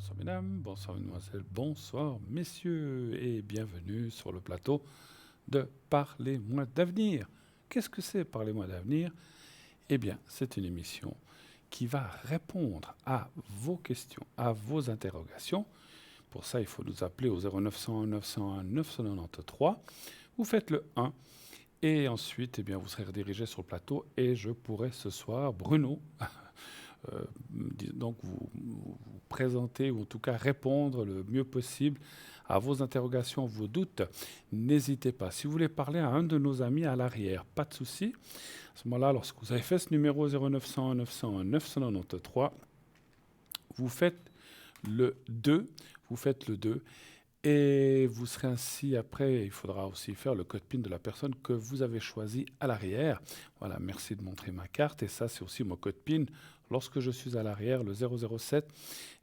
bonsoir mesdames, bonsoir mesdemoiselles, bonsoir messieurs et bienvenue sur le plateau de Parlez-moi d'avenir. Qu'est-ce que c'est Parlez-moi d'avenir? Eh bien, c'est une émission qui va répondre à vos questions, à vos interrogations. Pour ça, il faut nous appeler au 0901 901 993. Vous faites le 1 et ensuite, eh bien, vous serez redirigé sur le plateau et je pourrai ce soir, Bruno, donc vous présenter ou en tout cas répondre le mieux possible à vos interrogations, vos doutes. N'hésitez pas. Si vous voulez parler à un de nos amis à l'arrière, pas de souci. À ce moment-là, lorsque vous avez fait ce numéro 0901 901 993, vous faites le 2, vous faites le 2 et vous serez ainsi après, il faudra aussi faire le code PIN de la personne que vous avez choisi à l'arrière. Voilà, merci de montrer ma carte et ça c'est aussi mon code PIN. Lorsque je suis à l'arrière, le 007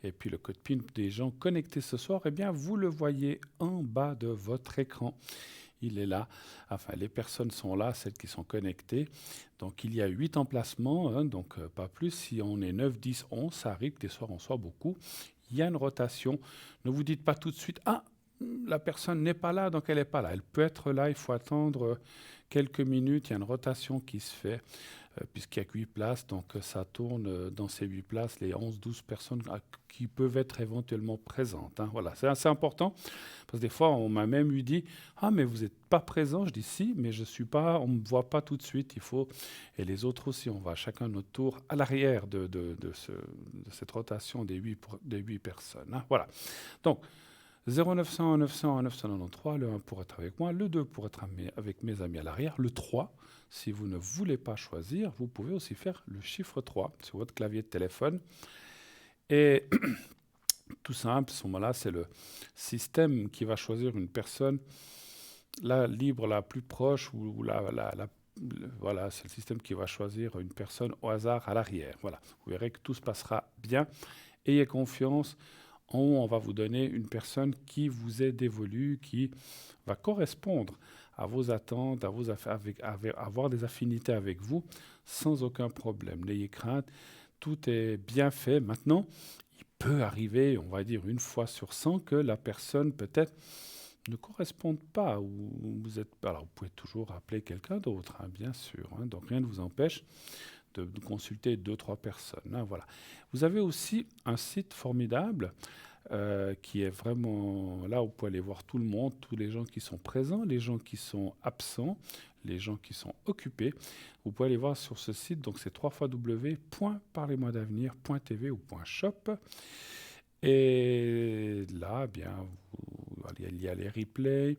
et puis le code PIN des gens connectés ce soir, eh bien vous le voyez en bas de votre écran. Il est là, enfin les personnes sont là, celles qui sont connectées. Donc il y a 8 emplacements, hein, donc pas plus. Si on est 9, 10, 11, ça arrive que des soirs on soit beaucoup. Il y a une rotation. Ne vous dites pas tout de suite, ah, la personne n'est pas là, donc elle n'est pas là. Elle peut être là, il faut attendre quelques minutes. Il y a une rotation qui se fait, puisqu'il n'y a que 8 places, donc ça tourne dans ces 8 places, les 11-12 personnes qui peuvent être éventuellement présentes. Hein. Voilà, c'est assez important, parce que des fois, on m'a même eu dit, ah, mais vous n'êtes pas présent. Je dis, si, mais je suis pas, on ne me voit pas tout de suite, il faut, et les autres aussi, on va chacun notre tour à l'arrière de cette rotation des 8 personnes. Hein. Voilà, donc, 0901 901 993, le 1 pour être avec moi, le 2 pour être avec mes amis à l'arrière, le 3, si vous ne voulez pas choisir, vous pouvez aussi faire le chiffre 3 sur votre clavier de téléphone. Et tout simple, à ce moment-là, c'est le système qui va choisir une personne, la libre, la plus proche, ou voilà, c'est le système qui va choisir une personne au hasard à l'arrière. Voilà, vous verrez que tout se passera bien. Ayez confiance. En haut, on va vous donner une personne qui vous est dévolue, qui va correspondre à vos attentes, avoir des affinités avec vous, sans aucun problème. N'ayez crainte, tout est bien fait. Maintenant, il peut arriver, on va dire une fois sur 100, que la personne peut-être ne corresponde pas. Ou vous êtes, alors, vous pouvez toujours appeler quelqu'un d'autre, hein, bien sûr. Hein, donc rien ne vous empêche de consulter 2-3 personnes. Hein, voilà. Vous avez aussi un site formidable qui est vraiment là où vous pouvez aller voir tout le monde, tous les gens qui sont présents, les gens qui sont absents, les gens qui sont occupés. Vous pouvez aller voir sur ce site, donc c'est www.parlez-moi-d'avenir.tv ou .shop. Et là, bien, il y a les replays,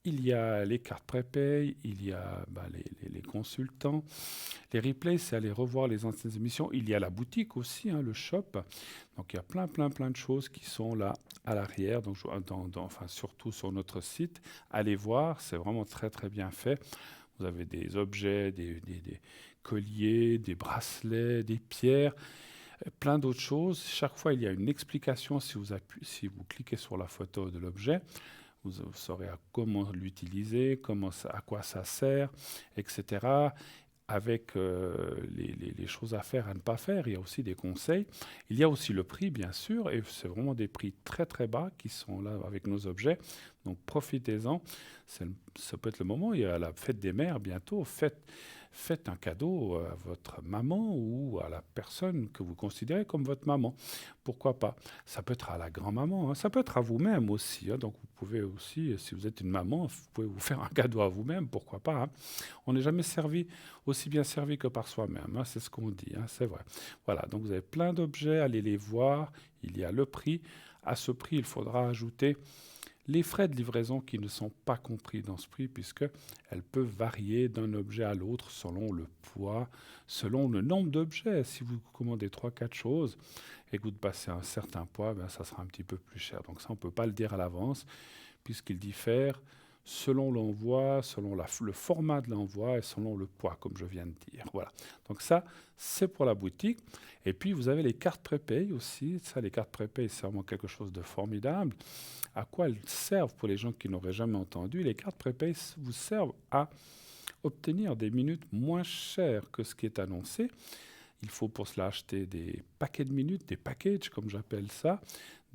il y a les cartes prépay, il y a les consultants. Les replays, c'est aller revoir les anciennes émissions. Il y a la boutique aussi, hein, le shop. Donc il y a plein de choses qui sont là à l'arrière, donc enfin surtout sur notre site. Allez voir, c'est vraiment très bien fait. Vous avez des objets, des colliers, des bracelets, des pierres, plein d'autres choses. Chaque fois, il y a une explication si vous cliquez sur la photo de l'objet. Vous saurez comment l'utiliser, à quoi ça sert, etc. Avec les choses à faire, à ne pas faire. Il y a aussi des conseils. Il y a aussi le prix, bien sûr, et c'est vraiment des prix très bas qui sont là avec nos objets. Donc profitez-en. Ça peut être le moment. Il y a la fête des mères bientôt. Faites un cadeau à votre maman ou à la personne que vous considérez comme votre maman. Pourquoi pas? Ça peut être à la grand-maman, hein. Ça peut être à vous-même aussi. Hein. Donc vous pouvez aussi, si vous êtes une maman, vous pouvez vous faire un cadeau à vous-même, pourquoi pas. Hein. On n'est jamais aussi bien servi que par soi-même. Hein. C'est ce qu'on dit, hein. C'est vrai. Voilà, donc vous avez plein d'objets, allez les voir. Il y a le prix. À ce prix, il faudra ajouter les frais de livraison qui ne sont pas compris dans ce prix puisqu'elles peuvent varier d'un objet à l'autre selon le poids, selon le nombre d'objets. Si vous commandez 3-4 choses et que vous passez un certain poids, ben ça sera un petit peu plus cher. Donc ça, on ne peut pas le dire à l'avance puisqu'il diffère selon l'envoi, selon le format de l'envoi et selon le poids, comme je viens de dire. Voilà. Donc ça, c'est pour la boutique. Et puis, vous avez les cartes prépay aussi. Ça, les cartes prépay, c'est vraiment quelque chose de formidable. À quoi elles servent pour les gens qui n'auraient jamais entendu? Les cartes prépay vous servent à obtenir des minutes moins chères que ce qui est annoncé. Il faut pour cela acheter des paquets de minutes, des packages comme j'appelle ça,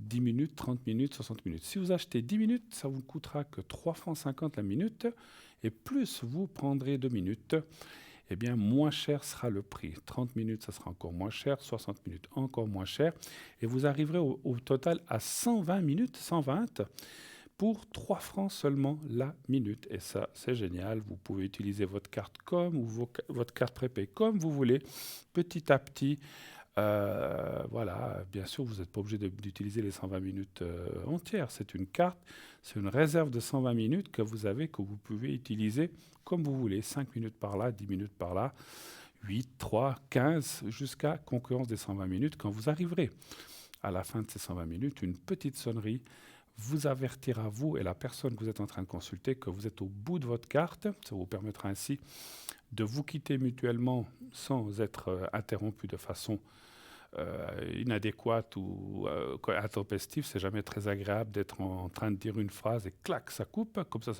10 minutes, 30 minutes, 60 minutes. Si vous achetez 10 minutes, ça vous coûtera que 3,50 francs la minute. Et plus vous prendrez 2 minutes, eh bien, moins cher sera le prix. 30 minutes, ça sera encore moins cher. 60 minutes, encore moins cher. Et vous arriverez au total à 120 minutes, 120, pour 3 francs seulement la minute. Et ça, c'est génial. Vous pouvez utiliser votre carte comme ou votre carte prépay comme vous voulez, petit à petit. Voilà, bien sûr, vous n'êtes pas obligé d'utiliser les 120 minutes entières. C'est une carte, c'est une réserve de 120 minutes que vous avez, que vous pouvez utiliser comme vous voulez. 5 minutes par là, 10 minutes par là, 8, 3, 15, jusqu'à concurrence des 120 minutes. Quand vous arriverez à la fin de ces 120 minutes, une petite sonnerie vous avertira, vous et la personne que vous êtes en train de consulter, que vous êtes au bout de votre carte. Ça vous permettra ainsi de vous quitter mutuellement sans être interrompu de façon inadéquate ou intempestive. C'est jamais très agréable d'être en train de dire une phrase et clac, ça coupe. Comme ça.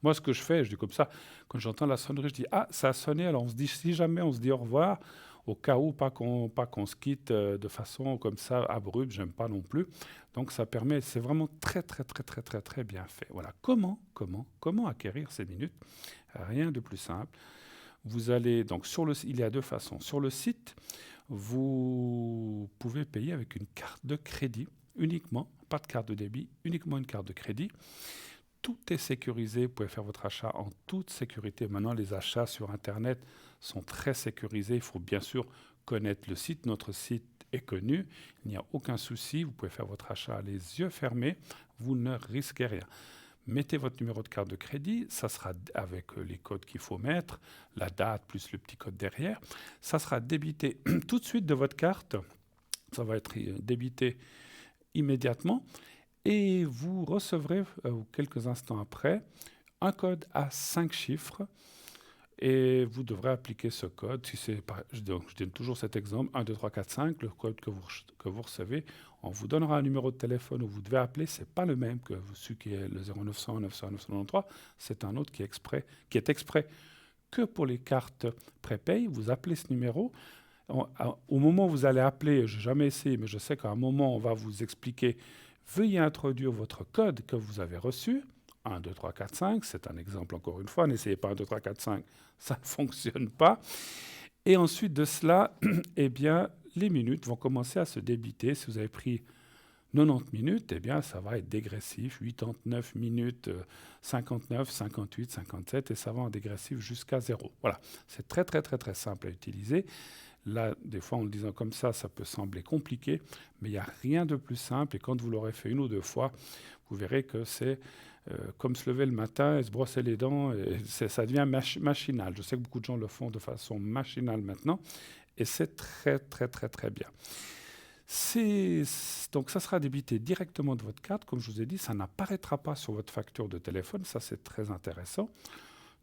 Moi, ce que je fais, je dis comme ça, quand j'entends la sonnerie, je dis « Ah, ça a sonné », alors on se dit, si jamais on se dit au revoir, au cas où, pas qu'on se quitte de façon comme ça, abrupte, j'aime pas non plus. Donc ça permet, c'est vraiment très, très, très, très, très, très bien fait. Voilà, comment acquérir ces minutes? Rien de plus simple. Vous allez, donc il y a deux façons. Sur le site, vous pouvez payer avec une carte de crédit uniquement, pas de carte de débit, uniquement une carte de crédit. Tout est sécurisé, vous pouvez faire votre achat en toute sécurité. Maintenant, les achats sur Internet sont très sécurisés. Il faut bien sûr connaître le site. Notre site est connu, il n'y a aucun souci. Vous pouvez faire votre achat les yeux fermés, vous ne risquez rien. Mettez votre numéro de carte de crédit, ça sera avec les codes qu'il faut mettre, la date plus le petit code derrière. Ça sera débité tout de suite de votre carte, ça va être débité immédiatement. Et vous recevrez, quelques instants après, un code à 5 chiffres. Et vous devrez appliquer ce code. Je donne toujours cet exemple, 1, 2, 3, 4, 5, le code que vous recevez. On vous donnera un numéro de téléphone où vous devez appeler. Ce n'est pas le même que celui qui est le 0900 900 993. C'est un autre qui est exprès que pour les cartes prépay. Vous appelez ce numéro. Au moment où vous allez appeler, je n'ai jamais essayé, mais je sais qu'à un moment, on va vous expliquer, veuillez introduire votre code que vous avez reçu. 1, 2, 3, 4, 5, c'est un exemple encore une fois, n'essayez pas 1, 2, 3, 4, 5, ça ne fonctionne pas. Et ensuite de cela, eh bien, les minutes vont commencer à se débiter. Si vous avez pris 90 minutes, eh bien, ça va être dégressif, 89 minutes, 59, 58, 57, et ça va en dégressif jusqu'à 0. Voilà, c'est très, très, très, très simple à utiliser. Là, des fois, en le disant comme ça peut sembler compliqué, mais il n'y a rien de plus simple. Et quand vous l'aurez fait une ou deux fois, vous verrez que c'est comme se lever le matin et se brosser les dents. Et ça devient machinal. Je sais que beaucoup de gens le font de façon machinale maintenant. Et c'est très, très, très, très bien. Donc, ça sera débité directement de votre carte. Comme je vous ai dit, ça n'apparaîtra pas sur votre facture de téléphone. Ça, c'est très intéressant.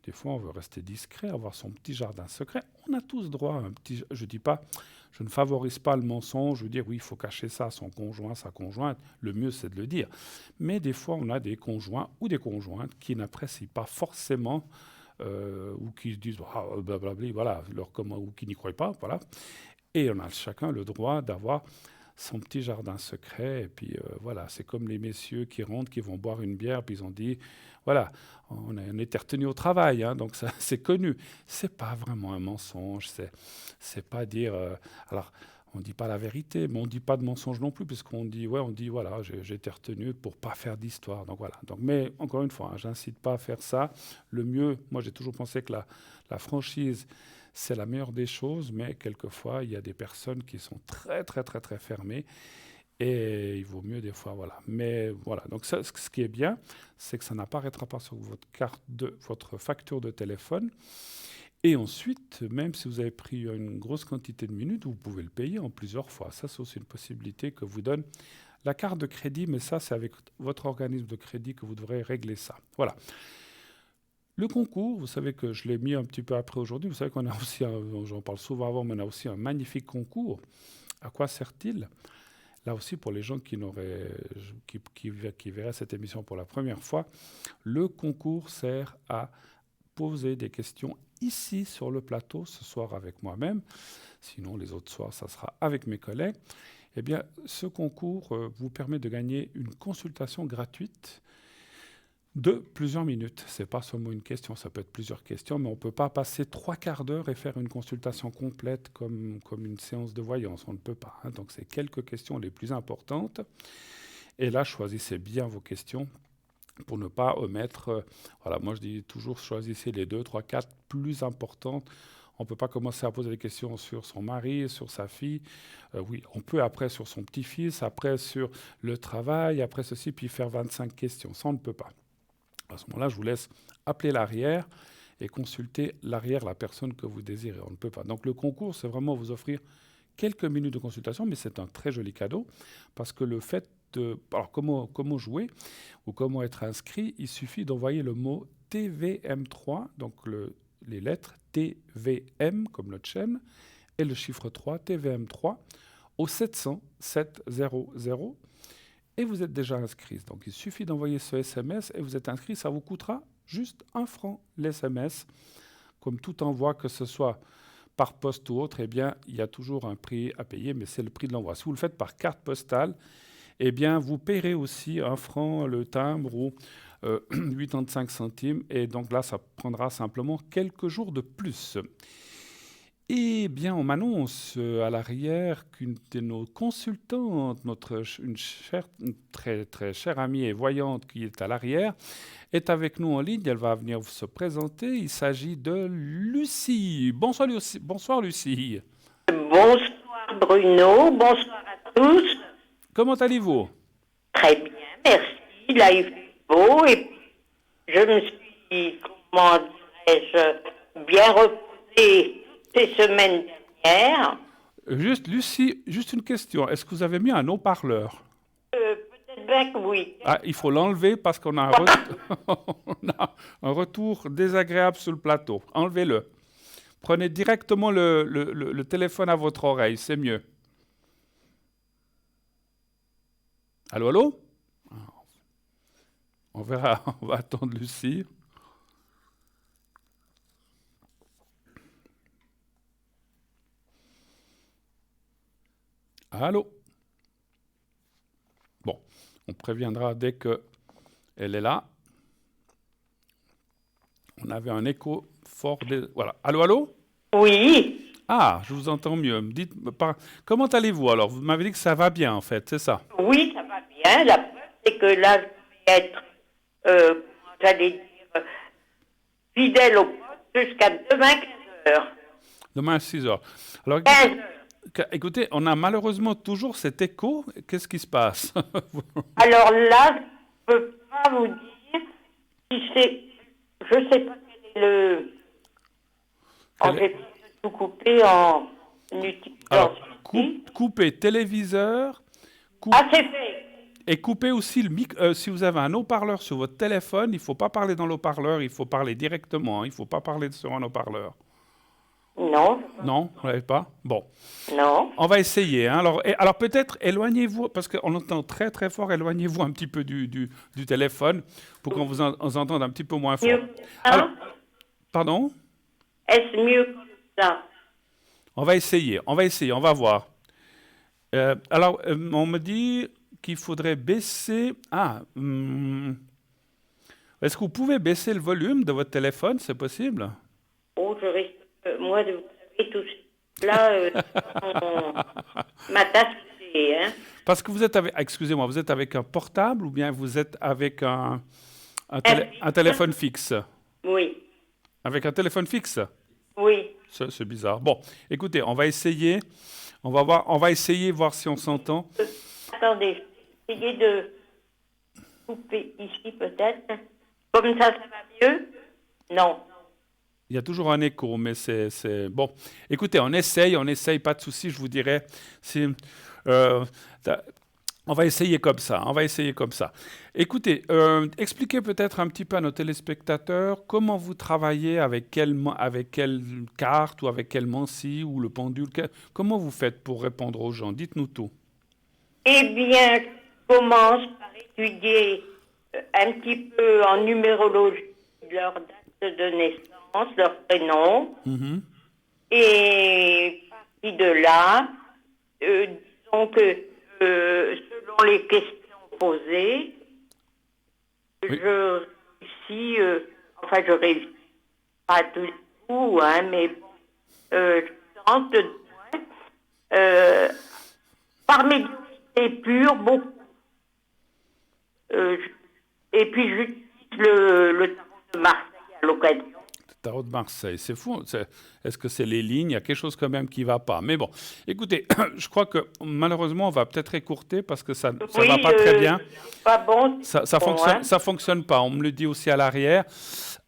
Des fois, on veut rester discret, avoir son petit jardin secret. On a tous droit à un petit... Je dis pas, je ne favorise pas le mensonge. Je veux dire, oui, il faut cacher ça à son conjoint, sa conjointe. Le mieux, c'est de le dire. Mais des fois, on a des conjoints ou des conjointes qui n'apprécient pas forcément ou qui se disent, ah, blablabla, voilà, ou qui n'y croient pas, voilà. Et on a chacun le droit d'avoir son petit jardin secret. Et puis voilà, c'est comme les messieurs qui rentrent, qui vont boire une bière, puis ils ont dit, voilà, on était retenu au travail, hein, donc ça, c'est connu. C'est pas vraiment un mensonge, c'est pas dire... alors, on ne dit pas la vérité, mais on ne dit pas de mensonge non plus, puisqu'on dit, voilà, j'ai été retenu pour pas faire d'histoire. Donc voilà. Donc, mais encore une fois, hein, j'incite pas à faire ça. Le mieux, moi j'ai toujours pensé que la franchise, c'est la meilleure des choses, mais quelquefois, il y a des personnes qui sont très, très, très, très fermées. Et il vaut mieux des fois, voilà. Mais voilà, donc ça, ce qui est bien, c'est que ça n'apparaîtra pas sur votre facture de téléphone. Et ensuite, même si vous avez pris une grosse quantité de minutes, vous pouvez le payer en plusieurs fois. Ça, c'est aussi une possibilité que vous donne la carte de crédit, mais ça, c'est avec votre organisme de crédit que vous devrez régler ça. Voilà. Le concours, vous savez que je l'ai mis un petit peu après aujourd'hui. Vous savez qu'on a aussi, j'en parle souvent avant, mais on a aussi un magnifique concours. À quoi sert-il ? Là aussi, pour les gens qui verraient cette émission pour la première fois, le concours sert à poser des questions ici sur le plateau, ce soir avec moi-même. Sinon, les autres soirs, ça sera avec mes collègues. Eh bien, ce concours vous permet de gagner une consultation gratuite de plusieurs minutes. Ce n'est pas seulement une question, ça peut être plusieurs questions, mais on ne peut pas passer 3 quarts d'heure et faire une consultation complète comme une séance de voyance. On ne peut pas. Hein. Donc, c'est quelques questions les plus importantes. Et là, choisissez bien vos questions pour ne pas omettre. Voilà, moi, je dis toujours choisissez les 2, 3, 4 plus importantes. On ne peut pas commencer à poser des questions sur son mari, sur sa fille. Oui, on peut après sur son petit-fils, après sur le travail, après ceci, puis faire 25 questions. Ça, on ne peut pas. À ce moment-là, je vous laisse appeler l'arrière et consulter l'arrière, la personne que vous désirez. On ne peut pas. Donc le concours, c'est vraiment vous offrir quelques minutes de consultation, mais c'est un très joli cadeau parce que le fait de... Alors comment jouer ou comment être inscrit, il suffit d'envoyer le mot TVM3, donc les lettres TVM comme notre chaîne, et le chiffre 3, TVM3, au 700 700 et vous êtes déjà inscrit. Donc il suffit d'envoyer ce SMS et vous êtes inscrit. Ça vous coûtera juste 1 franc l'SMS. Comme tout envoi, que ce soit par poste ou autre, eh bien, il y a toujours un prix à payer, mais c'est le prix de l'envoi. Si vous le faites par carte postale, eh bien, vous paierez aussi 1 franc le timbre ou 85 centimes. Et donc là, ça prendra simplement quelques jours de plus. Eh bien, on m'annonce à l'arrière qu'une de nos consultantes, une très, très chère amie et voyante qui est à l'arrière, est avec nous en ligne. Elle va venir se présenter. Il s'agit de Lucie. Bonsoir Lucie. Bonsoir Lucie. Bonsoir Bruno, bonsoir à tous. Comment allez-vous? Très bien, merci. Là, il fait beau et puis je me suis, comment dirais-je, bien reposée ces semaines dernières. Lucie, juste une question. Est-ce que vous avez mis un haut-parleur? Peut-être bien que oui. Ah, il faut l'enlever parce qu'on a on a un retour désagréable sur le plateau. Enlevez-le. Prenez directement le téléphone à votre oreille, c'est mieux. Allô, allô? On verra, on va attendre Lucie. Allô? Bon, on préviendra dès qu'elle est là. On avait un écho fort. Voilà. Allô, allô? Oui, Ah, je vous entends mieux. Comment allez-vous alors? Vous m'avez dit que ça va bien en fait, c'est ça? oui, ça va bien. La preuve, c'est que là, je vais être, comment j'allais dire, fidèle au poste jusqu'à demain 15 heures. Demain à 6 heures. Alors, 15 heures. écoutez, on a malheureusement toujours cet écho. Qu'est-ce qui se passe? Alors là, je ne peux pas vous dire si c'est... Je ne sais pas quel est le... Oh, j'ai tout coupé en utilisant Alors, ceci. coupez téléviseur, Ah, c'est fait. et coupez aussi le micro. Si vous avez un haut-parleur sur votre téléphone, il ne faut pas parler dans l'haut-parleur, il faut parler directement. Il ne faut pas parler sur un haut-parleur. Non. Non, vous l'avez pas? Bon. Non. On va essayer. Hein. Alors peut-être éloignez-vous, parce qu'on entend très très fort, éloignez-vous un petit peu du téléphone pour qu'on vous entende un petit peu moins fort. Mieux que ça? Alors, pardon? Est-ce mieux que ça? On va essayer, on va voir. Alors, on me dit qu'il faudrait baisser... Ah, est-ce que vous pouvez baisser le volume de votre téléphone, c'est possible? Oh, je risque... moi, vous savez, tout là, ma tasse de thé, hein. Parce que vous êtes avec... Excusez-moi, vous êtes avec un portable ou bien vous êtes avec un téléphone fixe? Oui. Avec un téléphone fixe? Oui. C'est bizarre. Bon, écoutez, on va essayer. On va essayer, voir si on s'entend. Attendez, je vais essayer de couper ici, peut-être. Comme ça va mieux? Non. Il y a toujours un écho, mais c'est... Bon, écoutez, on essaye, pas de souci, je vous dirai. On va essayer comme ça, Écoutez, expliquez peut-être un petit peu à nos téléspectateurs comment vous travaillez, avec quelle carte ou avec quelle mancie ou le pendule. Comment vous faites pour répondre aux gens? Dites-nous tout. Eh bien, je commence par étudier un petit peu en numérologie leur date de naissance, leur prénom. Mm-hmm. Et parti de là, Donc, selon les questions posées, Oui. je réussis pas tout le coup, hein, mais bon, je tente de moins. Par médiocrité pure, beaucoup. Et puis, j'utilise le tarot de Marseille à l'occasion. Tarot de Marseille, c'est fou. Est-ce que c'est les lignes? Il y a quelque chose quand même qui ne va pas. Mais bon, écoutez, je crois que malheureusement, on va peut-être écourter parce que ça ne Oui, va pas très bien. c'est pas bon. Bon, hein. Ça fonctionne pas. On me le dit aussi à l'arrière.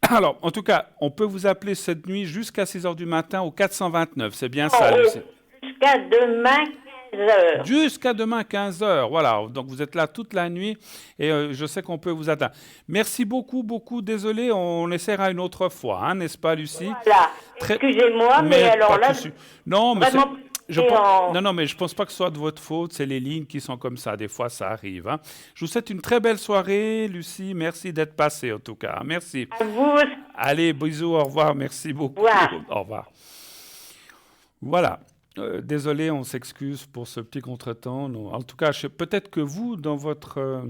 Alors, en tout cas, on peut vous appeler cette nuit jusqu'à 6 heures du matin au 429. C'est bien ça, Lucie? Jusqu'à demain, 15 heures. Jusqu'à demain 15 heures. Voilà, donc vous êtes là toute la nuit et je sais qu'on peut vous atteindre. Merci beaucoup, beaucoup. Désolé, on essaiera une autre fois, hein, n'est-ce pas, Lucie? Voilà. Excusez-moi, mais alors pas de là, souci. Non, mais vraiment, non, mais je pense pas que ce soit de votre faute. C'est les lignes qui sont comme ça. Des fois, ça arrive. Hein. Je vous souhaite une très belle soirée, Lucie. Merci d'être passée, en tout cas. Merci. à vous. Allez, bisous, au revoir. Merci beaucoup. Au revoir. Au revoir. Voilà. Désolé, on s'excuse pour ce petit contretemps. Non. En tout cas, peut-être que vous, dans votre,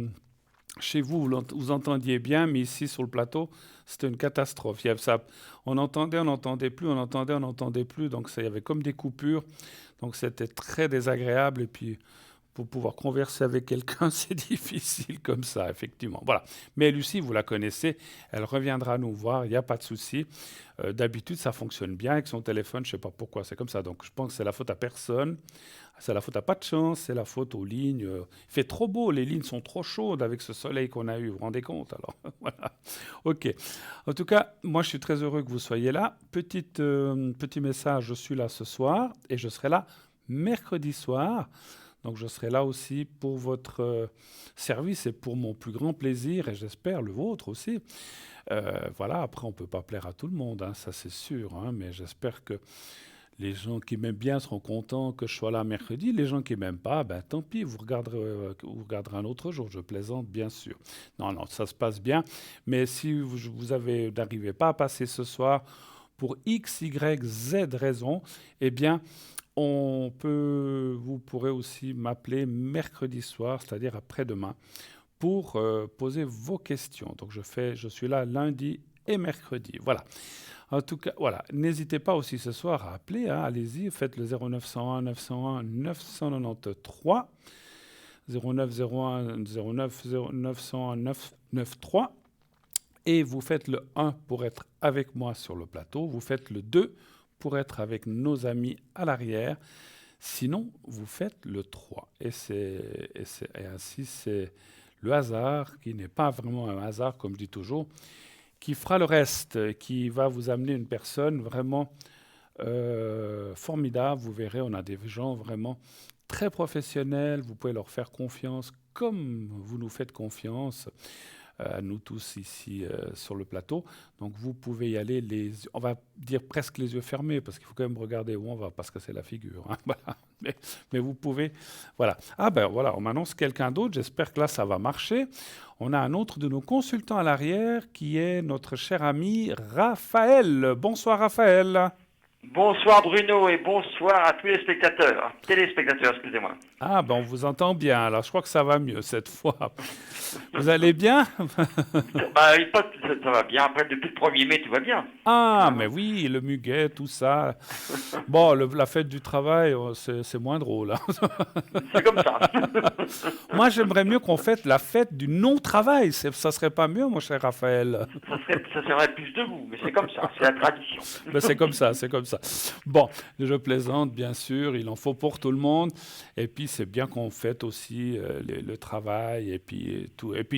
chez vous, vous entendiez bien, mais ici, sur le plateau, c'était une catastrophe. Il y avait ça, on n'entendait plus, on n'entendait plus. Donc, il y avait comme des coupures. Donc, c'était très désagréable. Et puis, pour pouvoir converser avec quelqu'un, c'est difficile comme ça, effectivement. Voilà. Mais Lucie, vous la connaissez, elle reviendra nous voir, il n'y a pas de souci. D'habitude, ça fonctionne bien avec son téléphone, je ne sais pas pourquoi c'est comme ça. Donc, je pense que c'est la faute à personne, c'est la faute à pas de chance, c'est la faute aux lignes. Il fait trop beau, les lignes sont trop chaudes avec ce soleil qu'on a eu, vous vous rendez compte? Alors, voilà. OK. En tout cas, moi, je suis très heureux que vous soyez là. Petit message, je suis là ce soir et je serai là mercredi soir. Donc je serai là aussi pour votre service et pour mon plus grand plaisir et j'espère le vôtre aussi. Voilà, après on ne peut pas plaire à tout le monde, hein, ça c'est sûr, hein, mais j'espère que les gens qui m'aiment bien seront contents que je sois là mercredi. Les gens qui ne m'aiment pas, ben, tant pis, vous regarderez un autre jour, je plaisante bien sûr. Non, non, ça se passe bien, mais si n'arrivez pas à passer ce soir pour X, Y, Z raison, eh bien, vous pourrez aussi m'appeler mercredi soir, c'est-à-dire après-demain, pour poser vos questions. Donc je suis là lundi et mercredi. Voilà. En tout cas, voilà. N'hésitez pas aussi ce soir à appeler. Hein, allez-y, faites le 0901 901 993, 0901 09 901 993. Et vous faites le 1 pour être avec moi sur le plateau. Vous faites le 2 pour être avec nos amis à l'arrière. Sinon, vous faites le 3. Et ainsi, c'est le hasard, qui n'est pas vraiment un hasard, comme je dis toujours, qui fera le reste, qui va vous amener une personne vraiment formidable. Vous verrez, on a des gens vraiment très professionnels. Vous pouvez leur faire confiance comme vous nous faites confiance. À nous tous ici sur le plateau. Donc vous pouvez y aller, on va dire presque les yeux fermés, parce qu'il faut quand même regarder où on va, parce que c'est la figure. Hein, voilà. Mais vous pouvez... Voilà. Ah ben voilà, on m'annonce quelqu'un d'autre, j'espère que là ça va marcher. On a un autre de nos consultants à l'arrière, qui est notre cher ami Raphaël. Bonsoir Raphaël. Bonsoir Bruno et bonsoir à tous les spectateurs, téléspectateurs, excusez-moi. Ah ben on vous entend bien, alors je crois que ça va mieux cette fois. Vous allez bien? Ça va bien, après depuis le 1er mai tout va bien. Ah mais oui, le muguet, tout ça. Bon, la fête du travail, c'est moins drôle. Hein. C'est comme ça. Moi j'aimerais mieux qu'on fête la fête du non-travail, ça serait pas mieux mon cher Raphaël? Ça serait plus de goût, mais c'est comme ça, c'est la tradition. Ben, c'est comme ça. Bon, je plaisante, bien sûr, il en faut pour tout le monde. Et puis, c'est bien qu'on fête aussi le travail et puis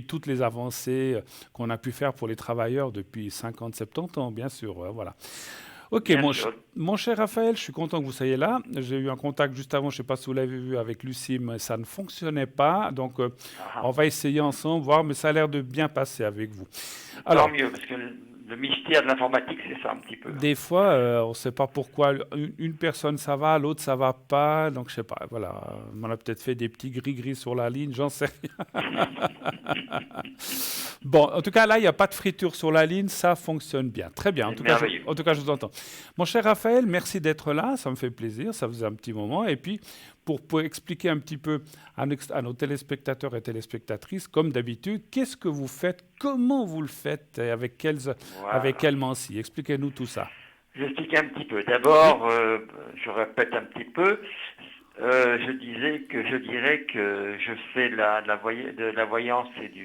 toutes les avancées qu'on a pu faire pour les travailleurs depuis 50, 70 ans, bien sûr. Voilà. Ok, mon cher Raphaël, je suis content que vous soyez là. J'ai eu un contact juste avant, je ne sais pas si vous l'avez vu avec Lucie, mais ça ne fonctionnait pas. Donc, on va essayer ensemble, voir, mais ça a l'air de bien passer avec vous. Alors, tant mieux, parce que le mystère de l'informatique, c'est ça un petit peu. Des fois, on ne sait pas pourquoi une personne ça va, l'autre ça va pas. Donc je sais pas. Voilà, on a peut-être fait des petits gris-gris sur la ligne, j'en sais rien. Bon, en tout cas là, il n'y a pas de friture sur la ligne, ça fonctionne bien, très bien. C'est merveilleux. En tout cas, je vous entends. Mon cher Raphaël, merci d'être là, ça me fait plaisir, ça faisait un petit moment. Et puis pour expliquer un petit peu à nos téléspectateurs et téléspectatrices, comme d'habitude, qu'est-ce que vous faites, comment vous le faites, et avec quelle mancie. Expliquez-nous tout ça. J'explique un petit peu. D'abord, je répète un petit peu. Je dirais que je fais de la voyance et de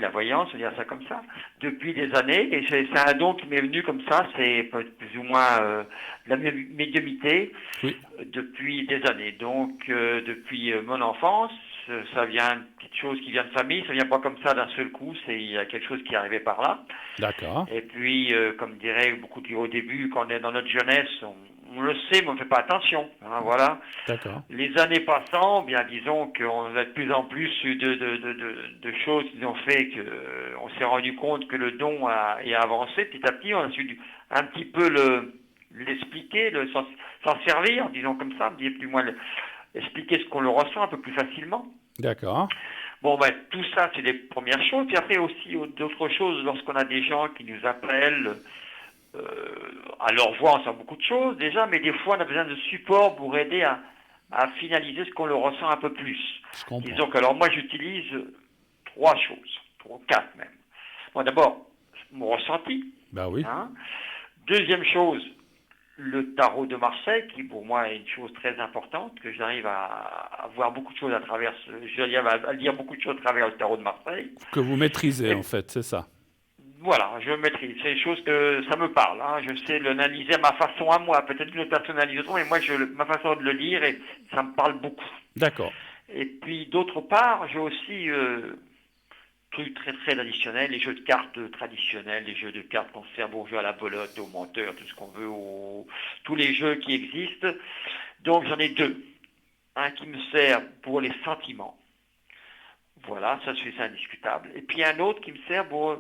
la voyance, on va dire ça comme ça, depuis des années, et c'est un don qui m'est venu comme ça, c'est plus ou moins de la médiumnité depuis des années. Donc, depuis mon enfance, ça vient une petite chose qui vient de famille, ça vient pas comme ça d'un seul coup, il y a quelque chose qui est arrivé par là. D'accord. Et puis, comme dirait beaucoup au début, quand on est dans notre jeunesse, on le sait, mais on ne fait pas attention. Hein, voilà. D'accord. Les années passant, bien disons qu'on a de plus en plus de choses qui ont fait qu'on s'est rendu compte que le don a avancé petit à petit. On a su un petit peu l'expliquer, s'en servir, disons comme ça, plus moins expliquer ce qu'on le ressent un peu plus facilement. D'accord. Bon, ben, tout ça, c'est les premières choses. Puis après aussi, d'autres choses, lorsqu'on a des gens qui nous appellent, à leur voix, on sent beaucoup de choses déjà, mais des fois, on a besoin de support pour aider à finaliser ce qu'on le ressent un peu plus. Je comprends. Disons que, alors moi, j'utilise 3 choses, 4 même. Bon, d'abord, mon ressenti. Ben oui. Hein. Deuxième chose, le tarot de Marseille, qui pour moi est une chose très importante, que j'arrive à voir beaucoup de choses à travers, j'arrive à lire beaucoup de choses à travers le tarot de Marseille. Que vous maîtrisez, en fait, c'est ça. Voilà, je maîtrise. C'est des choses que ça me parle. Hein. Je sais l'analyser à ma façon à moi. Peut-être une personnalité, mais moi, ma façon de le lire, et ça me parle beaucoup. D'accord. Et puis, d'autre part, j'ai aussi trucs très très traditionnels, les jeux de cartes traditionnels, les jeux de cartes qu'on sert au jeu à la belote, au menteur, tout ce qu'on veut, tous les jeux qui existent. Donc, j'en ai 2. Un qui me sert pour les sentiments. Voilà, ça c'est indiscutable. Et puis un autre qui me sert pour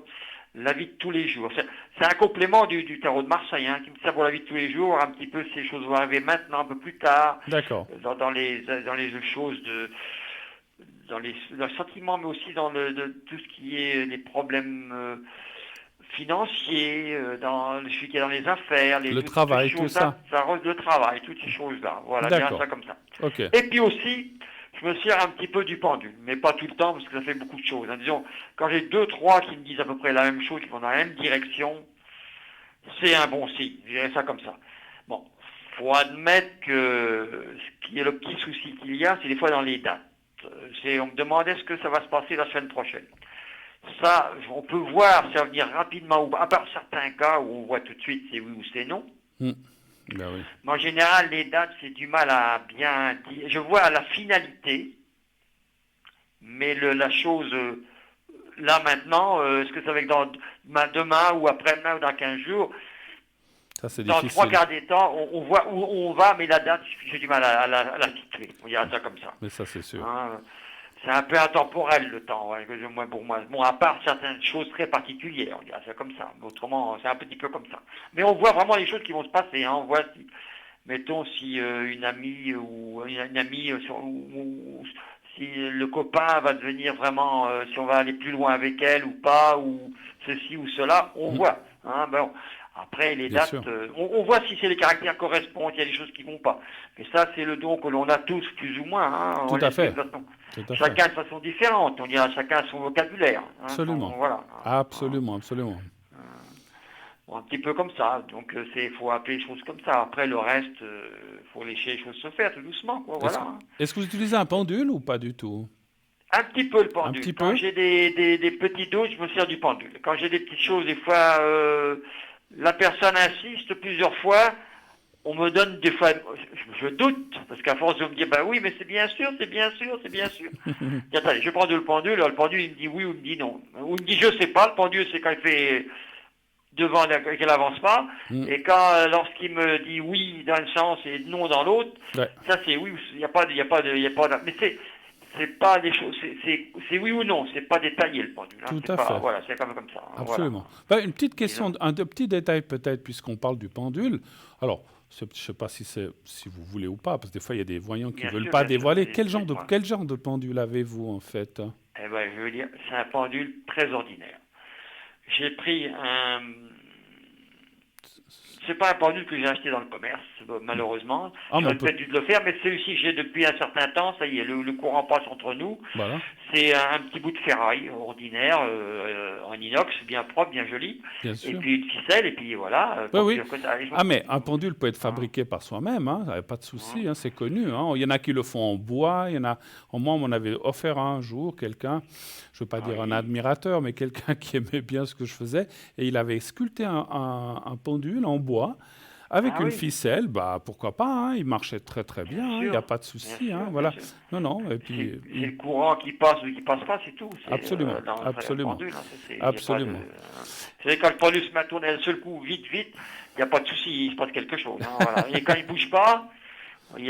la vie de tous les jours. C'est un complément du tarot de Marseille, hein, qui me sert pour la vie de tous les jours. Un petit peu, ces choses vont arriver maintenant, un peu plus tard. D'accord. Dans les choses dans le sentiment, mais aussi dans tout ce qui est les problèmes financiers, dans celui qui est dans les affaires, le travail, tout ça. Le travail, toutes ces choses-là. Voilà, bien ça comme ça. Okay. Et puis aussi, je me sers un petit peu du pendule, mais pas tout le temps parce que ça fait beaucoup de choses. Hein. Disons, quand j'ai 2, 3 qui me disent à peu près la même chose, qui vont dans la même direction, c'est un bon signe. Je dirais ça comme ça. Bon, faut admettre que ce qui est le petit souci qu'il y a, c'est des fois dans les dates. On me demandait ce que ça va se passer la semaine prochaine. Ça, on peut voir ça venir rapidement, à part certains cas où on voit tout de suite c'est oui ou c'est non. Ben oui. Mais en général, les dates, c'est du mal à bien dire. Je vois la finalité, mais la chose, là maintenant, est-ce que ça va être demain ou après-demain ou dans 15 jours? Ça, c'est dans difficile. 3 quarts des temps, on voit où on va, mais la date, j'ai du mal à la situer. On dira ça comme ça. Mais ça, c'est sûr. Hein, c'est un peu intemporel le temps, hein, pour moi. Bon, à part certaines choses très particulières, on dirait ça comme ça. Mais autrement, c'est un petit peu comme ça. Mais on voit vraiment les choses qui vont se passer. Hein. On voit, mettons, si une amie ou une amie, ou si le copain va devenir vraiment, si on va aller plus loin avec elle ou pas, ou ceci ou cela, on voit. Hein, bon. Après, les dates, on voit si les caractères correspondent, il y a des choses qui ne vont pas. Mais ça, c'est le don que l'on a tous, plus ou moins. Hein, Tout à fait. Chacun de façon différente. On dirait chacun son vocabulaire. Hein, absolument. Voilà. Absolument, absolument. Bon, un petit peu comme ça. Donc, faut appeler les choses comme ça. Après, le reste, faut laisser les choses se faire tout doucement. Quoi, voilà. Est-ce que vous utilisez un pendule ou pas du tout? Un petit peu le pendule. Quand j'ai des petits doutes, je me sers du pendule. Quand j'ai des petites choses, des fois, la personne insiste plusieurs fois. On me donne des fois, je doute, parce qu'à force de me dire, bah oui, mais c'est bien sûr, c'est bien sûr, c'est bien sûr. Et attendez, je prends le pendule, alors le pendule, il me dit oui ou il me dit non. Ou il me dit je sais pas, le pendule, c'est quand il fait devant, qu'elle avance pas. Et lorsqu'il me dit oui dans un sens et non dans l'autre, ça c'est oui, il n'y a pas de, mais c'est pas des choses, c'est oui ou non, c'est pas détaillé le pendule. Hein, Tout c'est à pas, fait. voilà, c'est comme ça. Hein, Absolument. Ben, une petite question, Disons. un petit détail peut-être, puisqu'on parle du pendule. Alors, je ne sais pas si vous voulez ou pas, parce que des fois, il y a des voyants qui ne veulent pas Bien sûr, dévoiler. dites-moi. Quel genre de pendule avez-vous, en fait? Eh ben, je veux dire, c'est un pendule très ordinaire. J'ai pris un. C'est pas un pendule que j'ai acheté dans le commerce, malheureusement. Ah, mais on J'aurais peut... peut-être dû le faire, mais celui-ci que j'ai depuis un certain temps, ça y est, le courant passe entre nous. Voilà, C'est un petit bout de ferraille ordinaire, en inox, bien propre, bien joli. bien Et sûr. puis une ficelle, et puis voilà. Oui, Pour oui. dire que ça, Ah, mais un pendule peut être Hein, fabriqué par soi-même, hein, pas de souci, hein. hein, c'est connu. Hein. Il y en a qui le font en bois, il y en a... Moi, on m'en avait offert un jour, quelqu'un, je ne veux pas dire un Oui. admirateur, mais quelqu'un qui aimait bien ce que je faisais, et il avait sculpté un pendule en bois, avec Ah une oui, ficelle, bah, pourquoi pas, hein, il marchait très très bien bien, hein, il n'y a sûr, pas de bien souci, hein, sûr, bien voilà. sûr. Non, non, et puis, C'est le courant qui passe ou qui passe pas, c'est tout. C'est absolument, dans un absolument, pendule. Hein, y a pas de. absolument. C'est quand le pendule se met à tourner d'un seul coup, vite, vite, il n'y a pas de souci, il se passe quelque chose. Hein, voilà. Et quand il bouge pas, c'est qu'il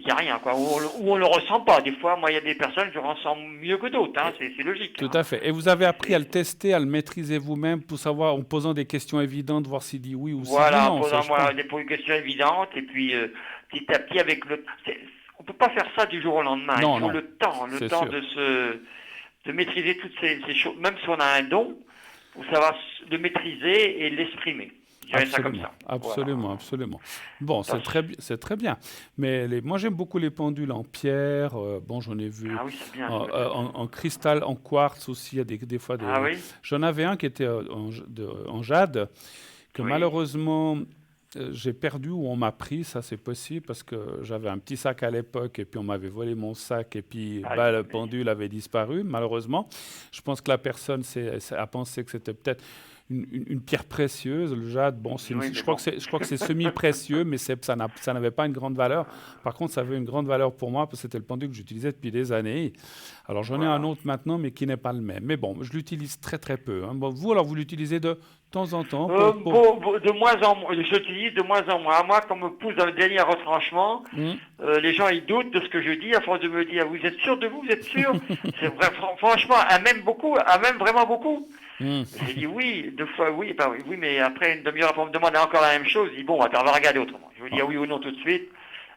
n'y a rien, quoi. Ou on le ressent pas. Des fois, moi, il y a des personnes, je ressens mieux que d'autres. Hein, c'est logique. Tout Hein. à fait. Et vous avez appris à le C'est- tester, à le maîtriser vous-même pour savoir, en posant des questions évidentes, voir s'il dit oui ou s'il dit Voilà, en non, ça posant je moi pense. des questions évidentes, et puis petit à petit avec le. On peut pas faire ça du jour au lendemain. Non, Il faut non, le c'est temps sûr. de maîtriser toutes ces choses. Même si on a un don, faut savoir le maîtriser et l'exprimer. Je dirais ça comme Absolument, ça. Voilà. absolument, absolument. Bon, Ça, c'est très bien. Mais moi, j'aime beaucoup les pendules en pierre. Bon, j'en ai vu Ah oui, c'est bien. en cristal, en quartz aussi. Il y a des fois Ah des. oui, J'en avais un qui était en jade, que oui. malheureusement j'ai perdu ou on m'a pris. Ça, c'est possible parce que j'avais un petit sac à l'époque et puis on m'avait volé mon sac et puis Aïe, bah, le aïe. pendule avait disparu. Malheureusement, je pense que la personne a pensé que c'était peut-être une pierre précieuse, le jade, bon, Oui, je mais crois bon. que c'est, je crois que c'est semi-précieux, mais ça n'avait pas une grande valeur. Par contre, ça avait une grande valeur pour moi, parce que c'était le pendule que j'utilisais depuis des années. Alors, j'en ai un Voilà. autre maintenant, mais qui n'est pas le même. Mais bon, je l'utilise très, très peu. Hein. Bon, vous, alors, vous l'utilisez de temps en temps De moins en moins, j'utilise de moins en moins. Moi, quand on me pousse dans le dernier retranchement, Hmm. les gens ils doutent de ce que je dis à force de me dire vous êtes sûr de vous, vous êtes sûr. C'est vrai, franchement, elle m'aime vraiment beaucoup. Hmm. J'ai dit oui, deux fois oui, bah oui, oui, mais après une demi-heure, après on me demande encore la même chose. Je dis bon, attends, on va regarder autrement. Je veux dire oui ou non tout de suite.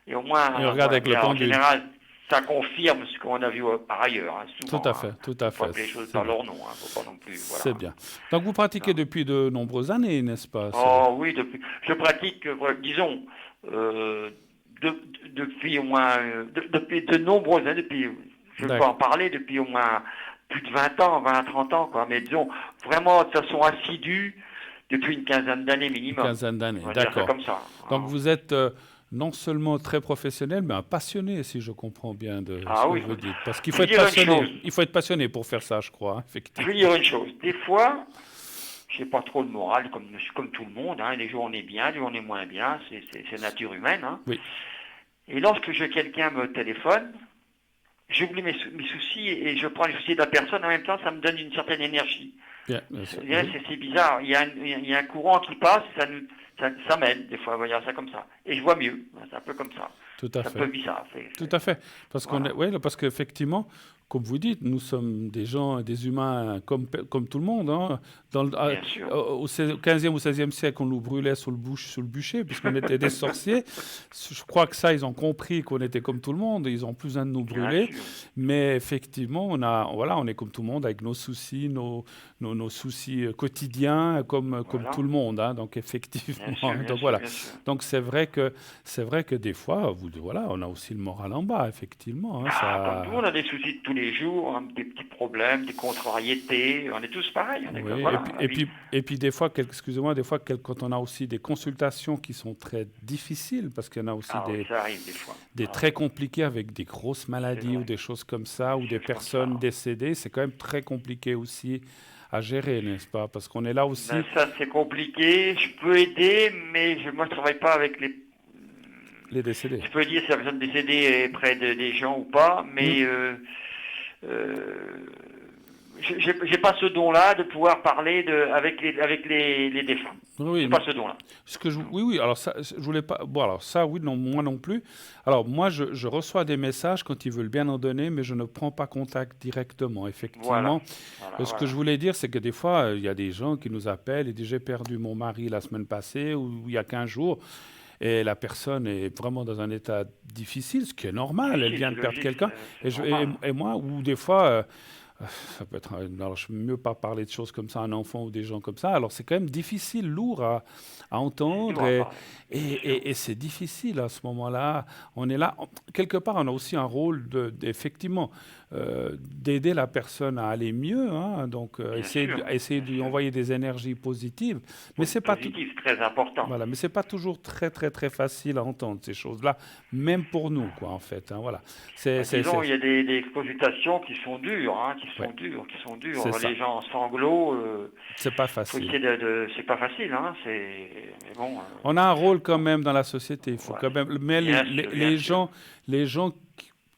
Et au moins, Et regarde voilà. avec Puis le en pendule. général, ça confirme ce qu'on a vu par ailleurs, hein, Tout souvent. à Hein. fait, tout à Faut fait. appeler les choses C'est par bien. leur nom, hein, faut pas non plus, C'est voilà. bien. Donc, vous pratiquez Non. depuis de nombreuses années, n'est-ce pas, ça? Oh oui, je pratique, disons, euh, depuis au moins, depuis de nombreuses années, je peux en D'accord. parler, depuis au moins plus de 20 ans, 20 30 ans, quoi. Mais disons, vraiment de façon assidue, depuis une quinzaine d'années Une minimum. quinzaine d'années, On va dire ça d'accord. comme ça. Donc Hein. vous êtes non seulement très professionnel, mais un passionné, si je comprends bien de ce Ah que oui, vous dites. Parce qu'il je faut vais être dire une passionné. chose. Il faut être passionné pour faire ça, je crois, hein, Je vais effectivement. dire une chose. Des fois, j'ai pas trop de morale, comme tout le monde. Hein. Des jours on est bien, des jours on est moins bien. C'est nature humaine. Hein. Oui, Et lorsque quelqu'un me téléphone, j'oublie mes soucis et je prends les soucis de la personne. En même temps, ça me donne une certaine énergie. bien, bien sûr. Je dirais, Oui, c'est bizarre. Il y a un courant qui passe, ça m'aide des fois, on va dire ça comme ça. Et je vois mieux. C'est un peu comme ça. tout à C'est un fait. peu bizarre. Tout à fait. Parce qu'on est, Voilà. ouais, parce qu'effectivement, comme vous dites, nous sommes des gens, des humains comme tout le monde. Hein. Bien sûr. Au 15e ou 16e siècle, on nous brûlait sous le bûcher, puisqu'on était des sorciers. Je crois que ça, ils ont compris qu'on était comme tout le monde. Ils ont plus besoin de nous Bien brûler. sûr. Mais effectivement, on est comme tout le monde, avec nos soucis, nos soucis quotidiens, comme Voilà. tout le monde. Hein. Donc effectivement, Bien sûr, bien donc sûr, voilà. bien sûr. Donc c'est vrai que des fois, voilà, on a aussi le moral en bas, effectivement. Hein, Comme tout, on a des soucis de tous les jours, hein, des petits problèmes, des contrariétés. On est tous pareils. On est oui, voilà, la vie. et puis des fois, excusez-moi, des fois, quand on a aussi des consultations qui sont très difficiles, parce qu'il y en a aussi Ah oui, ça arrive des fois. des Ah, très compliqués avec des grosses maladies ou vrai. des choses comme ça, ou Des des choses comme personnes ça. décédées, c'est quand même très compliqué aussi à gérer, n'est-ce pas? Parce qu'on est là aussi. Ben, ça, c'est compliqué. Je peux aider, mais moi, je travaille pas avec les. Les décédés. Je peux dire si la personne décédée est près des gens ou pas, mais j'ai pas ce don-là de pouvoir parler avec les défunts. Oui, J'ai pas ce don-là. oui, alors ça, je voulais pas. Bon, alors ça, oui, non, moi non plus. Alors moi, je reçois des messages quand ils veulent bien en donner, mais je ne prends pas contact directement, effectivement. Ce que je voulais dire, c'est que des fois, il y a des gens qui nous appellent et disent j'ai perdu mon mari la semaine passée ou il y a 15 jours. Et la personne est vraiment dans un état difficile, ce qui est normal, elle vient de perdre quelqu'un. Et moi, ou des fois, ça peut être, alors je ne veux mieux pas parler de choses comme ça à un enfant ou des gens comme ça. Alors c'est quand même difficile, lourd à entendre et c'est difficile à ce moment-là. On est là, quelque part, on a aussi un rôle effectivement d'aider la personne à aller mieux. Hein, donc essayer de lui envoyer des énergies positives. Mais c'est pas très important. Voilà, mais c'est pas toujours très très très facile à entendre ces choses-là, même pour nous, quoi, en fait. Hein, voilà. Disons, il y a des consultations qui sont dures, hein, qui sont dures. Les gens en sanglots. C'est pas facile. C'est pas facile, hein. Mais bon. On a un rôle quand même dans la société. Il faut quand même. Mais les gens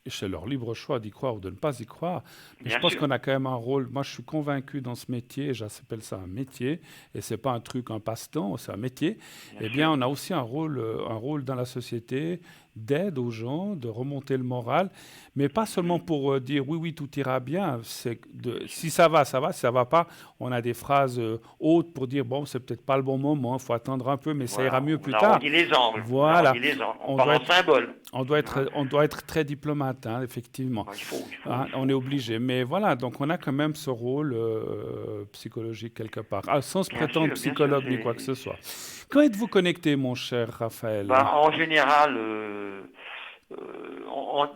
c'est leur libre choix d'y croire ou de ne pas y croire. Mais je pense qu'on a quand même un rôle. Moi, je suis convaincu dans ce métier, j'appelle ça un métier, et c'est pas un truc, un passe-temps, c'est un métier. On a aussi un rôle dans la société d'aide aux gens, de remonter le moral, mais pas seulement pour dire oui, tout ira bien. Si ça va, ça va. Si ça va pas, on a des phrases hautes pour dire bon, c'est peut-être pas le bon moment, il faut attendre un peu, mais ça ira mieux plus tard. On les angles. Voilà. On parle en symbole. On doit être très diplomate, hein, effectivement. Il faut. On est obligé. Mais voilà, donc on a quand même ce rôle psychologique quelque part, sans se prétendre psychologue ni quoi que ce soit. Quand êtes-vous connecté, mon cher Raphaël? En général,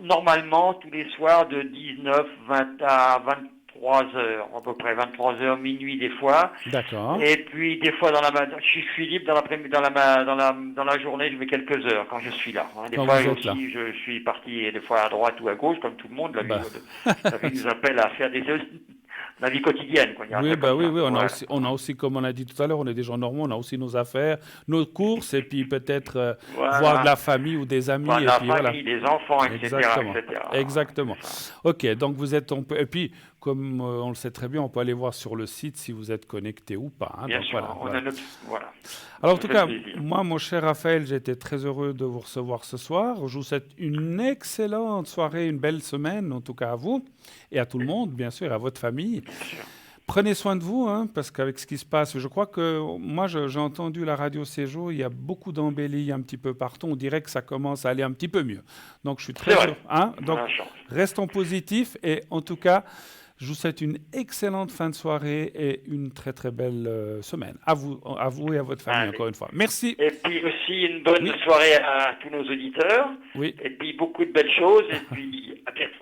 normalement, tous les soirs de 19, 20 à 23 heures, à peu près 23 heures, minuit des fois. D'accord. Et puis des fois je suis libre dans l'après-midi, dans la journée, je mets quelques heures quand je suis là. Des fois aussi, je suis parti des fois à droite ou à gauche, comme tout le monde. La vie nous appelle à faire la vie quotidienne. Quoi. On a aussi, comme on a dit tout à l'heure, on est des gens normaux, on a aussi nos affaires, nos courses, et puis peut-être voir de la famille ou des amis. Voir de la famille, des enfants, etc. Exactement. Ok, donc vous êtes... Et puis, comme on le sait très bien, on peut aller voir sur le site si vous êtes connecté ou pas. Hein, bien donc, sûr, voilà. Alors en tout cas, moi, mon cher Raphaël, j'étais très heureux de vous recevoir ce soir. Je vous souhaite une excellente soirée, une belle semaine, en tout cas à vous et à tout le monde, bien sûr, et à votre famille. Prenez soin de vous, hein, parce qu'avec ce qui se passe, je crois que moi, j'ai entendu la radio ces jours, il y a beaucoup d'embellies un petit peu partout. On dirait que ça commence à aller un petit peu mieux. Donc, je suis très heureux. Hein, donc, restons positifs et en tout cas, je vous souhaite une excellente fin de soirée et une très très belle semaine. À vous et à votre famille, encore une fois. Merci. Et puis aussi une bonne soirée à tous nos auditeurs. Oui. Et puis beaucoup de belles choses. Et puis à bientôt.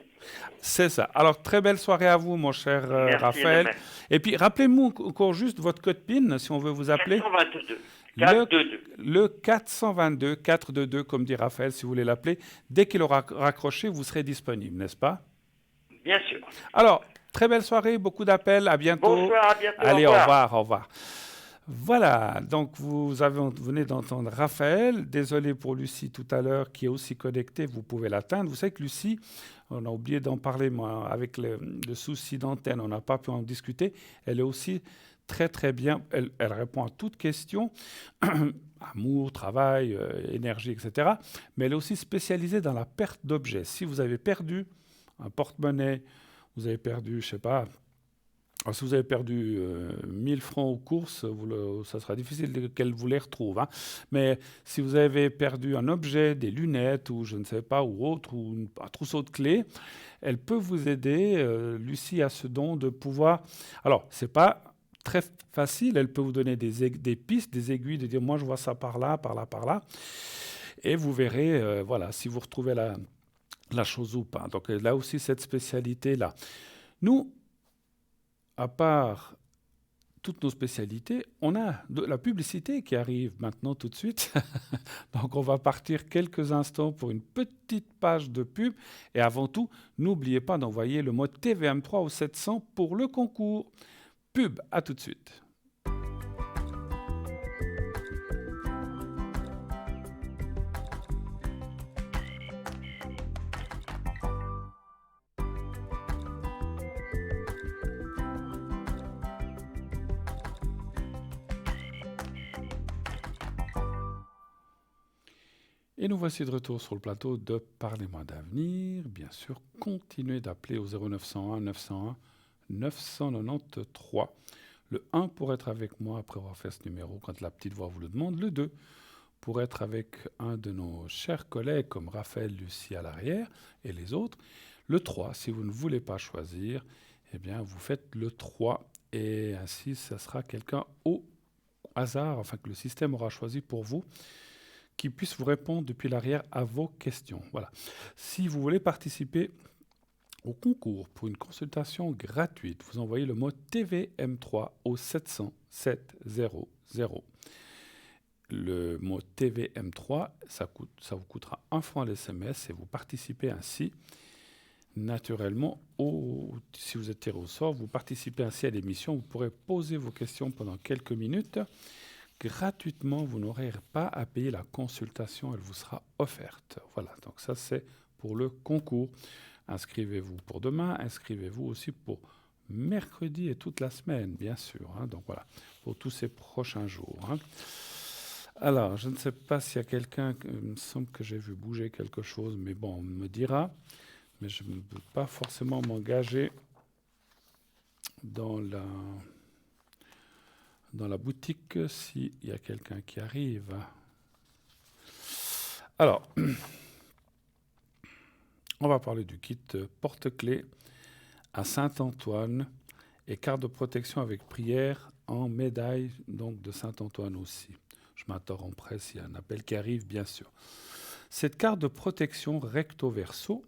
C'est ça. Alors, très belle soirée à vous, mon cher Raphaël. Et puis, rappelez-moi encore juste votre code PIN, si on veut vous appeler. 422. 422. Le 422, 422, comme dit Raphaël, si vous voulez l'appeler. Dès qu'il aura raccroché, vous serez disponible, n'est-ce pas? Bien sûr. Alors, très belle soirée, beaucoup d'appels, à bientôt. Bonsoir, à bientôt. Allez, au revoir. Voilà, donc vous venez d'entendre Raphaël. Désolé pour Lucie tout à l'heure, qui est aussi connectée, vous pouvez l'atteindre. Vous savez que Lucie, on a oublié d'en parler, moi, avec le souci d'antenne, on n'a pas pu en discuter. Elle est aussi très très bien, elle répond à toutes questions, amour, travail, énergie, etc. Mais elle est aussi spécialisée dans la perte d'objets. Si vous avez perdu un porte-monnaie, vous avez perdu, je ne sais pas, si vous avez perdu 1000 francs aux courses, ça sera difficile qu'elle vous les retrouve. Hein. Mais si vous avez perdu un objet, des lunettes ou je ne sais pas, ou autre, ou un trousseau de clés, elle peut vous aider, Lucie a ce don de pouvoir... Alors, ce n'est pas très facile, elle peut vous donner des pistes, des aiguilles, de dire moi je vois ça par là, par là, par là. Et vous verrez, voilà, si vous retrouvez la chose ou pas. Donc là aussi, cette spécialité-là. Nous, à part toutes nos spécialités, on a de la publicité qui arrive maintenant tout de suite. Donc on va partir quelques instants pour une petite page de pub. Et avant tout, n'oubliez pas d'envoyer le mot TVM3 au 700 pour le concours. Pub, à tout de suite. Et nous voici de retour sur le plateau de Parlez-moi d'avenir. Bien sûr, continuez d'appeler au 0901 901 993. Le 1 pour être avec moi après avoir fait ce numéro quand la petite voix vous le demande. Le 2 pour être avec un de nos chers collègues comme Raphaël, Lucie à l'arrière et les autres. Le 3, si vous ne voulez pas choisir, eh bien vous faites le 3 et ainsi ça sera quelqu'un au hasard, enfin que le système aura choisi pour vous, qui puisse vous répondre depuis l'arrière à vos questions. Voilà. Si vous voulez participer au concours pour une consultation gratuite, vous envoyez le mot TVM3 au 700 700. Le mot TVM3, ça vous coûtera 1 franc à l'SMS et vous participez ainsi naturellement, si vous êtes tiré au sort, vous participez ainsi à l'émission. Vous pourrez poser vos questions pendant quelques minutes. Gratuitement, vous n'aurez pas à payer la consultation, elle vous sera offerte. Voilà, donc ça c'est pour le concours. Inscrivez-vous pour demain, inscrivez-vous aussi pour mercredi et toute la semaine, bien sûr. Donc voilà, pour tous ces prochains jours. Alors, je ne sais pas s'il y a quelqu'un, il me semble que j'ai vu bouger quelque chose, mais bon, on me dira. Mais je ne peux pas forcément m'engager dans la boutique s'il y a quelqu'un qui arrive. Alors, on va parler du kit porte-clés à Saint-Antoine et carte de protection avec prière en médaille donc de Saint-Antoine aussi. Je m'interromprai s'il y a un appel qui arrive, bien sûr. Cette carte de protection recto-verso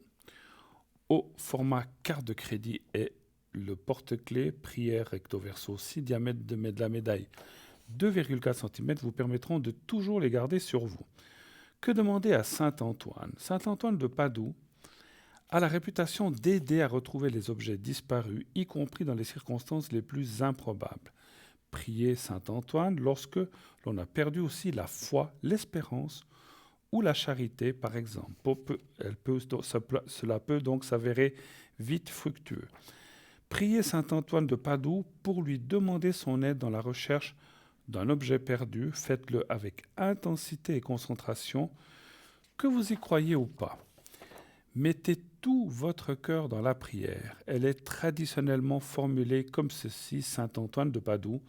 au format carte de crédit et le porte-clés prière recto-verso 6 diamètre de la médaille 2,4 cm vous permettront de toujours les garder sur vous. Que demander à Saint-Antoine ? Saint-Antoine de Padoue a la réputation d'aider à retrouver les objets disparus, y compris dans les circonstances les plus improbables. Priez Saint-Antoine lorsque l'on a perdu aussi la foi, l'espérance ou la charité, par exemple. Cela peut donc s'avérer vite fructueux. Priez Saint-Antoine de Padoue pour lui demander son aide dans la recherche d'un objet perdu. Faites-le avec intensité et concentration, que vous y croyez ou pas. Mettez tout votre cœur dans la prière. Elle est traditionnellement formulée comme ceci, Saint-Antoine de Padoue.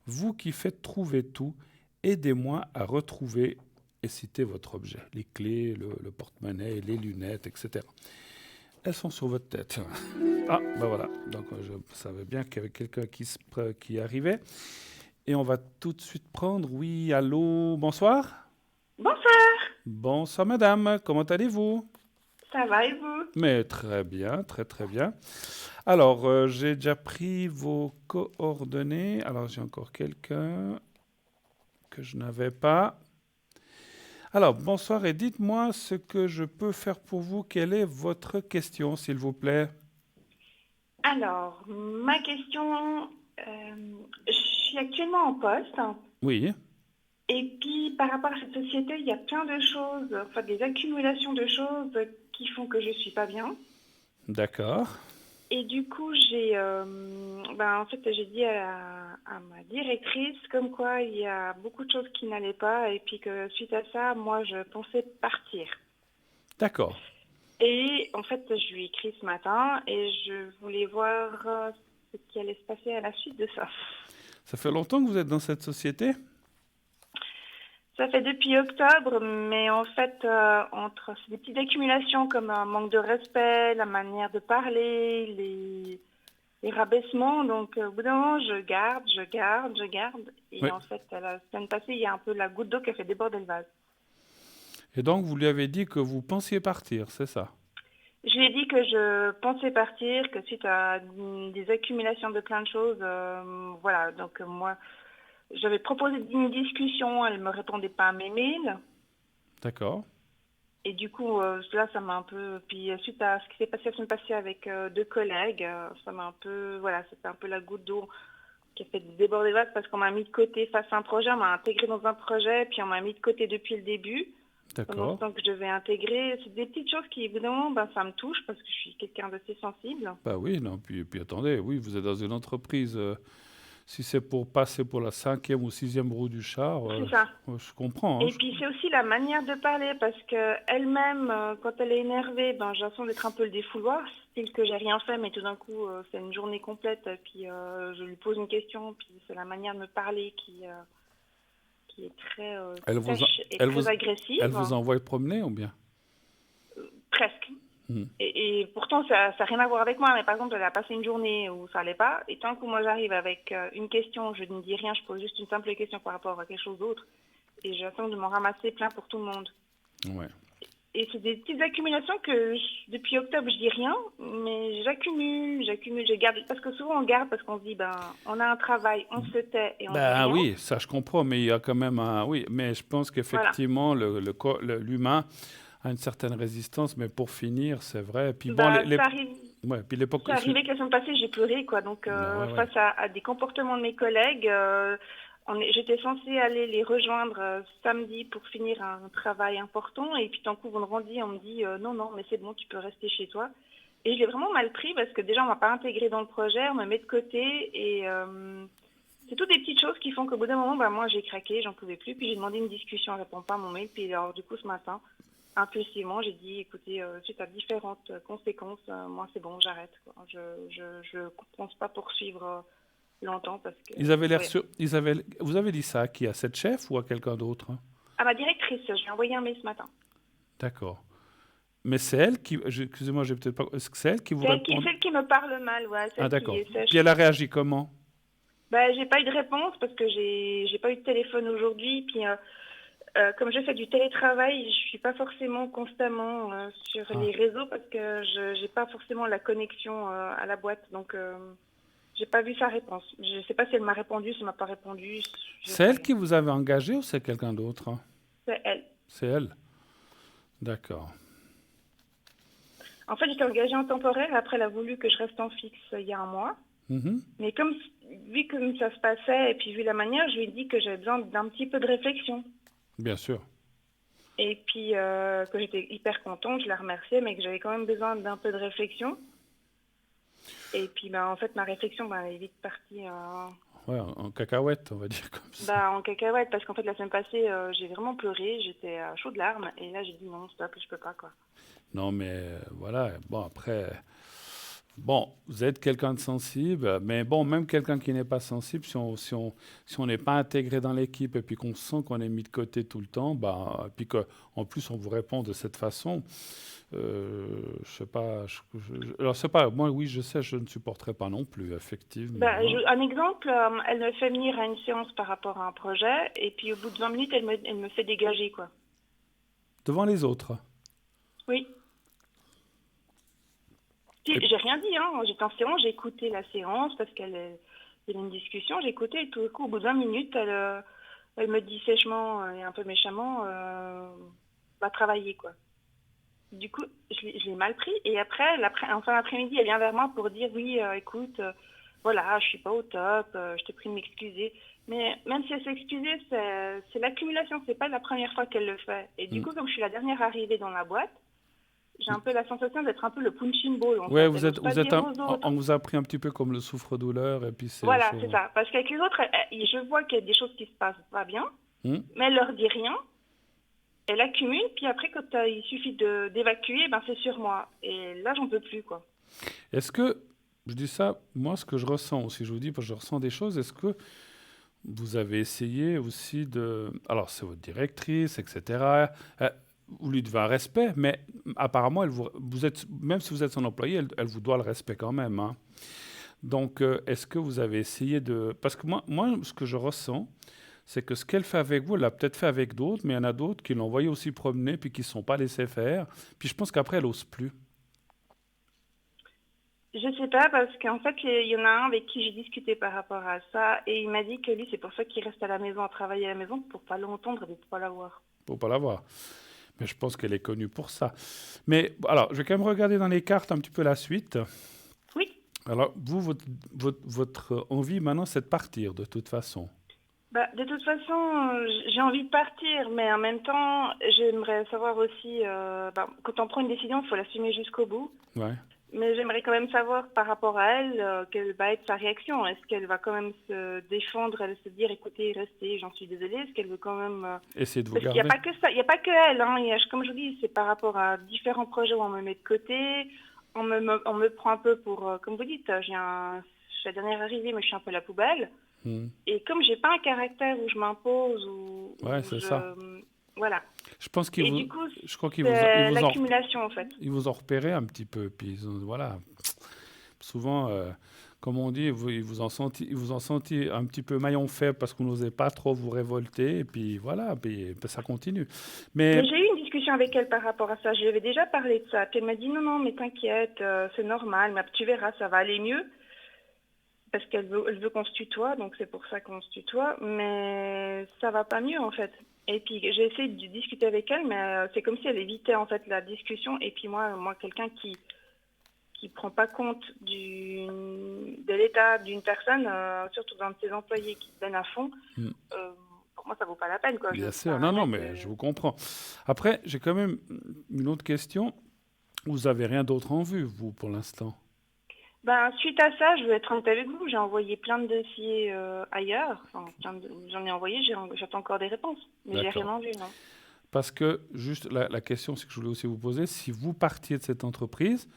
Vous qui faites trouver tout, aidez-moi à retrouver et citez votre objet. Les clés, le porte-monnaie, les lunettes, etc. Elles sont sur votre tête. Ah, ben voilà. Donc je savais bien qu'il y avait quelqu'un qui arrivait. Et on va tout de suite prendre. Oui, allô, bonsoir. Bonsoir, Bonsoir madame, comment allez-vous ? ça va et vous? Mais très bien, très très bien. Alors, j'ai déjà pris vos coordonnées. Alors, j'ai encore quelqu'un que je n'avais pas. Alors, bonsoir et dites-moi ce que je peux faire pour vous. Quelle est votre question, s'il vous plaît ? Alors, ma question, je suis actuellement en poste Oui, et puis par rapport à cette société, il y a plein de choses, enfin des accumulations de choses qui font que je suis pas bien. d'accord. Et du coup, en fait, j'ai dit à ma directrice comme quoi il y a beaucoup de choses qui n'allaient pas et puis que suite à ça, moi, je pensais partir. D'accord. Et en fait, je lui ai écrit ce matin et je voulais voir ce qui allait se passer à la suite de ça. Ça fait longtemps que vous êtes dans cette société ? Ça fait depuis octobre, mais en fait, c'est des petites accumulations comme un manque de respect, la manière de parler, les rabaissements. Donc, au bout d'un moment, je garde. Et Oui. en fait, la semaine passée, il y a un peu la goutte d'eau qui a fait déborder le vase. Et donc, vous lui avez dit que vous pensiez partir, c'est ça ? Je lui ai dit que je pensais partir, que suite à des accumulations de plein de choses, voilà. Donc, moi, j'avais proposé une discussion, elle ne me répondait pas à mes mails. D'accord. Et du coup, là, ça m'a un peu... Puis suite à ce qui s'est passé la semaine passée avec 2 collègues, ça m'a un peu... Voilà, c'était un peu la goutte d'eau qui a fait déborder le vase parce qu'on m'a mis de côté face à un projet, on m'a intégré dans un projet, puis on m'a mis de côté depuis le début. Pendant D'accord. ce temps que je devais intégrer. C'est des petites choses qui, évidemment, ça me touche parce que je suis quelqu'un d'assez sensible. Bah oui, non, puis attendez, oui, vous êtes dans une entreprise Si c'est pour passer pour la 5e ou 6e roue du char, C'est ça. je comprends. Hein, Et puis c'est aussi la manière de parler, parce que elle-même, quand elle est énervée, ben j'ai l'impression d'être un peu le défouloir, style que j'ai rien fait, mais tout d'un coup c'est une journée complète, puis je lui pose une question, puis c'est la manière de me parler qui est très elle vous, sèche et elle très vous, agressive, elle vous envoie promener ou bien? presque. Hmm. Et pourtant ça n'a rien à voir avec moi, mais par exemple elle a passé une journée où ça allait pas, et tant que moi j'arrive avec une question, je ne dis rien, je pose juste une simple question par rapport à quelque chose d'autre, et j'ai l'impression de m'en ramasser plein pour tout le monde. Ouais. Et c'est des petites accumulations que depuis octobre je dis rien, mais j'accumule, je garde, parce que souvent on garde parce qu'on se dit ben on a un travail, on se tait et on dit Ben rien. oui, ça je comprends, mais il y a quand même un... Oui, mais je pense qu'effectivement, l'humain a une certaine résistance, mais pour finir, c'est vrai. Puis bon, Bah, ça arrive. ouais, puis l'époque... C'est arrivé que la semaine passée, j'ai pleuré, quoi. Donc, Ouais. face à des comportements de mes collègues, j'étais censée aller les rejoindre samedi pour finir un travail important. Et puis, d'un coup, vendredi, on me dit non, non, mais c'est bon, tu peux rester chez toi. Et je l'ai vraiment mal pris parce que déjà, on m'a pas intégré dans le projet, on me met de côté. Et c'est toutes des petites choses qui font qu'au bout d'un moment, bah, moi, j'ai craqué, j'en pouvais plus. Puis, j'ai demandé une discussion, elle répond pas à mon mail. Puis, alors, du coup, ce matin, impulsivement, j'ai dit, écoutez, suite à différentes conséquences, moi c'est bon, j'arrête, quoi. Je pense pas poursuivre longtemps parce que... Ils avaient l'air ouais. sûrs... Vous avez dit ça à qui? À cette chef ou à quelqu'un d'autre? Hein? À ma directrice, je lui ai envoyé un mail ce matin. D'accord. Mais c'est elle qui... Excusez-moi, j'ai peut-être pas... Est-ce que c'est elle qui vous répond? Celle qui me parle mal, ouais, celle d'accord. qui est sèche. Puis elle a réagi comment? Bah, j'ai pas eu de réponse parce que j'ai pas eu de téléphone aujourd'hui, puis... comme je fais du télétravail, je suis pas forcément constamment sur les réseaux parce que je j'ai pas forcément la connexion à la boîte, donc j'ai pas vu sa réponse. Je sais pas si elle m'a répondu, si elle m'a pas répondu. C'est elle qui vous avait engagé ou c'est quelqu'un d'autre? Hein? C'est elle. C'est elle. D'accord. En fait, j'étais engagée en temporaire. Après, elle a voulu que je reste en fixe il y a un mois. Mais vu comme ça se passait et puis vu la manière, je lui ai dit que j'avais besoin d'un petit peu de réflexion. Bien sûr. Et puis que j'étais hyper contente, je la remerciais, mais que j'avais quand même besoin d'un peu de réflexion. Et puis ben, en fait, ma réflexion elle est vite partie ouais, en cacahuète, on va dire comme ça. en cacahuète, parce qu'en fait, la semaine passée, j'ai vraiment pleuré, j'étais à chaud de larmes, et là, j'ai dit non, stop, je peux pas, quoi. Non, mais voilà, bon, après... Bon, vous êtes quelqu'un de sensible, mais bon, même quelqu'un qui n'est pas sensible, si on n'est pas intégré dans l'équipe et puis qu'on sent qu'on est mis de côté tout le temps, bah, et puis qu'en plus on vous répond de cette façon, je sais pas, alors c'est pas, moi oui, je sais, je ne supporterai pas non plus, effectivement. Bah, un exemple, elle me fait venir à une séance par rapport à un projet, et puis au bout de 20 minutes, elle me fait dégager, quoi. Devant les autres? Oui. J'ai rien dit, hein. J'étais en séance, j'ai écouté la séance parce qu'elle il y avait une discussion, j'ai écouté et tout d'un coup, au bout de 20 minutes, elle me dit sèchement et un peu méchamment, va travailler, quoi. Du coup, je l'ai mal pris et après, en fin d'après-midi, elle vient vers moi pour dire oui, écoute, voilà, je suis pas au top, je te prie de m'excuser. Mais même si elle s'est excusée, c'est l'accumulation, c'est pas la première fois qu'elle le fait. Et du coup, comme je suis la dernière arrivée dans la boîte, j'ai un peu la sensation d'être un peu le punching ball. Ouais, on vous a pris un petit peu comme le souffre-douleur et puis c'est... Voilà, c'est ça. Parce qu'avec les autres, je vois qu'il y a des choses qui se passent pas bien, mais elle leur dit rien. Elle accumule, puis après, quand il suffit d'évacuer, ben c'est sur moi. Et là, j'en peux plus, quoi. Est-ce que, je dis ça, moi, ce que je ressens aussi, je vous dis, parce que je ressens des choses, est-ce que vous avez essayé aussi de... Alors, c'est votre directrice, etc., vous lui devez un respect, mais apparemment, vous êtes, même si vous êtes son employé, elle vous doit le respect quand même. Hein. Donc, est-ce que vous avez essayé de... Parce que moi, ce que je ressens, c'est que ce qu'elle fait avec vous, elle l'a peut-être fait avec d'autres, mais il y en a d'autres qui l'ont envoyé aussi promener, puis qui ne se sont pas laissés faire. Puis je pense qu'après, elle n'ose plus. Je sais pas, parce qu'en fait, il y en a un avec qui j'ai discuté par rapport à ça, et il m'a dit que lui, c'est pour ça qu'il reste à la maison, à travailler à la maison, pour pas l'entendre et pour pas la voir. Pour pas la voir. Mais je pense qu'elle est connue pour ça. Mais alors, je vais quand même regarder dans les cartes un petit peu la suite. Oui. Alors, vous, votre envie maintenant, c'est de partir, de toute façon. Bah, de toute façon, j'ai envie de partir, mais en même temps, j'aimerais savoir aussi, quand on prend une décision, il faut l'assumer jusqu'au bout. Ouais. Mais j'aimerais quand même savoir par rapport à elle, quelle va être sa réaction. Est-ce qu'elle va quand même se défendre, elle se dire, écoutez, restez, j'en suis désolée. Est-ce qu'elle veut quand même... Essayez de vous Parce qu'il n'y a garder. pas que ça, il n'y a pas que elle. Hein. Comme je vous dis, c'est par rapport à différents projets où on me met de côté. On me prend un peu pour... comme vous dites, je suis la dernière arrivée, mais je suis un peu la poubelle. Et comme j'ai pas un caractère où je m'impose, Ouais, où c'est ça. je... Voilà. Je pense Et du coup, je crois qu'ils c'est l'accumulation, en fait. ils vous ont repéré un petit peu. Puis voilà. Souvent, comme on dit, ils vous ont senti un petit peu maillon faible parce que vous n'osez pas trop vous révolter. Et puis voilà, puis ça continue. Mais Mais j'ai eu une discussion avec elle par rapport à ça. Je lui avais déjà parlé de ça. Puis elle m'a dit non, mais t'inquiète, c'est normal. Mais tu verras, ça va aller mieux. Parce qu'elle veut qu'on se tutoie, donc c'est pour ça qu'on se tutoie. Mais ça va pas mieux, en fait. Et puis j'ai essayé de discuter avec elle, mais c'est comme si elle évitait, en fait, la discussion. Et puis moi quelqu'un qui prend pas compte de l'état d'une personne, surtout d'un de ses employés qui donne à fond, pour moi, ça vaut pas la peine, quoi. bien sûr, non, mais je vous comprends. Après, j'ai quand même une autre question. Vous avez rien d'autre en vue, vous, pour l'instant? Ben, suite à ça, je veux être honnête avec vous, j'ai envoyé plein de dossiers ailleurs. Enfin, j'en ai envoyé, j'attends encore des réponses. Mais j'ai rien D'accord. en vue, non. Parce que, juste, la question, c'est que je voulais aussi vous poser, si vous partiez de cette entreprise,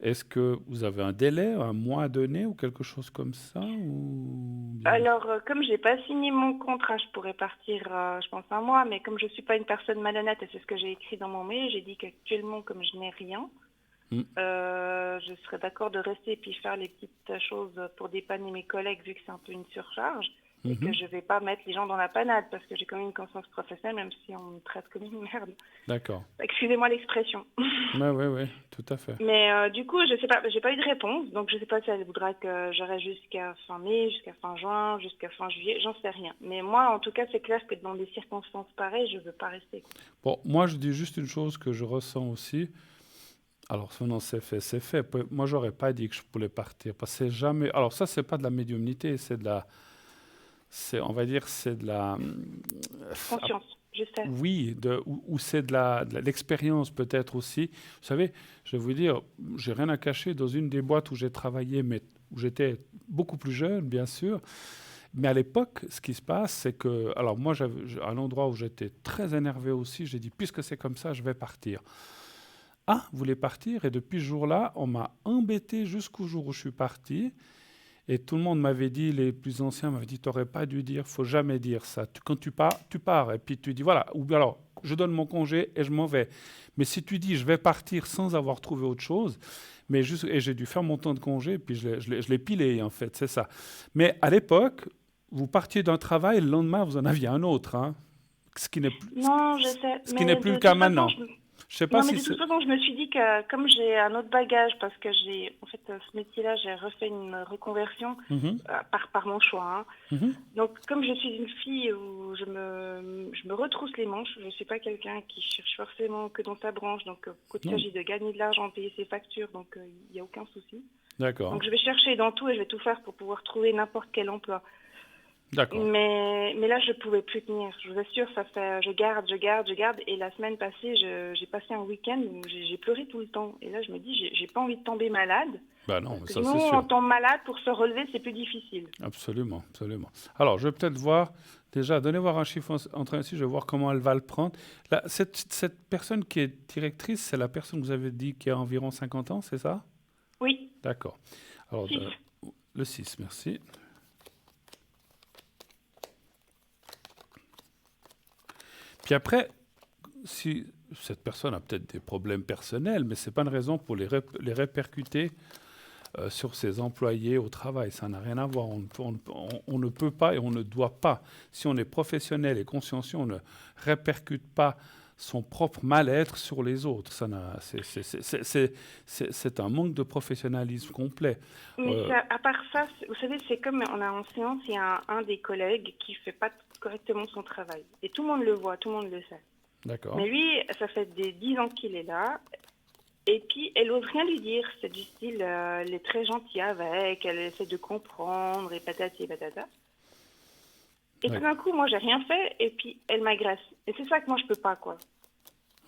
est-ce que vous avez un délai, un mois à donner ou quelque chose comme ça ou bien... Alors, comme j'ai pas signé mon contrat, je pourrais partir, je pense, un mois. Mais comme je suis pas une personne malhonnête, et c'est ce que j'ai écrit dans mon mail, j'ai dit qu'actuellement, comme je n'ai rien, je serais d'accord de rester et puis faire les petites choses pour dépanner mes collègues, vu que c'est un peu une surcharge. Et que je vais pas mettre les gens dans la panade, parce que j'ai quand même une conscience professionnelle, même si on me traite comme une merde. D'accord. Excusez-moi l'expression. Oui, tout à fait. Mais du coup, je sais pas, j'ai pas eu de réponse, donc je sais pas si elle voudra que j'arrête jusqu'à fin mai, jusqu'à fin juin, jusqu'à fin juillet, j'en sais rien. Mais moi, en tout cas, c'est clair que dans des circonstances pareilles, je veux pas rester, quoi. Bon, moi, je dis juste une chose que je ressens aussi. Alors, non, c'est fait, c'est fait. Moi, j'aurais pas dit que je pouvais partir, parce que c'est jamais... Alors, ça, c'est pas de la médiumnité, c'est de la... On va dire, c'est de la... Conscience, je sais. Oui, ou c'est de l'expérience peut-être aussi. Vous savez, je vais vous dire, j'ai rien à cacher. Dans une des boîtes où j'ai travaillé, mais où j'étais beaucoup plus jeune, bien sûr. Mais à l'époque, ce qui se passe, c'est que... Alors moi, à un endroit où j'étais très énervé aussi, j'ai dit, puisque c'est comme ça, je vais partir. Ah, vous voulez partir? Et depuis ce jour-là, on m'a embêté jusqu'au jour où je suis parti. Et tout le monde m'avait dit, les plus anciens m'avaient dit, tu n'aurais pas dû dire, faut jamais dire ça. Quand tu pars, tu pars. Et puis tu dis, voilà, ou bien alors, je donne mon congé et je m'en vais. Mais si tu dis, je vais partir sans avoir trouvé autre chose, mais juste, et j'ai dû faire mon temps de congé, puis je l'ai pilé, en fait, c'est ça. Mais à l'époque, vous partiez d'un travail, le lendemain, vous en aviez un autre, hein, ce qui n'est plus, Non, je sais. ce qui Mais n'est plus de le cas toute façon, maintenant. Je sais pas non, mais si de c'est... toute façon, je me suis dit que comme j'ai un autre bagage, parce que en fait, ce métier-là, j'ai refait une reconversion par mon choix. Hein. Donc, comme je suis une fille où je me retrousse les manches, je ne suis pas quelqu'un qui cherche forcément que dans sa branche. Donc, quand il s'agit de gagner de l'argent, payer ses factures, donc il n'y a aucun souci. D'accord. Donc, je vais chercher dans tout et je vais tout faire pour pouvoir trouver n'importe quel emploi. D'accord. Mais là, je pouvais plus tenir. Je vous assure, ça fait, je garde. Et la semaine passée, j'ai passé un week-end où j'ai pleuré tout le temps. Et là, je me dis, j'ai pas envie de tomber malade. Bah non, Parce que ça c'est sinon, sûr. on tombe malade, pour se relever, c'est plus difficile. Absolument, absolument. Alors, je vais peut-être voir, déjà, donnez voir un chiffre entre ainsi, je vais voir comment elle va le prendre. Là, cette personne qui est directrice, c'est la personne que vous avez dit qui a environ 50 ans, c'est ça? Oui. D'accord. Alors, 6. Le 6, merci. Puis après, si cette personne a peut-être des problèmes personnels, mais ce n'est pas une raison pour les répercuter sur ses employés au travail. Ça n'a rien à voir. On ne peut pas et on ne doit pas. Si on est professionnel et consciencieux, on ne répercute pas son propre mal-être sur les autres. C'est un manque de professionnalisme complet. Mais à part ça, vous savez, c'est comme on a en séance, il y a un des collègues qui ne fait pas correctement son travail. Et tout le monde le voit, tout le monde le sait. D'accord. Mais lui, ça fait des 10 ans qu'il est là. Et puis, elle n'ose rien lui dire. C'est du style, elle est très gentille avec, elle essaie de comprendre, et patati et patata. Et tout d'un coup, moi, j'ai rien fait, et puis elle m'agresse. Et c'est ça que moi, je peux pas, quoi.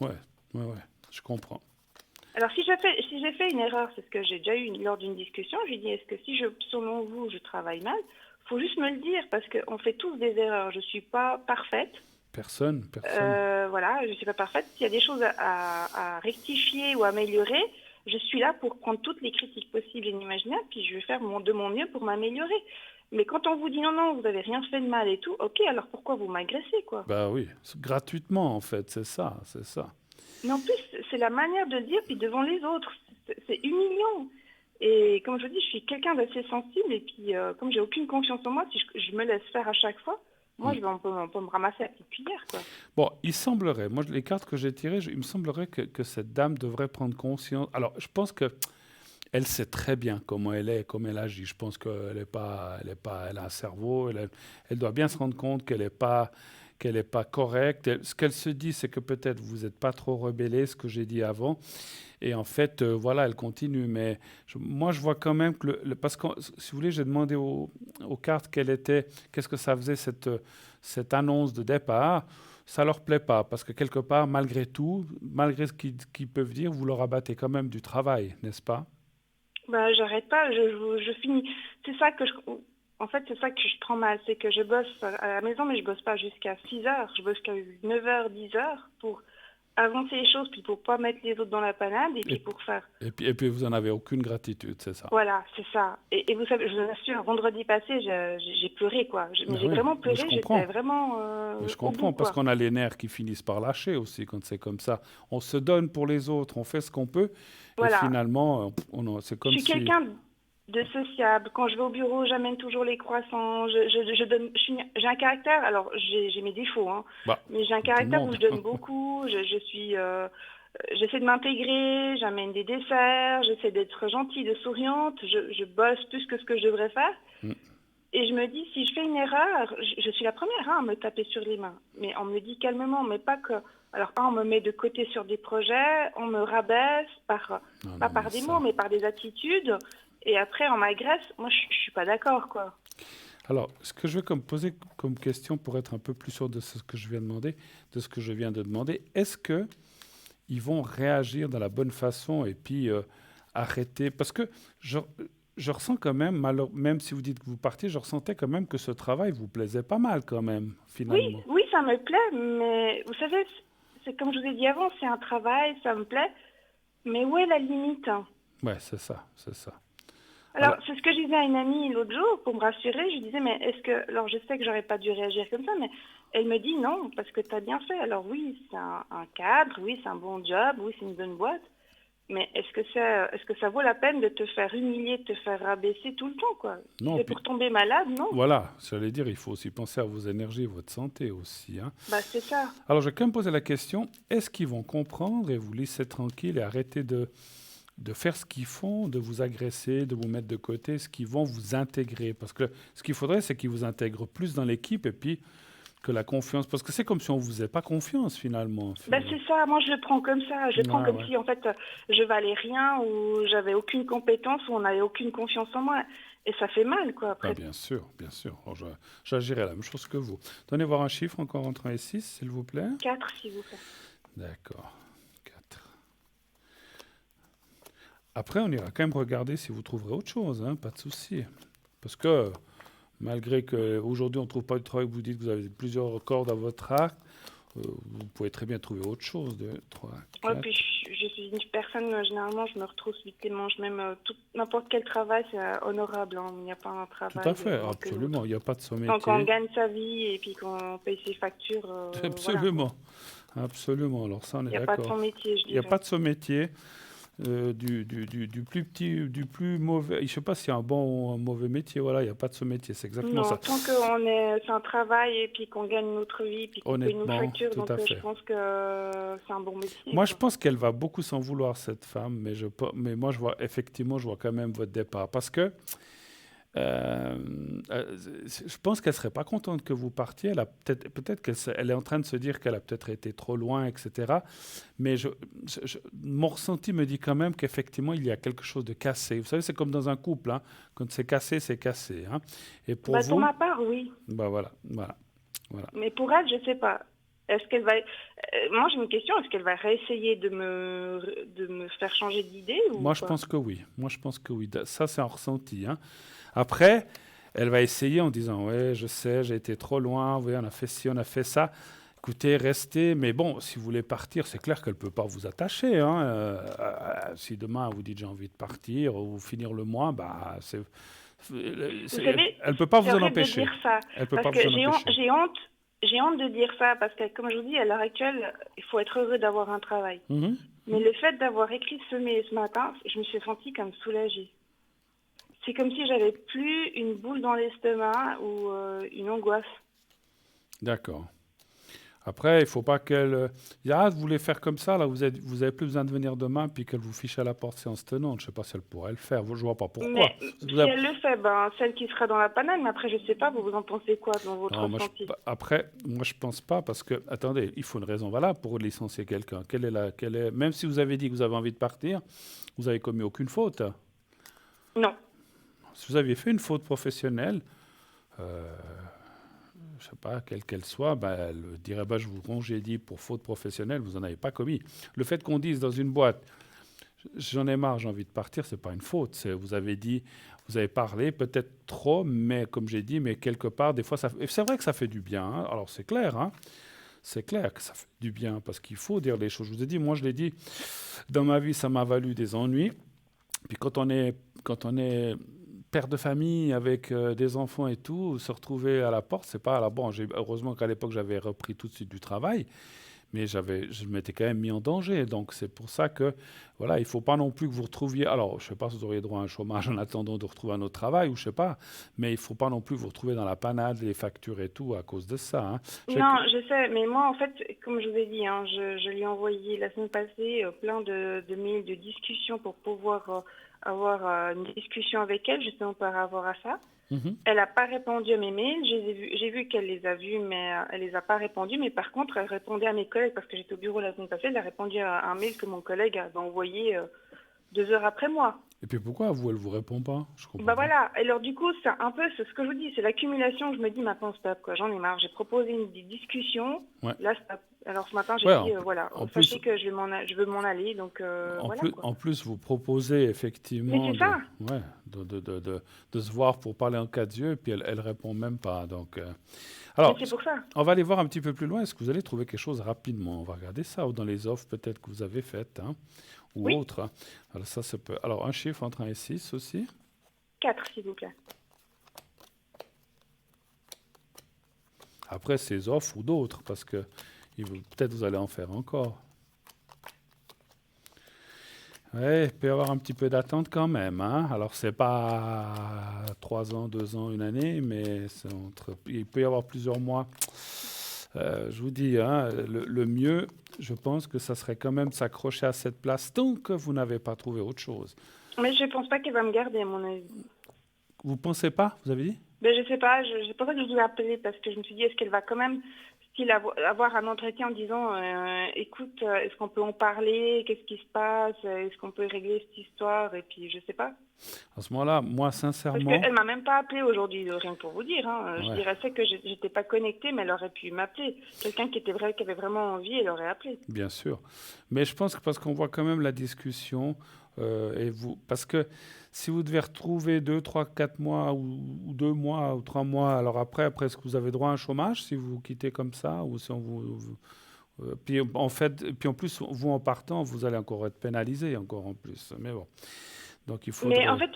Ouais, je comprends. Alors, si j'ai fait une erreur, c'est ce que j'ai déjà eu lors d'une discussion, je lui dis, est-ce que si selon vous, je travaille mal, faut juste me le dire, parce qu'on fait tous des erreurs. Je suis pas parfaite. Personne. Voilà, je suis pas parfaite. S'il y a des choses à rectifier ou améliorer, je suis là pour prendre toutes les critiques possibles et inimaginables, puis je vais faire de mon mieux pour m'améliorer. Mais quand on vous dit non, vous avez rien fait de mal et tout, ok, alors pourquoi vous m'agressez, quoi? Bah oui, gratuitement en fait, c'est ça. Mais en plus, c'est la manière de le dire, puis devant les autres. C'est humiliant. Et comme je vous dis, je suis quelqu'un d'assez sensible, et puis comme j'ai aucune confiance en moi, si je me laisse faire à chaque fois, moi, on peut me ramasser la petite cuillère, quoi. Bon, il semblerait, moi les cartes que j'ai tirées, il me semblerait que cette dame devrait prendre conscience. Alors, je pense que elle sait très bien comment elle est, comment elle agit. Je pense qu'elle elle a un cerveau, elle doit bien se rendre compte qu'elle est pas correcte. Ce qu'elle se dit, c'est que peut-être vous n'êtes pas trop rebellé, ce que j'ai dit avant. Et en fait, voilà, elle continue. Mais moi, je vois quand même que parce que, si vous voulez, j'ai demandé aux cartes qu'est-ce que ça faisait cette annonce de départ. Ça leur plaît pas parce que quelque part, malgré tout, malgré ce qu'ils peuvent dire, vous leur abattez quand même du travail, n'est-ce pas? Bah, j'arrête pas, je finis. C'est ça que en fait, c'est ça que je prends mal, c'est que je bosse à la maison, mais je bosse pas jusqu'à 6 heures, je bosse qu'à 9 heures, 10 heures pour avancer les choses, puis pour pas mettre les autres dans la panade, et puis pour faire. Et puis vous n'en avez aucune gratitude, c'est ça? Voilà, c'est ça. Et vous savez, je vous assure, vendredi passé, j'ai pleuré, quoi. Mais Ben j'ai oui, vraiment mais je pleuré, comprends. j'étais vraiment Mais je au comprends, bout, parce quoi. qu'on a les nerfs qui finissent par lâcher aussi quand c'est comme ça. On se donne pour les autres, on fait ce qu'on peut, et Voilà. finalement, c'est Je comme suis si... quelqu'un de sociable. Quand je vais au bureau, j'amène toujours les croissants. Je donne, j'ai un caractère, alors j'ai mes défauts, hein, Bah, mais j'ai un comme tout le caractère où monde. je donne beaucoup. J'essaie de m'intégrer, j'amène des desserts, j'essaie d'être gentille, de souriante. Je bosse plus que ce que je devrais faire. Mm. Et je me dis, si je fais une erreur, je suis la première, hein, à me taper sur les mains. Mais on me le dit calmement, mais pas que. Alors, on me met de côté sur des projets, on me rabaisse, pas Non, par mais des ça... mots, mais par des attitudes. Et après, on m'agresse. Moi, je suis pas d'accord, quoi. Alors, ce que je vais poser comme question pour être un peu plus sûr de ce que je viens de demander, est-ce que ils vont réagir de la bonne façon et puis arrêter? Parce que je ressens quand même, même si vous dites que vous partiez, je ressentais quand même que ce travail vous plaisait pas mal quand même, Oui, finalement. oui, ça me plaît, mais vous savez, c'est comme je vous ai dit avant, c'est un travail, ça me plaît. Mais où est la limite, hein? Ouais, c'est ça, c'est ça. Alors, Alors, c'est ce que je disais à une amie l'autre jour, pour me rassurer. Je lui disais, mais est-ce que... Alors, je sais que j'aurais pas dû réagir comme ça, mais elle me dit non, parce que tu as bien fait. Alors oui, c'est un cadre, oui, c'est un bon job, oui, c'est une bonne boîte. Mais est-ce que ça vaut la peine de te faire humilier, de te faire rabaisser tout le temps, quoi? Si non, c'est puis pour tomber malade, non. voilà, j'allais dire, il faut aussi penser à vos énergies, votre santé aussi, hein. Bah, c'est ça. Alors, je vais quand même poser la question, est-ce qu'ils vont comprendre et vous laisser tranquille et arrêter de faire ce qu'ils font, de vous agresser, de vous mettre de côté, ce qu'ils vont vous intégrer? Parce que ce qu'il faudrait, c'est qu'ils vous intègrent plus dans l'équipe et puis que la confiance, parce que c'est comme si on ne vous faisait pas confiance finalement. Bah, c'est ça. Moi, je le prends comme ça. Je le prends Ouais, comme ouais. si, en fait, je valais rien ou j'avais aucune compétence ou on n'avait aucune confiance en moi. Et ça fait mal, quoi, Ah, après. bien sûr, bien sûr. Alors, j'agirai la même chose que vous. Donnez voir un chiffre encore entre 1 et 6, s'il vous plaît. 4, s'il vous plaît. D'accord. 4. Après, on ira quand même regarder si vous trouverez autre chose, hein, pas de souci. Parce que malgré qu'aujourd'hui on ne trouve pas de travail, vous dites que vous avez plusieurs cordes à votre arc, vous pouvez très bien trouver autre chose. 2, 3, Ouais, 4. puis je suis une personne, généralement, je me retrousse vite les manches. Même n'importe quel travail, c'est honorable, hein. Il n'y a pas un Tout travail à fait, moins que l'autre. absolument. Il n'y a pas de Tant qu'on métier. gagne sa vie et puis qu'on paye ses factures, voilà. Absolument. Absolument. Alors ça, on Il est n'y a pas de son d'accord. métier, je Il n'y a dirais. pas de métier. Du plus petit, du plus mauvais. Je ne sais pas s'il y a un bon ou un mauvais métier. Voilà, il n'y a pas de métier. C'est exactement Non, ça. tant c'est un travail et puis qu'on gagne notre vie et puis qu'on paye nos Honnêtement, factures, tout donc à je fait. pense que c'est un bon métier, Moi, je quoi. pense qu'elle va beaucoup s'en vouloir, cette femme, mais moi, effectivement, je vois quand même votre départ. Parce que euh, je pense qu'elle serait pas contente que vous partiez. Peut-être elle est en train de se dire qu'elle a peut-être été trop loin, etc. Mais mon ressenti me dit quand même qu'effectivement, il y a quelque chose de cassé. Vous savez, c'est comme dans un couple, hein. Quand c'est cassé, c'est cassé, hein. Et pour Bah, pour vous, ma part, oui. bah voilà, voilà, voilà. Mais pour elle, je sais pas. Moi, j'ai une question. Est-ce qu'elle va réessayer de me faire faire changer d'idée ou Moi, je quoi? pense que oui. Moi, je pense que oui. Ça, c'est un ressenti, hein. Après, elle va essayer en disant, ouais, je sais, j'ai été trop loin, oui, on a fait ci, on a fait ça. Écoutez, restez. Mais bon, si vous voulez partir, c'est clair qu'elle ne peut pas vous attacher, hein. Si demain, vous dites j'ai envie de partir ou finir le mois, bah, Vous savez, elle ne peut pas c'est vous en horrible de empêcher. dire ça, Elle ne peut parce pas que vous en empêcher. j'ai honte de dire ça, parce que comme je vous dis, à l'heure actuelle, il faut être heureux d'avoir un travail. Mhm. Mais le fait d'avoir écrit ce mail ce matin, je me suis sentie comme soulagée. C'est comme si j'avais plus une boule dans l'estomac ou une angoisse. D'accord. Après, il ne faut pas qu'elle... Ah, vous voulez faire comme ça, là, vous avez plus besoin de venir demain, puis qu'elle vous fiche à la porte séance tenante. Je ne sais pas si elle pourrait le faire. Je ne vois pas pourquoi. Mais si elle le fait, ben, celle qui sera dans la panade, mais après, je sais pas, vous en pensez quoi dans votre Non, ressenti? après, moi, je pense pas, parce que, attendez, il faut une raison valable pour licencier quelqu'un. Même si vous avez dit que vous avez envie de partir, vous avez commis aucune faute. Non. Si vous aviez fait une faute professionnelle, euh, je sais pas, quelle qu'elle soit, ben, elle dirait, bah, je vous congédie pour faute professionnelle, vous n'en avez pas commis. Le fait qu'on dise dans une boîte, j'en ai marre, j'ai envie de partir, c'est pas une faute. Vous avez dit, vous avez parlé, peut-être trop, mais comme j'ai dit, mais quelque part, des fois, et c'est vrai que ça fait du bien, hein. Alors c'est clair, hein. C'est clair que ça fait du bien, parce qu'il faut dire les choses. Je vous ai dit, moi je l'ai dit, dans ma vie, ça m'a valu des ennuis. Puis quand on est père de famille avec des enfants et tout, se retrouver à la porte, c'est pas à la bon. Heureusement qu'à l'époque j'avais repris tout de suite du travail, mais je m'étais quand même mis en danger. Donc c'est pour ça que voilà, il faut pas non plus que vous retrouviez. Alors je sais pas si vous auriez droit à un chômage en attendant de retrouver un autre travail ou je sais pas, mais il faut pas non plus vous retrouver dans la panade, les factures et tout à cause de ça, hein. Non, je sais, mais moi, en fait, comme je vous ai dit, hein, je lui ai envoyé la semaine passée plein de mails de discussion pour pouvoir avoir une discussion avec elle, justement par rapport à ça. Mhm. Elle n'a pas répondu à mes mails. J'ai vu qu'elle les a vus, mais elle les a pas répondus. Mais par contre, elle répondait à mes collègues parce que j'étais au bureau la semaine passée. Elle a répondu à un mail que mon collègue avait envoyé 2 heures après moi. Et puis pourquoi vous, elle vous répond pas? Je comprends Bah pas. voilà. Et alors du coup, c'est un peu ce que je vous dis, c'est l'accumulation. Je me dis maintenant stop, quoi. J'en ai marre. J'ai proposé une discussion. Ouais. Là, stop. Alors ce matin, j'ai Ouais, dit voilà, en sachez plus, que je veux m'en aller. Donc voilà quoi. en plus, vous proposez Mais effectivement c'est ça. de se voir pour parler en quatre yeux, et puis elle répond même pas. Donc, Mais alors, c'est pour ça. on va aller voir un petit peu plus loin. Est-ce que vous allez trouver quelque chose rapidement? On va regarder ça, ou dans les offres peut-être que vous avez faites, hein, ou Oui. autres, hein. Alors ça peut. Alors un chiffre entre 1 et 6 aussi. 4, s'il vous plaît. Après ces offres ou d'autres, parce que peut-être vous allez en faire encore. Ouais, il peut y avoir un petit peu d'attente quand même, hein. Alors, c'est pas 3 ans, 2 ans, une année, mais il peut y avoir plusieurs mois. Je vous dis, hein, le mieux, je pense que ça serait quand même de s'accrocher à cette place tant que vous n'avez pas trouvé autre chose. Mais je pense pas qu'elle va me garder, à mon avis. Vous pensez pas, vous avez dit? Ben, je sais pas, c'est pour ça que je vous ai appelé, parce que je me suis dit, est-ce qu'elle va quand même avoir un entretien en disant, écoute, est-ce qu'on peut en parler, qu'est-ce qui se passe, est-ce qu'on peut régler cette histoire, et puis je sais pas. À ce moment-là, moi, Parce sincèrement, qu'elle m'a même pas appelé aujourd'hui, rien pour vous dire, hein. Je Ouais. dirais ça que j'étais pas connectée, mais elle aurait pu m'appeler. Quelqu'un qui avait vraiment envie, elle aurait appelé. bien sûr. Mais je pense que parce qu'on voit quand même la discussion, parce que si vous devez retrouver 2, 3, 4 mois ou 2 mois ou 3 mois, alors après, est-ce que vous avez droit à un chômage si vous quittez comme ça ou si on puis en fait, puis en plus, vous en partant, vous allez encore être pénalisé encore en plus. Mais bon, donc il faudrait. Mais en fait,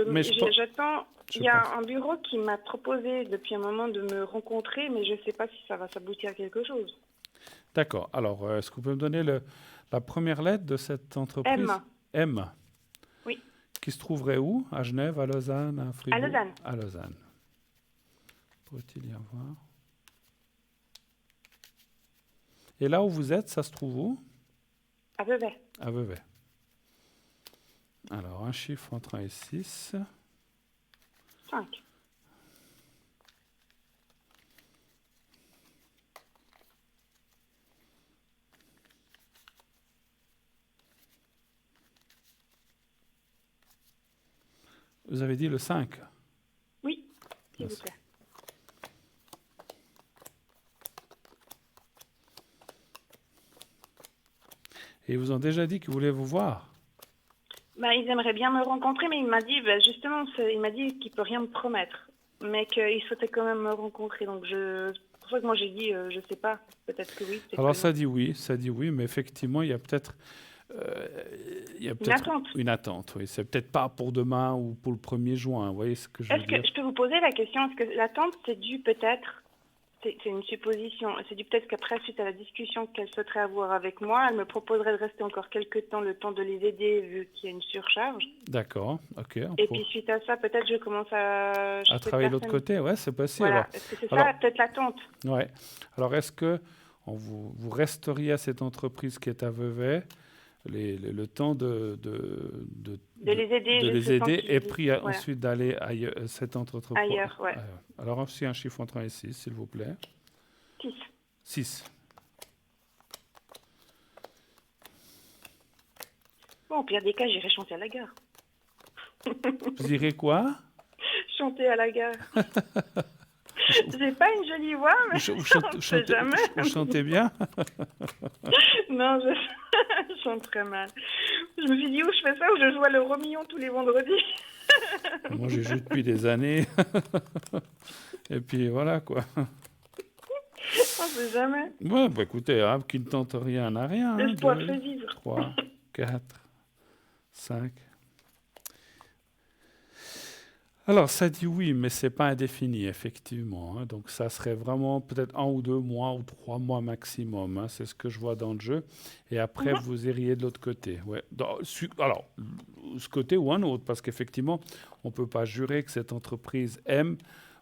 Mais j'attends. je Il y a pense- un bureau qui m'a proposé depuis un moment de me rencontrer, mais je sais pas si ça va s'aboutir à quelque chose. D'accord. Alors, est-ce que vous pouvez me donner la première lettre de cette entreprise? M. M. Oui. Qui se trouverait où? À Genève, à Lausanne, à Fribourg? À Lausanne. À Lausanne. Pourrait-il y avoir? Et là où vous êtes, ça se trouve où? À Vevey. À Vevey. Alors, un chiffre entre 1 et 6. 5. Vous avez dit le 5. Oui, s'il vous Merci. plaît. Et ils vous ont déjà dit qu'ils voulaient vous voir. Bah, ils aimeraient bien me rencontrer, mais il m'a dit, bah, justement, il m'a dit qu'il peut rien me promettre, mais qu'il souhaitait quand même me rencontrer. Donc c'est pour ça que moi j'ai dit, je sais pas, peut-être que oui. Peut-être Alors que non. ça dit oui, mais effectivement, euh, il y a Une peut-être attente. une attente. Oui, c'est peut-être pas pour demain ou pour le 1er juin. Vous voyez ce que je veux Est-ce dire? que je peux vous poser la question, est-ce que l'attente c'est dû peut-être, c'est une supposition, c'est dû peut-être qu'après, suite à la discussion qu'elle souhaiterait avoir avec moi, elle me proposerait de rester encore quelques temps, le temps de les aider vu qu'il y a une surcharge. D'accord, ok. Et puis suite à ça, peut-être je commence à chez À cette travailler de l'autre personne. côté, ouais, c'est possible. Voilà, est-ce que c'est Alors, ça peut-être l'attente? ouais. Alors, est-ce que vous resteriez à cette entreprise qui est à Vevey le temps De les aider, de juste les le temps aider et qu'ils... puis Voilà, ensuite d'aller ailleurs, cette entreprise. ailleurs, ouais. Alors, aussi un chiffre entre 1 et 6, s'il vous plaît. 6. 6. Bon, au pire des cas, j'irai chanter à la gare. Vous direz quoi? Chanter à la gare. J'ai pas une jolie voix, mais on sait jamais. Vous chantez bien? Non, je chante très mal. Je me suis dit, où je fais ça, où je joue à l'Euro Million tous les vendredis. Moi, j'y joue depuis des années. Et puis voilà, quoi. On sait jamais. Ouais, bah écoutez, hein, qui ne tente rien n'a rien. L'espoir fait vivre. 3, 4, 5. Alors, ça dit oui, mais c'est pas indéfini, effectivement, hein. Donc, ça serait vraiment peut-être 1 ou 2 mois ou 3 mois maximum, hein. C'est ce que je vois dans le jeu. Et après, vous iriez de l'autre côté. Ouais. Alors, ce côté ou un autre, parce qu'effectivement, on ne peut pas jurer que cette entreprise M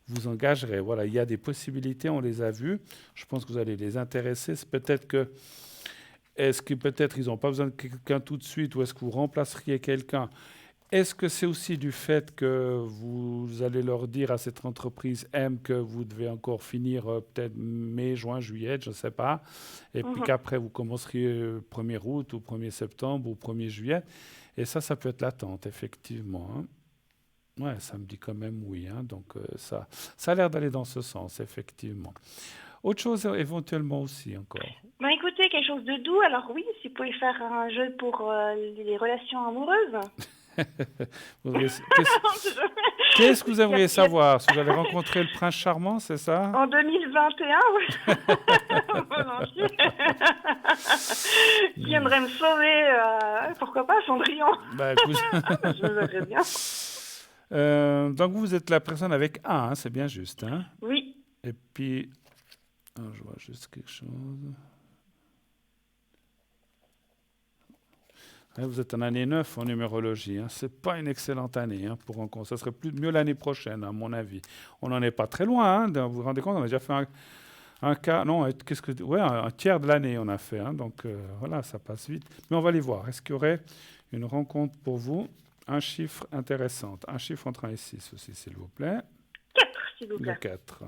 vous engagerait. Voilà, il y a des possibilités, on les a vues. Je pense que vous allez les intéresser. C'est peut-être que est-ce que peut-être ils n'ont pas besoin de quelqu'un tout de suite ou est-ce que vous remplaceriez quelqu'un? Est-ce que c'est aussi du fait que vous allez leur dire à cette entreprise M que vous devez encore finir peut-être mai, juin, juillet, je ne sais pas, et puis qu'après vous commenceriez 1er août ou 1er septembre ou 1er juillet? Et ça peut être l'attente, effectivement, hein. Ouais, ça me dit quand même oui, hein. Donc ça a l'air d'aller dans ce sens, effectivement. Autre chose éventuellement aussi encore. Ben écoutez, quelque chose de doux. Alors oui, si vous pouvez faire un jeu pour les relations amoureuses. Qu'est-ce que vous aimeriez savoir? Si vous allez rencontrer le prince charmant, c'est ça? En 2021, oui. Volontiers. Qui aimerait me sauver, pourquoi pas, Cendrillon. Bah, écoute... Je me verrais bien. Donc vous êtes la personne avec A, hein, c'est bien juste, hein? Oui. Et puis, je vois juste quelque chose. Ouais, vous êtes en année 9 en numérologie, hein. Ce n'est pas une excellente année, hein, pour rencontrer. Ça serait mieux l'année prochaine, à mon avis. On n'en est pas très loin, hein, vous vous rendez compte, on a déjà fait un quart, non, un tiers de l'année on a fait, hein, donc voilà, ça passe vite. Mais on va aller voir. Est-ce qu'il y aurait une rencontre pour vous? Un chiffre intéressant, un chiffre entre 1 et 6 aussi, s'il vous plaît. 4, s'il vous plaît. Le 4.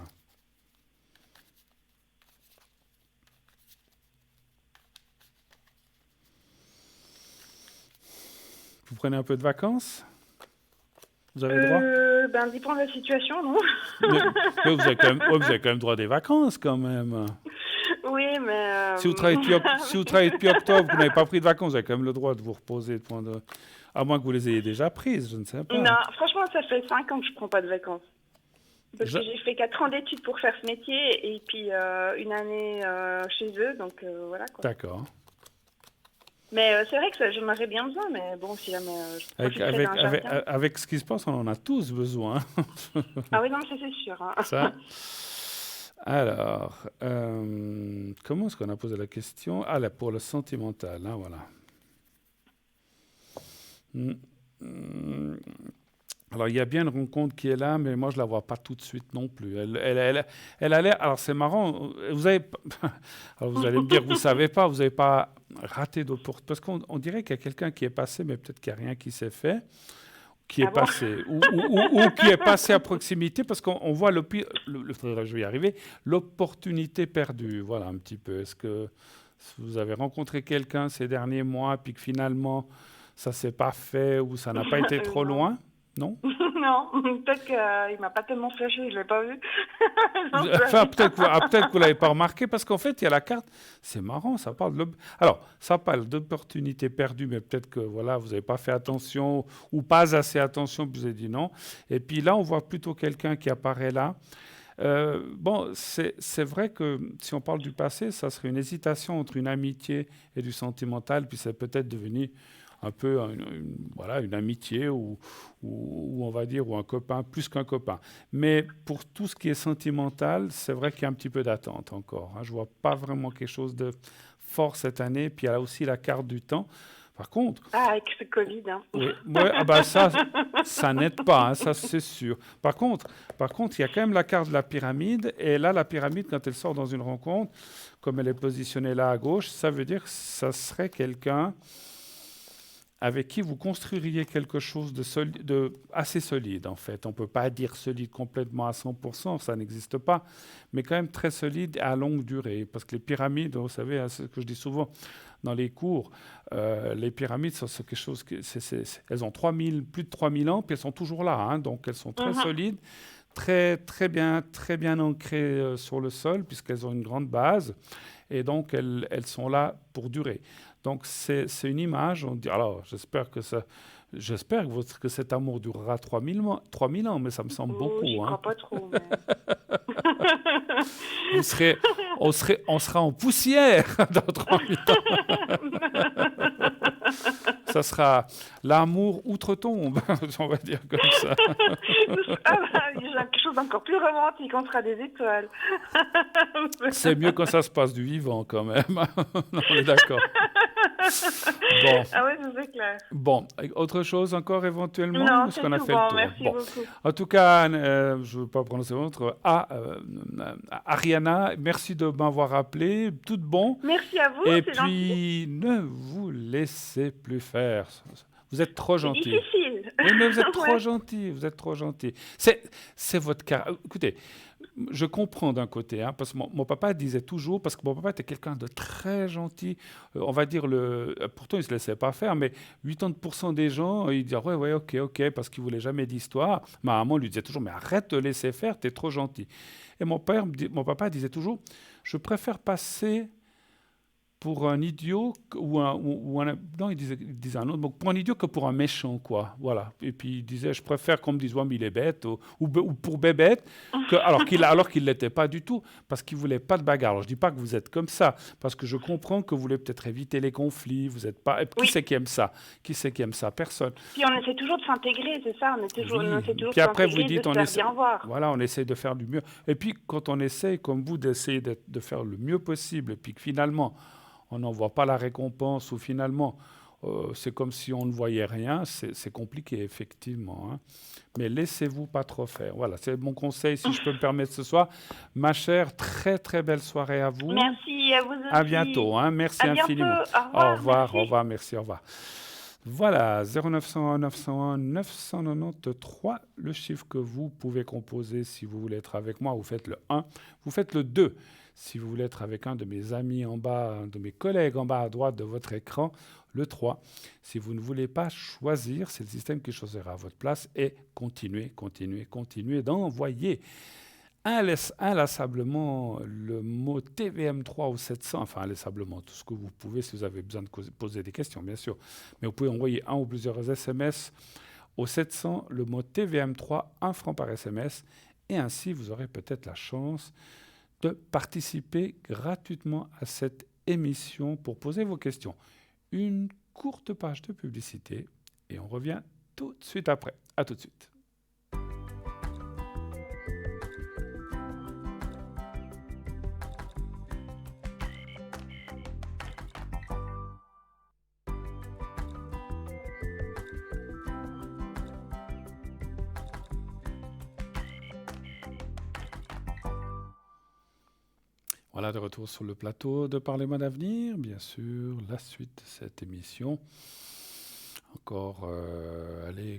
Vous prenez un peu de vacances? Vous avez le droit? Ben, dépend de la situation, non? Mais vous avez quand même droit à des vacances, quand même. Oui, mais... Si vous travaillez depuis octobre, vous n'avez pas pris de vacances, vous avez quand même le droit de vous reposer. À moins que vous les ayez déjà prises, je ne sais pas. Non, franchement, ça fait 5 ans que je ne prends pas de vacances. Parce que j'ai fait 4 ans d'études pour faire ce métier et puis une année chez eux, donc voilà quoi. D'accord. Mais c'est vrai que j'en aurais bien besoin, mais bon, si jamais je profiterai d'un jardin. Avec ce qui se passe, on en a tous besoin. Ah oui, non, ça c'est sûr. Hein. Ça. Alors, comment est-ce qu'on a posé la question? Ah, là, pour le sentimental, hein, voilà. Alors, il y a bien une rencontre qui est là, mais moi, je ne la vois pas tout de suite non plus. Elle a l'air... Alors, c'est marrant. Alors, vous allez me dire, vous ne savez pas, vous n'avez pas raté d'opportunité. Parce qu'on dirait qu'il y a quelqu'un qui est passé, mais peut-être qu'il n'y a rien qui s'est fait, qui est passé, ou qui est passé à proximité, parce qu'on voit je vais y arriver, l'opportunité perdue. Voilà, un petit peu. Est-ce que vous avez rencontré quelqu'un ces derniers mois, puis que finalement, ça ne s'est pas fait, ou ça n'a pas été trop loin? Non? Non, peut-être qu'il ne m'a pas tellement flashé, je ne l'ai pas vu. J'en sais Enfin, rien. peut-être que vous l'avez pas remarqué, parce qu'en fait, il y a la carte. C'est marrant, ça parle alors, ça parle d'opportunités perdues, mais peut-être que voilà, vous n'avez pas fait attention ou pas assez attention, puis vous avez dit non. Et puis là, on voit plutôt quelqu'un qui apparaît là. Bon, c'est vrai que si on parle du passé, ça serait une hésitation entre une amitié et du sentimental, puis c'est peut-être devenu un peu voilà, une amitié ou on va dire ou un copain, plus qu'un copain. Mais pour tout ce qui est sentimental, c'est vrai qu'il y a un petit peu d'attente encore, hein. Je ne vois pas vraiment quelque chose de fort cette année. Puis il y a aussi la carte du temps. Par contre, Ah, avec ce Covid, hein. oui, ouais, ah bah ça n'aide pas, hein, ça c'est sûr. Par contre, il y a quand même la carte de la pyramide. Et là, la pyramide, quand elle sort dans une rencontre, comme elle est positionnée là à gauche, ça veut dire que ça serait quelqu'un avec qui vous construiriez quelque chose de assez solide, en fait. On ne peut pas dire solide complètement à 100%, ça n'existe pas, mais quand même très solide à longue durée. Parce que les pyramides, vous savez, hein, c'est ce que je dis souvent dans les cours, les pyramides, c'est quelque chose elles ont plus de 3000 ans, puis elles sont toujours là, hein. Donc elles sont très solides, très bien ancrées sur le sol, puisqu'elles ont une grande base, et donc elles sont là pour durer. Donc c'est une image. Alors j'espère que cet amour durera 3000 ans, mais ça me semble Oh, j'y beaucoup, hein. crois pas trop, mais... On sera en poussière dans 3000 ans. Ça sera l'amour outre-tombe, on va dire comme ça. Ah bah, il y a quelque chose d'encore plus romantique, on sera des étoiles. C'est mieux quand ça se passe du vivant, quand même. On est d'accord. Bon. Ah oui, c'est clair. Bon, autre chose encore éventuellement? Non, Est-ce c'est qu'on a tout fait bon, le tour? merci Bon. beaucoup. En tout cas, je ne veux pas prononcer votre Ariana, merci de m'avoir appelé. Tout bon. Merci à vous, Et c'est gentil. puis, ne vous laissez plus faire. Vous êtes trop C'est gentil. difficile. Oui, mais vous êtes trop Ouais. gentil. Vous êtes trop gentil. C'est votre cas. Écoutez, je comprends d'un côté, hein, parce que mon papa disait toujours, parce que mon papa était quelqu'un de très gentil, on va dire, pourtant il ne se laissait pas faire, mais 80% des gens, ils disaient ouais, ok, parce qu'ils ne voulaient jamais d'histoire. Ma maman lui disait toujours, mais arrête de laisser faire, tu es trop gentil. Et mon papa disait toujours, je préfère passer pour un idiot non, il disait un autre, donc pour un idiot que pour un méchant, quoi. Voilà. Et puis il disait, je préfère qu'on me dise, ouais, mais il est bête, ou pour bébête, alors qu'il l'était pas du tout, parce qu'il voulait pas de bagarre. Alors je dis pas que vous êtes comme ça, parce que je comprends que vous voulez peut-être éviter les conflits. Vous êtes pas. Qui Oui. c'est qui aime ça? Qui c'est qui aime ça? Personne. Puis on essaie toujours de s'intégrer, c'est ça, on essaie toujours Puis de après, vous s'intégrer, dites, de se faire bien voir. voilà, on essaie de faire du mieux. Et puis, quand on essaie, comme vous, d'essayer de faire le mieux possible, et puis que finalement, on n'en voit pas la récompense, ou finalement, c'est comme si on ne voyait rien, c'est compliqué, effectivement, hein. Mais laissez-vous pas trop faire. Voilà, c'est mon conseil, si je peux me permettre ce soir. Ma chère, très, très belle soirée à vous. Merci à vous aussi. À bientôt, hein. Merci À bientôt. infiniment. Au revoir, merci. Au revoir, merci, au revoir. Voilà, 0901 901 993, le chiffre que vous pouvez composer si vous voulez être avec moi. Vous faites le 1, vous faites le 2. Si vous voulez être avec un de mes amis en bas, un de mes collègues en bas à droite de votre écran, le 3. Si vous ne voulez pas choisir, c'est le système qui choisira à votre place. Et continuez d'envoyer inlassablement le mot TVM3 au 700, enfin inlassablement, tout ce que vous pouvez si vous avez besoin de poser des questions, bien sûr. Mais vous pouvez envoyer un ou plusieurs SMS au 700, le mot TVM3, 1 franc par SMS, et ainsi vous aurez peut-être la chance de participer gratuitement à cette émission pour poser vos questions. Une courte page de publicité et on revient tout de suite après. À tout de suite. Voilà, de retour sur le plateau de Parlez-moi d'avenir, bien sûr, la suite de cette émission. Encore,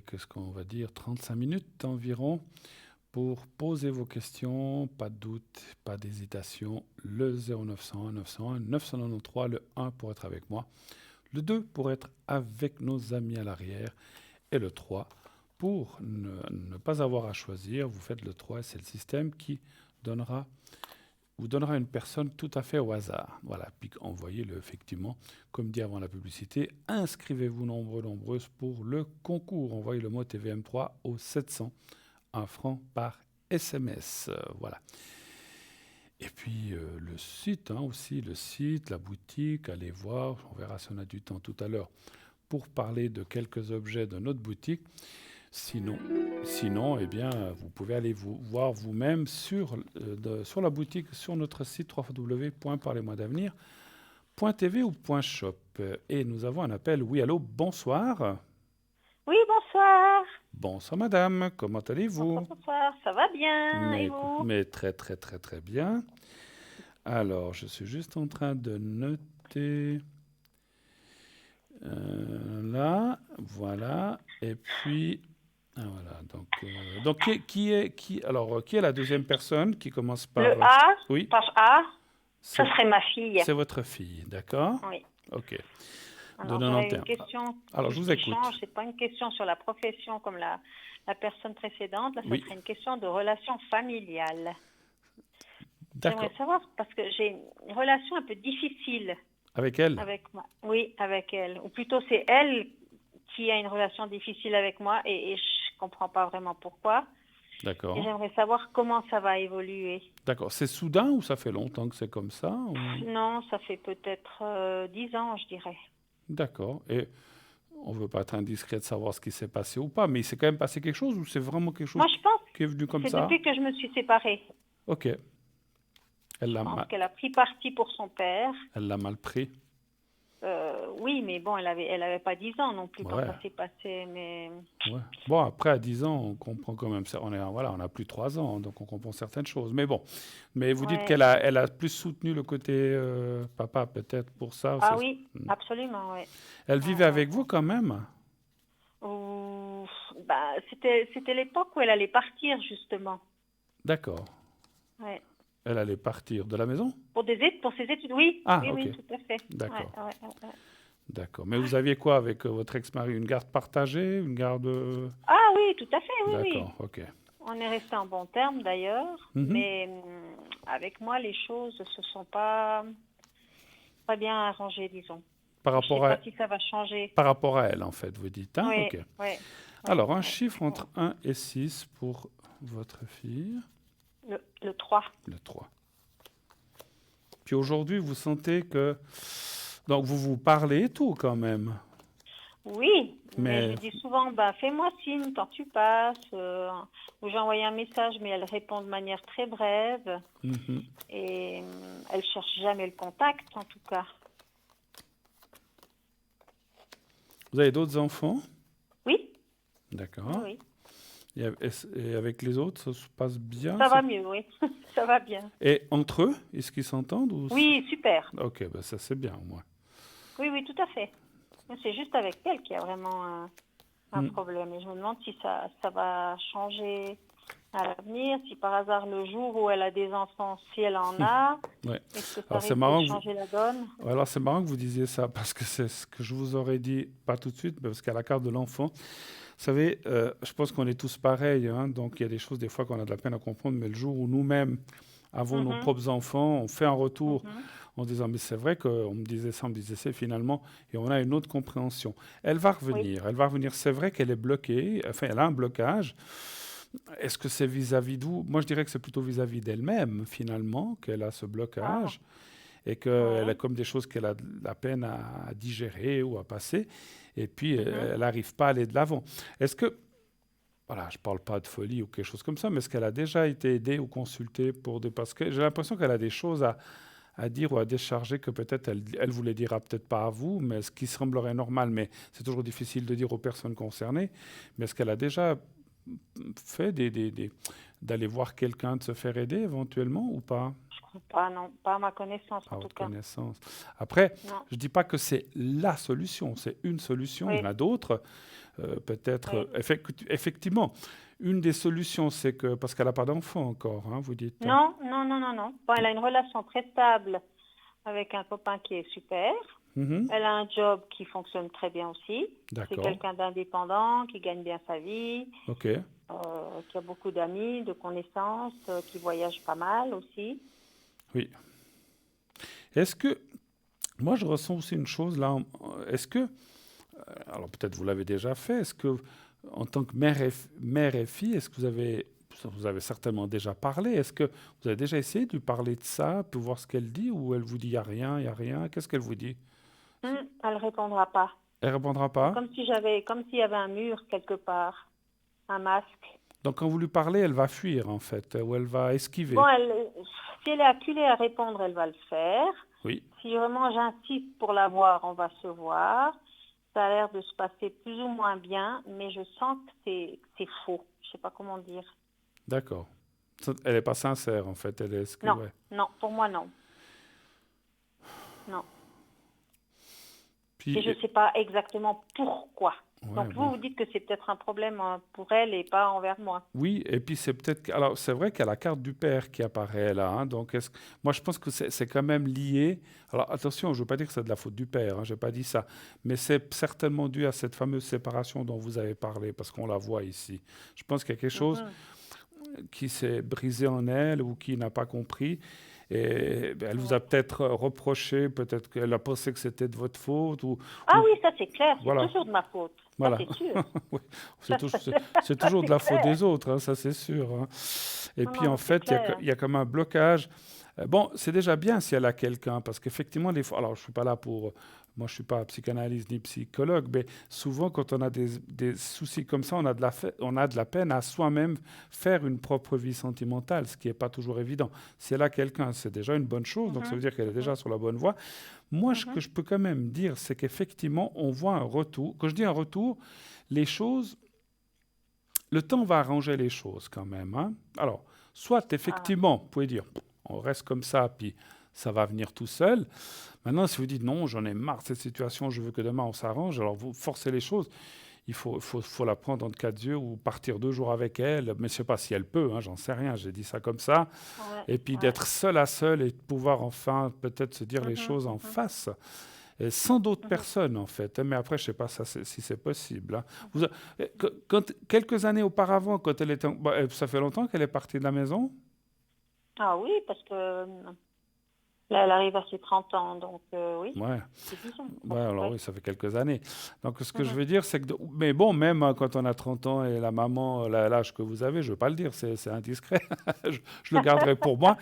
qu'est-ce qu'on va dire, 35 minutes environ pour poser vos questions, pas de doute, pas d'hésitation. Le 0901 901 993, le 1 pour être avec moi, le 2 pour être avec nos amis à l'arrière et le 3 pour ne pas avoir à choisir, vous faites le 3 et c'est le système qui vous donnera une personne tout à fait au hasard. Voilà, puis envoyez-le effectivement, comme dit avant la publicité, inscrivez-vous nombreuses pour le concours. Envoyez le mot TVM3 au 700, 1 franc par SMS. Voilà. Et puis le site aussi, le site, la boutique, allez voir, on verra si on a du temps tout à l'heure pour parler de quelques objets de notre boutique. Sinon, eh bien, vous pouvez aller voir vous-même sur la boutique, sur notre site www.parlez-moi-d'avenir.tv ou .shop. Et nous avons un appel. Oui, allô, bonsoir. Oui, bonsoir. Bonsoir madame, comment allez-vous? Bonsoir, ça va bien, et vous? Mais très très très très bien. Alors, je suis juste en train de noter là, voilà, et puis voilà. Donc qui est la deuxième personne qui commence par Le A, oui, par A, c'est, ça serait ma fille. c'est votre fille, d'accord? Oui. Ok. Alors, De j'aurais 91. une question. Alors, je vous écoute. C'est pas une question sur la profession comme la personne précédente. Là, ça Oui. serait une question de relation familiale. D'accord. J'aimerais savoir, parce que j'ai une relation un peu difficile Avec elle? avec moi. Oui, avec elle. Ou plutôt, c'est elle qui a une relation difficile avec moi et je comprends pas vraiment pourquoi. D'accord. Et j'aimerais savoir comment ça va évoluer. D'accord. C'est soudain ou ça fait longtemps que c'est comme ça ou... Non, ça fait peut-être 10 ans, je dirais. D'accord. Et on ne veut pas être indiscret de savoir ce qui s'est passé ou pas, mais il s'est quand même passé quelque chose ou c'est vraiment quelque chose Moi, je pense qui est venu comme que c'est ça? depuis que je me suis séparée. Ok. Elle Je l'a pense qu'elle a pris parti pour son père. mal pris. Oui, mais bon, elle avait pas 10 ans non plus quand Ouais. ça s'est passé. Mais Ouais. Bon, après, à 10 ans, on comprend quand même ça. On a plus 3 ans, donc on comprend certaines choses. Mais bon, mais vous dites Ouais. qu'elle a plus soutenu le côté papa, peut-être, pour ça. ah oui, absolument, oui. Elle vivait avec vous quand même? Bah, c'était l'époque où elle allait partir justement. D'accord. Ouais. Elle allait partir de la maison? Pour ses études, oui. Ah, oui, ok. oui, tout à fait. D'accord. Ouais. D'accord. Mais vous aviez quoi avec votre ex-mari? Une garde partagée? Une garde... Ah oui, tout à fait, oui, oui. D'accord, ok. On est resté en bon terme d'ailleurs, Mhm. mais avec moi, les choses ne se sont pas bien arrangées, disons. Par Je ne sais rapport pas à... si ça va changer. Par rapport à elle, en fait, vous dites. Hein? Oui, Ok. oui. Alors, un chiffre entre 1 et 6 pour votre fille. Le 3. Le 3. Puis aujourd'hui, vous sentez que... Donc, vous vous parlez et tout, quand même. Oui, Mais- mais je dis souvent, bah, fais-moi signe quand tu passes. Ou j'ai envoyé un message, mais elle répond de manière très brève. Mhm. Et elle cherche jamais le contact, en tout cas. Vous avez d'autres enfants? Oui, D'accord. oui. Et avec les autres, ça se passe bien? Ça va mieux, oui. Ça va bien. Et entre eux, est-ce qu'ils s'entendent ou... Oui, super. Ok, bah ça c'est bien au moins. Oui, oui, tout à fait. Mais c'est juste avec elle qu'il y a vraiment un problème. Et je me demande si ça va changer à l'avenir, si par hasard le jour où elle a des enfants, si elle en a, Ouais. est-ce que ça Alors, c'est risque marrant de que vous- changer la donne? Alors c'est marrant que vous disiez ça parce que c'est ce que je vous aurais dit, pas tout de suite, mais parce qu'à la carte de l'enfant, vous savez, je pense qu'on est tous pareils, hein, donc il y a des choses des fois qu'on a de la peine à comprendre, mais le jour où nous-mêmes avons nos propres enfants, on fait un retour en disant mais c'est vrai qu'on me disait ça, on me disait ça finalement, et on a une autre compréhension. Elle va revenir, c'est vrai qu'elle est bloquée, enfin elle a un blocage. Est-ce que c'est vis-à-vis d'où? Moi je dirais que c'est plutôt vis-à-vis d'elle-même finalement qu'elle a ce blocage. Et qu'elle a comme des choses qu'elle a de la peine à digérer ou à passer, et puis elle n'arrive pas à aller de l'avant. Est-ce que, voilà, je ne parle pas de folie ou quelque chose comme ça, mais est-ce qu'elle a déjà été aidée ou consultée pour des... Parce que j'ai l'impression qu'elle a des choses à dire ou à décharger que peut-être elle vous les dira peut-être pas à vous, mais ce qui semblerait normal, mais c'est toujours difficile de dire aux personnes concernées, mais est-ce qu'elle a déjà fait d'aller voir quelqu'un, de se faire aider éventuellement ou pas? Pas, non, pas à ma connaissance, À en tout votre cas. connaissance. Après, Non. je ne dis pas que c'est la solution, c'est une solution, Oui. il y en a d'autres. Peut-être, Oui. effectivement, une des solutions, c'est que, parce qu'elle n'a pas d'enfant encore, hein, vous dites. Non. Bon, elle a une relation très stable avec un copain qui est super. Mhm. Elle a un job qui fonctionne très bien aussi. C'est D'accord. quelqu'un d'indépendant, qui gagne bien sa vie, Ok. qui a beaucoup d'amis, de connaissances, qui voyage pas mal aussi. Oui. Est-ce que, moi je ressens aussi une chose là, est-ce que, alors peut-être vous l'avez déjà fait, est-ce que en tant que mère et fille, est-ce que vous avez certainement déjà parlé, est-ce que vous avez déjà essayé de lui parler de ça, pour voir ce qu'elle dit, ou elle vous dit il y a rien, qu'est-ce qu'elle vous dit? Elle répondra pas. Elle répondra C'est pas? comme s'il y avait un mur quelque part, un masque. Donc quand vous lui parlez, elle va fuir en fait, ou elle va esquiver. Bon, si elle est acculée à répondre, elle va le faire. Oui, Si vraiment j'insiste pour la voir, on va se voir. Ça a l'air de se passer plus ou moins bien, mais je sens que c'est faux. Je sais pas comment dire. d'accord. Elle n'est pas sincère en fait, elle est Non, ouais. non, pour moi non. Non. Puis, Et je ne sais pas exactement pourquoi. ouais, Donc bon. vous dites que c'est peut-être un problème pour elle et pas envers moi. Oui, et puis c'est peut-être. Alors, c'est vrai qu'il y a la carte du père qui apparaît là. Hein, donc, moi, je pense que c'est quand même lié. Alors, attention, je ne veux pas dire que c'est de la faute du père, hein, je n'ai pas dit ça. Mais c'est certainement dû à cette fameuse séparation dont vous avez parlé, parce qu'on la voit ici. Je pense qu'il y a quelque chose Mhm. qui s'est brisé en elle ou qui n'a pas compris. Et ben, elle vous a peut-être reproché, peut-être qu'elle a pensé que c'était de votre faute. Ah Ou- oui, ça c'est clair, c'est voilà. toujours de ma faute. Ça Voilà. c'est sûr. Oui, Ça, c'est toujours de la c'est faute clair. des autres, hein, ça c'est sûr. Hein. Et Non, puis non, en mais c'est fait, clair. il y a comme un blocage. Bon, c'est déjà bien si elle a quelqu'un, parce qu'effectivement, des fois, alors je suis pas là pour, moi je suis pas psychanalyste ni psychologue, mais souvent quand on a des soucis comme ça, on a de la peine à soi-même faire une propre vie sentimentale, ce qui n'est pas toujours évident. Si elle a quelqu'un, c'est déjà une bonne chose, donc ça Mhm, veut dire qu'elle est mhm, déjà sur la bonne voie. Moi, ce que mhm. je peux quand même dire, c'est qu'effectivement, on voit un retour. Quand je dis un retour, les choses, le temps va arranger les choses quand même. Hein. Alors, soit Ah, effectivement, vous pouvez dire, on reste comme ça, puis ça va venir tout seul. Maintenant, si vous dites non, j'en ai marre de cette situation, je veux que demain on s'arrange, alors vous forcez les choses. Il faut la prendre entre quatre yeux ou partir 2 jours avec elle, mais je ne sais pas si elle peut, hein, j'en sais rien, j'ai dit ça comme ça. ouais, Et puis ouais. d'être seul à seul et de pouvoir enfin peut-être se dire les Mhm, choses en mhm, face. Et sans d'autres mhm. personnes, en fait. Mais après, je ne sais pas ça, si c'est possible. Hein. Quelques années auparavant, quand elle était. Ça fait longtemps qu'elle est partie de la maison? Ah oui, parce que là, elle arrive à ses 30 ans, donc oui, Ouais. c'est 10 ans. Ouais, alors Ouais. oui, ça fait quelques années. Donc, ce que je Mhm. veux dire, c'est que. Mais bon, même quand on a 30 ans et la maman, l'âge que vous avez, je ne veux pas le dire, c'est indiscret. Je le garderai pour moi.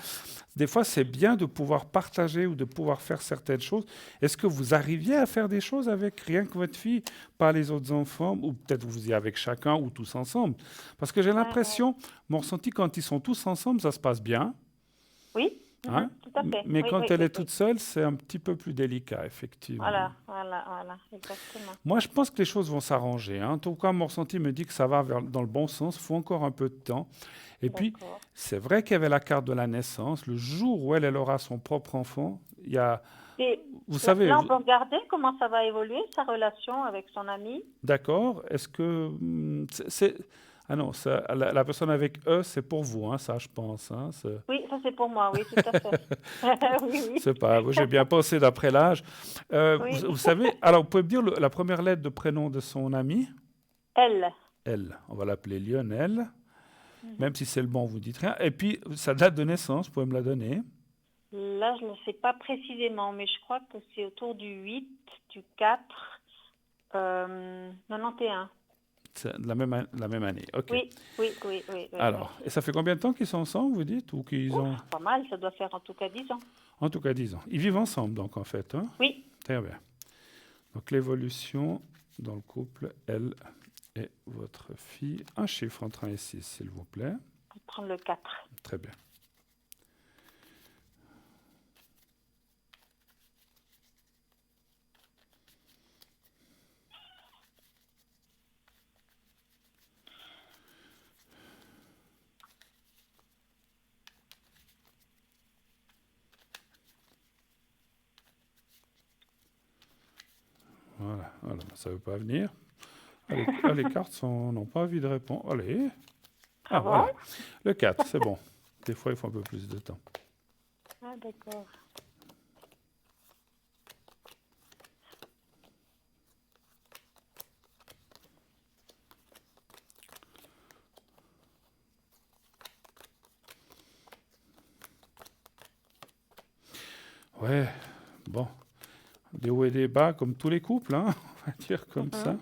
Des fois, c'est bien de pouvoir partager ou de pouvoir faire certaines choses. Est-ce que vous arriviez à faire des choses avec rien que votre fille, pas les autres enfants, ou peut-être vous y avec chacun ou tous ensemble? Parce que j'ai Ouais, ouais. l'impression, mon ressenti, quand ils sont tous ensemble, ça se passe bien. Oui, Hein? tout à fait. Mais Oui, quand oui, elle est oui, toute oui. seule, c'est un petit peu plus délicat, effectivement. Voilà, voilà, voilà, exactement. Moi, je pense que les choses vont s'arranger. Hein. En tout cas, mon ressenti me dit que ça va dans le bon sens. Il faut encore un peu de temps. Et puis, D'accord. c'est vrai qu'il y avait la carte de la naissance. Le jour où elle aura son propre enfant, il y a, Et vous là, savez, là, on peut regarder comment ça va évoluer, sa relation avec son ami. d'accord, est-ce que ah non, la personne avec E, c'est pour vous, hein, ça, je pense. Hein, Oui, ça c'est pour moi, oui, tout à fait. Oui, oui. c'est pas, j'ai bien pensé d'après l'âge. Oui, Vous savez, alors vous pouvez me dire la première lettre de prénom de son ami? elle. Elle. On va l'appeler Lionel. Mhm. Même si c'est le bon, vous dites rien. Et puis, sa date de naissance, vous pouvez me la donner? Là, je ne sais pas précisément, mais je crois que c'est autour du 8, du 4, 91. C'est la même année. OK. Oui, oui, oui, oui, oui, oui. Alors, et ça fait combien de temps qu'ils sont ensemble, vous dites? Ou qu'ils Ouf, ont. pas mal, ça doit faire en tout cas 10 ans. En tout cas, 10 ans. Ils vivent ensemble, donc, en fait. Hein? Oui, Très bien. Donc, l'évolution dans le couple, elle et votre fille. Un chiffre entre 1 et 6, s'il vous plaît. on va prendre le 4. Très bien. Voilà. Alors, ça ne veut pas venir. Les cartes n'ont pas envie de répondre. Allez. Ah, Ah bon? voilà. Le 4, c'est bon. Des fois, il faut un peu plus de temps. Ah, d'accord. Ouais, bon, des hauts et des bas comme tous les couples, hein, on va dire comme ça.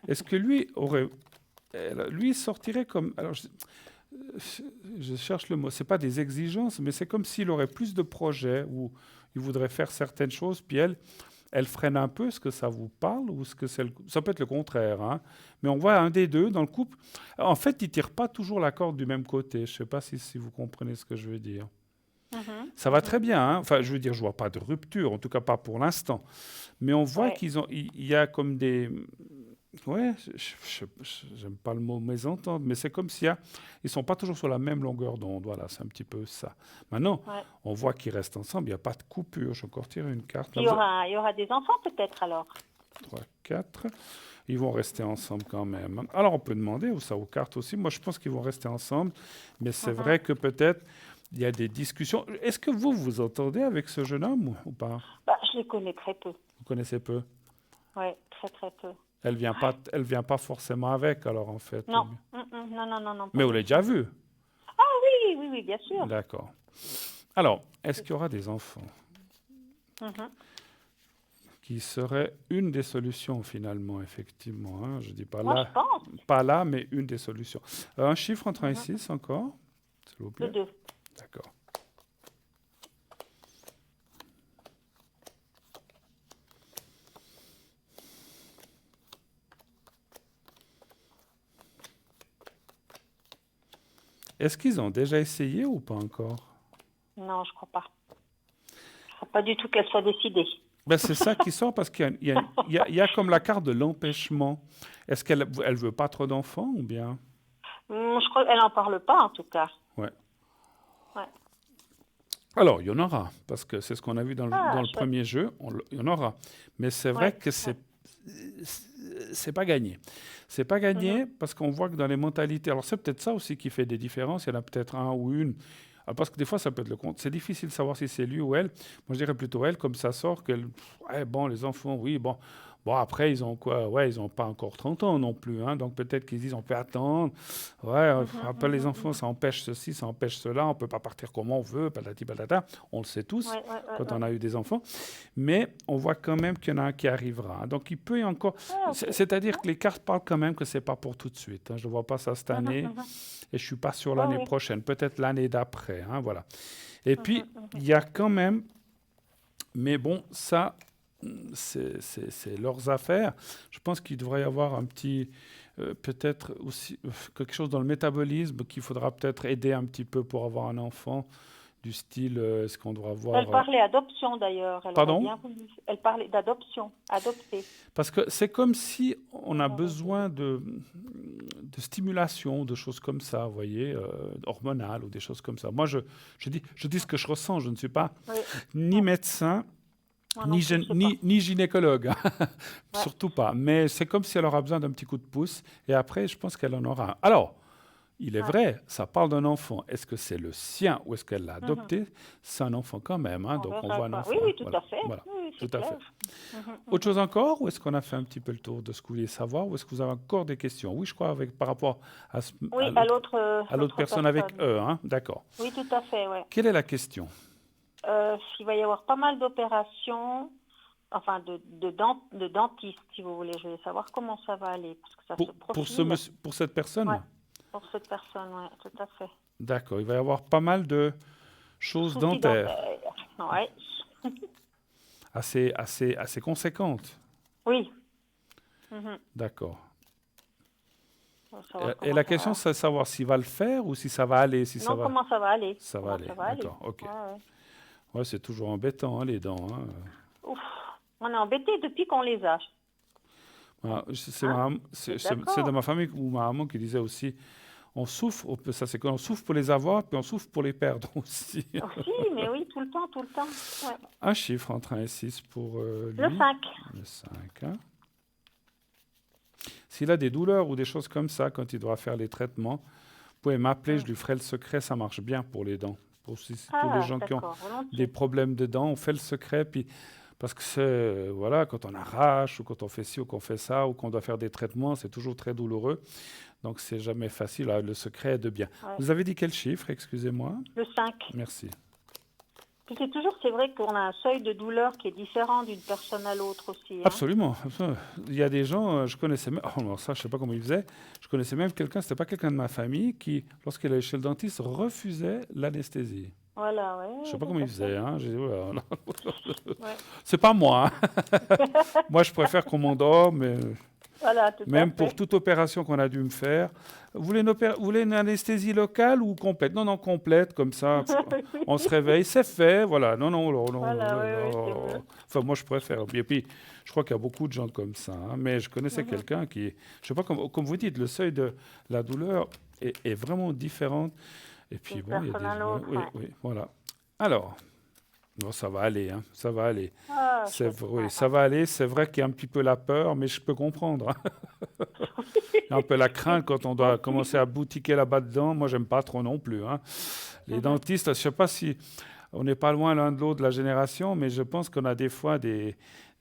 Est-ce que lui sortirait comme, alors je cherche le mot, c'est pas des exigences, mais c'est comme s'il aurait plus de projets ou il voudrait faire certaines choses, puis elle freine un peu. Est-ce que ça vous parle ou est-ce que ça peut être le contraire, hein? Mais on voit un des deux dans le couple. En fait, ils tirent pas toujours la corde du même côté. Je sais pas si vous comprenez ce que je veux dire. Ça va très bien, hein. Enfin, je veux dire, je vois pas de rupture, en tout cas pas pour l'instant. Mais on voit Ouais. il y a comme des, ouais, j'aime pas le mot mésentente, mais c'est comme ils sont pas toujours sur la même longueur d'onde. Voilà, c'est un petit peu ça. Maintenant, Ouais. on voit qu'ils restent ensemble. Il n'y a pas de coupure. Je vais encore tirer une carte. Il y aura des enfants peut-être alors. 3, 4. Ils vont rester ensemble quand même. Alors, on peut demander ça aux cartes aussi. Moi, je pense qu'ils vont rester ensemble. Mais c'est vrai que peut-être il y a des discussions. Est-ce que vous entendez avec ce jeune homme ou pas? Bah, je les connais très peu. Vous connaissez peu? Oui, très très peu. Elle vient pas forcément avec, alors, en fait. Non, non. Mais vous l'avez déjà vu? Oui, bien sûr. D'accord. Alors, est-ce qu'il y aura des enfants qui seraient une des solutions, finalement, effectivement, hein? Je dis pas Moi, là, je pense. pas là, mais une des solutions. Un chiffre entre 1 et 6 encore, s'il vous plaît. Le 2. D'accord. Est-ce qu'ils ont déjà essayé ou pas encore? Non, je crois pas. Je crois pas du tout qu'elle soit décidée. Ben, c'est ça qui sort parce qu'il y a comme la carte de l'empêchement. Est-ce qu'elle veut pas trop d'enfants ou bien? Je crois qu'elle en parle pas en tout cas. Ouais. Ouais. Alors, il y en aura, parce que c'est ce qu'on a vu dans le chouette. premier jeu, il y en aura. Mais c'est vrai que c'est pas gagné. C'est pas gagné parce qu'on voit que dans les mentalités, alors c'est peut-être ça aussi qui fait des différences, il y en a peut-être un ou une, parce que des fois ça peut être le compte. C'est difficile de savoir si c'est lui ou elle. Moi je dirais plutôt elle, comme ça sort que, ouais, bon, les enfants, oui, bon. Bon, après, ils ont quoi? Ouais, ils n'ont pas encore 30 ans non plus, hein, donc peut-être qu'ils disent on peut attendre. Ouais, après les enfants, ça empêche ceci, ça empêche cela, on ne peut pas partir comme on veut, patati patata. On le sait tous quand on a eu des enfants. Mais on voit quand même qu'il y en a un qui arrivera, hein. Donc il peut y encore. C'est-à-dire que les cartes parlent quand même que ce n'est pas pour tout de suite, hein. Je ne vois pas ça cette année et je ne suis pas sur l'année prochaine, peut-être l'année d'après, hein, voilà. Et puis, il y a quand même. Mais bon, ça. C'est leurs affaires. Je pense qu'il devrait y avoir un petit, peut-être aussi quelque chose dans le métabolisme qu'il faudra peut-être aider un petit peu pour avoir un enfant, du style, est-ce qu'on doit avoir... Elle parlait adoption d'ailleurs. Pardon? Elle parlait d'adoption, adopter. Parce que c'est comme si on a besoin de stimulation, de choses comme ça, vous voyez, hormonales ou des choses comme ça. Moi, je dis ce que je ressens. Je ne suis pas ni médecin, ni gynécologue, hein. Surtout pas. Mais c'est comme si elle aura besoin d'un petit coup de pouce. Et après, je pense qu'elle en aura un. Alors, il est vrai, ça parle d'un enfant. Est-ce que c'est le sien ou est-ce qu'elle l'a adopté? C'est un enfant quand même, hein. Donc on voit un enfant. Oui, tout voilà. à fait. Voilà. Oui, tout à fait. Autre chose encore? Ou est-ce qu'on a fait un petit peu le tour de ce que vous vouliez savoir? Ou est-ce que vous avez encore des questions? Oui, je crois, par rapport à l'autre personne avec eux, hein. D'accord. Oui, tout à fait, oui. Quelle est la question? Il va y avoir pas mal d'opérations, enfin de dentistes, si vous voulez. Je voulais savoir comment ça va aller. Parce que ça se profile. Pour cette personne? Ouais, pour cette personne, oui, tout à fait. D'accord. Il va y avoir pas mal de choses dentaires. Oui. Assez conséquentes. Oui. D'accord. Et la question, c'est de savoir s'il va le faire ou si ça va aller. Comment ça va aller. Ça va aller, d'accord, ok. Ouais, c'est toujours embêtant, hein, les dents. Hein. Ouf, on est embêté depuis qu'on les a. C'est dans ma famille ou ma maman qui disait aussi, on souffre, ça c'est qu'on souffre pour les avoir, puis on souffre pour les perdre aussi. Aussi, mais oui, tout le temps. Ouais. Un chiffre entre 1 et 6 pour lui. Le 5. Le 5, hein. S'il a des douleurs ou des choses comme ça, quand il doit faire les traitements, vous pouvez m'appeler, je lui ferai le secret, ça marche bien pour les dents. Pour tous les gens qui ont des problèmes de dents, on fait le secret, puis parce que c'est, voilà, quand on arrache, ou quand on fait ci, ou qu'on fait ça, ou qu'on doit faire des traitements, c'est toujours très douloureux. Donc, c'est jamais facile. Le secret est de bien. Ouais. Vous avez dit quel chiffre, excusez-moi? Le 5. Merci. Puis c'est vrai qu'on a un seuil de douleur qui est différent d'une personne à l'autre aussi. Hein. Absolument, absolument. Il y a des gens, je connaissais même, oh non, ça je sais pas comment ils faisaient, je connaissais même quelqu'un, c'était pas quelqu'un de ma famille, qui, lorsqu'il allait chez le dentiste, refusait l'anesthésie. Voilà, Je sais ouais, pas comment tout il à fait. faisait, hein. J'ai dit, oula, non. Ouais. C'est pas moi, hein. Moi, je préfère qu'on m'endorme, mais Voilà, tout à même pour fait. toute opération qu'on a dû me faire. Vous voulez une anesthésie locale ou complète? Non, non, complète, comme ça, on se réveille, c'est fait, voilà. Non, non, non, non, non, Voilà, non, oui, c'est non, mieux. non. Enfin, moi, je préfère. Et puis, je crois qu'il y a beaucoup de gens comme ça, hein. Mais je connaissais Mhm. quelqu'un qui, je sais pas, comme vous dites, le seuil de la douleur est vraiment différent. Et puis, D'une bon, il y a personne des... à l'autre, Oui, ouais. oui, voilà. Alors, bon, ça va aller, hein, ça va aller. Ah, chouette. Oui, Ouais, ça va aller. C'est vrai qu'il y a un petit peu la peur, mais je peux comprendre, hein. Il y a un peu la crainte quand on doit commencer à boutiquer là-bas dedans. Moi, j'aime pas trop non plus, hein. Les Mhm. dentistes, je sais pas si on n'est pas loin l'un de l'autre de la génération, mais je pense qu'on a des fois des,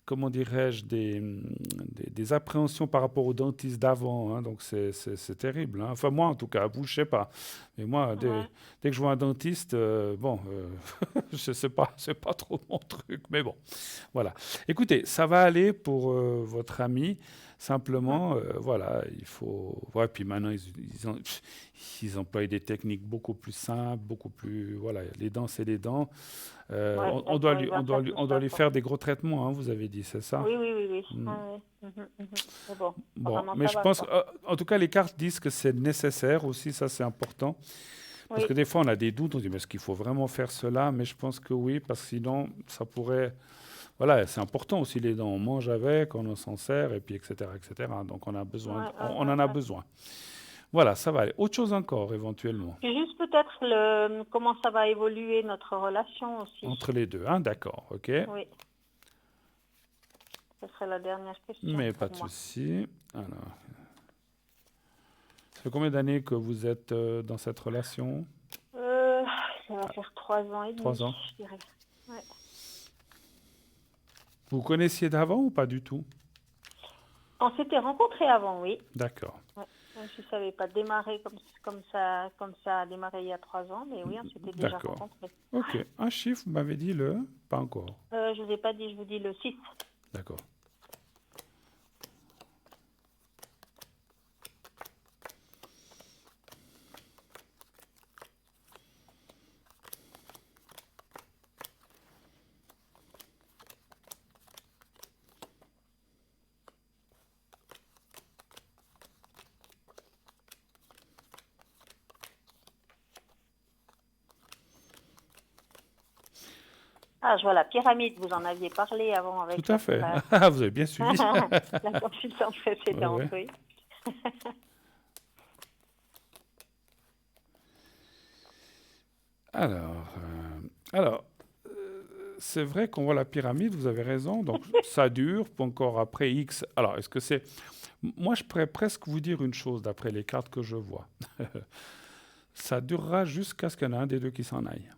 comment dirais-je, des appréhensions par rapport aux dentistes d'avant, hein. Donc, c'est terrible, hein. Enfin, moi, en tout cas, vous, je sais pas. Mais moi, Ouais. dès que je vois un dentiste, bon, je sais pas, c'est pas trop mon truc. Mais bon, voilà. Écoutez, ça va aller pour votre ami. Mhm. Simplement, voilà, il faut. Ouais, puis maintenant, ils emploient des techniques beaucoup plus simples, beaucoup plus. Voilà, les dents, c'est les dents. Ouais, d'accord, il va faire tout On doit ça, lui quoi. faire des gros traitements, hein, vous avez dit, c'est ça? Oui, oui, oui, oui. Hmm. Ouais, ouais. Mhm, mhm. Mais bon, Bon, apparemment, mais ça je va, pense, quoi. en tout cas, les cartes disent que c'est nécessaire aussi, ça c'est important. Parce Oui, que des fois, on a des doutes, on se dit, mais est-ce qu'il faut vraiment faire cela? Mais je pense que oui, parce que sinon, ça pourrait. Voilà, c'est important aussi les dents. On mange avec, on s'en sert, et puis etc., etc. Donc on a besoin, ouais, on en a besoin. Voilà, ça va aller. Autre chose encore, éventuellement, puis juste peut-être comment ça va évoluer notre relation aussi. entre les deux. Hein, d'accord, ok. Oui, ce serait la dernière question Mais pas pour de moi. souci. Alors, ça fait combien d'années que vous êtes dans cette relation? Euh, Ça va faire 3 ans et demi, 3 ans. je dirais. Ouais. Vous vous connaissiez d'avant ou pas du tout? On s'était rencontrés avant, oui. D'accord. Ouais. Même si ça n'avait pas démarré comme ça a démarré il y a 3 ans, mais oui, on s'était déjà D'accord. rencontrés. Ok. Un chiffre, vous m'avez dit le? Pas encore. Je ne vous ai pas dit, je vous dis le 6. D'accord. Ah, je vois la pyramide, vous en aviez parlé avant avec Tout à fait. la, Ah, vous avez bien suivi. la consultante Ouais, précédente, ouais. oui. Alors, alors, c'est vrai qu'on voit la pyramide, vous avez raison, donc ça dure pour encore après X. Alors, est-ce que c'est... Moi, je pourrais presque vous dire une chose d'après les cartes que je vois. Ça durera jusqu'à ce qu'il y en ait un des deux qui s'en aille.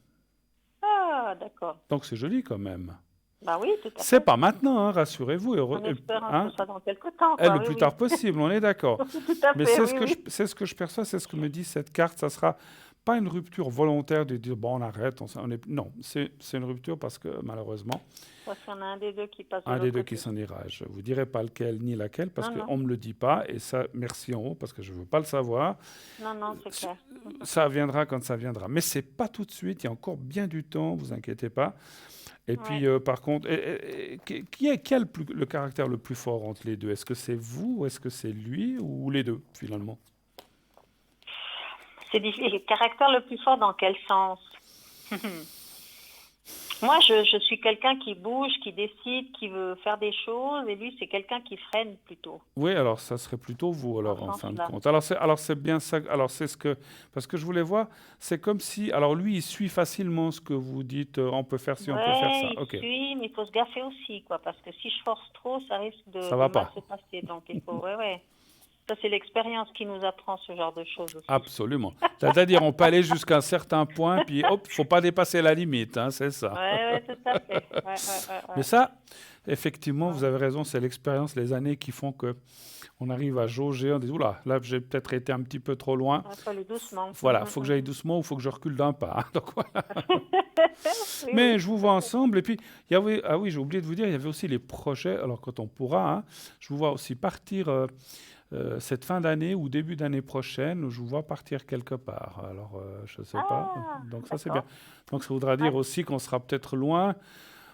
Ah, d'accord. Donc, c'est joli quand même. Bah oui, tout à C'est fait. pas maintenant, hein, rassurez-vous. En espérant que Hein, ce soit dans quelque temps, et quoi. le Oui, plus oui. tard possible, on est d'accord. Tout à Mais fait, c'est oui, oui. c'est ce que je perçois, c'est ce que me dit cette carte. Ça sera pas une rupture volontaire de dire bon, on arrête. Non, c'est une rupture parce que malheureusement, Parce qu'il y en a un des deux qui passe de un des l'autre deux qui côté. s'en ira. Je vous dirai pas lequel ni laquelle parce Non, non. qu'on me le dit pas. Et ça, merci en haut parce que je veux pas le savoir. Non, non, c'est S- clair. Ça viendra quand ça viendra. Mais c'est pas tout de suite. Il y a encore bien du temps. Vous inquiétez pas. Et Ouais. puis par contre, qui a le caractère le plus fort entre les deux? Est-ce que c'est vous ou est-ce que c'est lui ou les deux finalement? C'est difficile. Le caractère le plus fort dans quel sens? Moi, je suis quelqu'un qui bouge, qui décide, qui veut faire des choses, et lui, c'est quelqu'un qui freine plutôt, Oui, alors ça serait plutôt vous, dans alors, ce en fin de sens-là. compte. Alors c'est bien ça, alors c'est ce que, parce que je voulais voir, c'est comme si, alors lui, il suit facilement ce que vous dites, on peut faire ci, on peut faire ça, Ouais, il ok, suit, mais il faut se gaffer aussi, quoi, parce que si je force trop, ça risque ça de va mal pas. se passer. Donc, il faut, ouais. Ça, c'est l'expérience qui nous apprend ce genre de choses aussi. Absolument. C'est-à-dire, on peut aller jusqu'à un certain point, puis hop, faut pas dépasser la limite, hein, c'est ça. Oui, tout à fait. Mais ça, effectivement, vous avez raison, c'est l'expérience, les années qui font que on arrive à jauger, on dit, oula, là, j'ai peut-être été un petit peu trop loin. Il faut aller doucement. Voilà, il faut que j'aille doucement ou il faut que je recule d'un pas. Hein. Donc, voilà. Oui, Mais oui. je vous vois ensemble. Et puis, il y avait, ah oui, j'ai oublié de vous dire, il y avait aussi les projets. Alors, quand on pourra, hein, je vous vois aussi partir cette fin d'année ou début d'année prochaine. Je vous vois partir quelque part. Alors, je ne sais pas. Donc, ça, c'est bien. D'accord. Donc, ça voudra dire aussi qu'on sera peut-être loin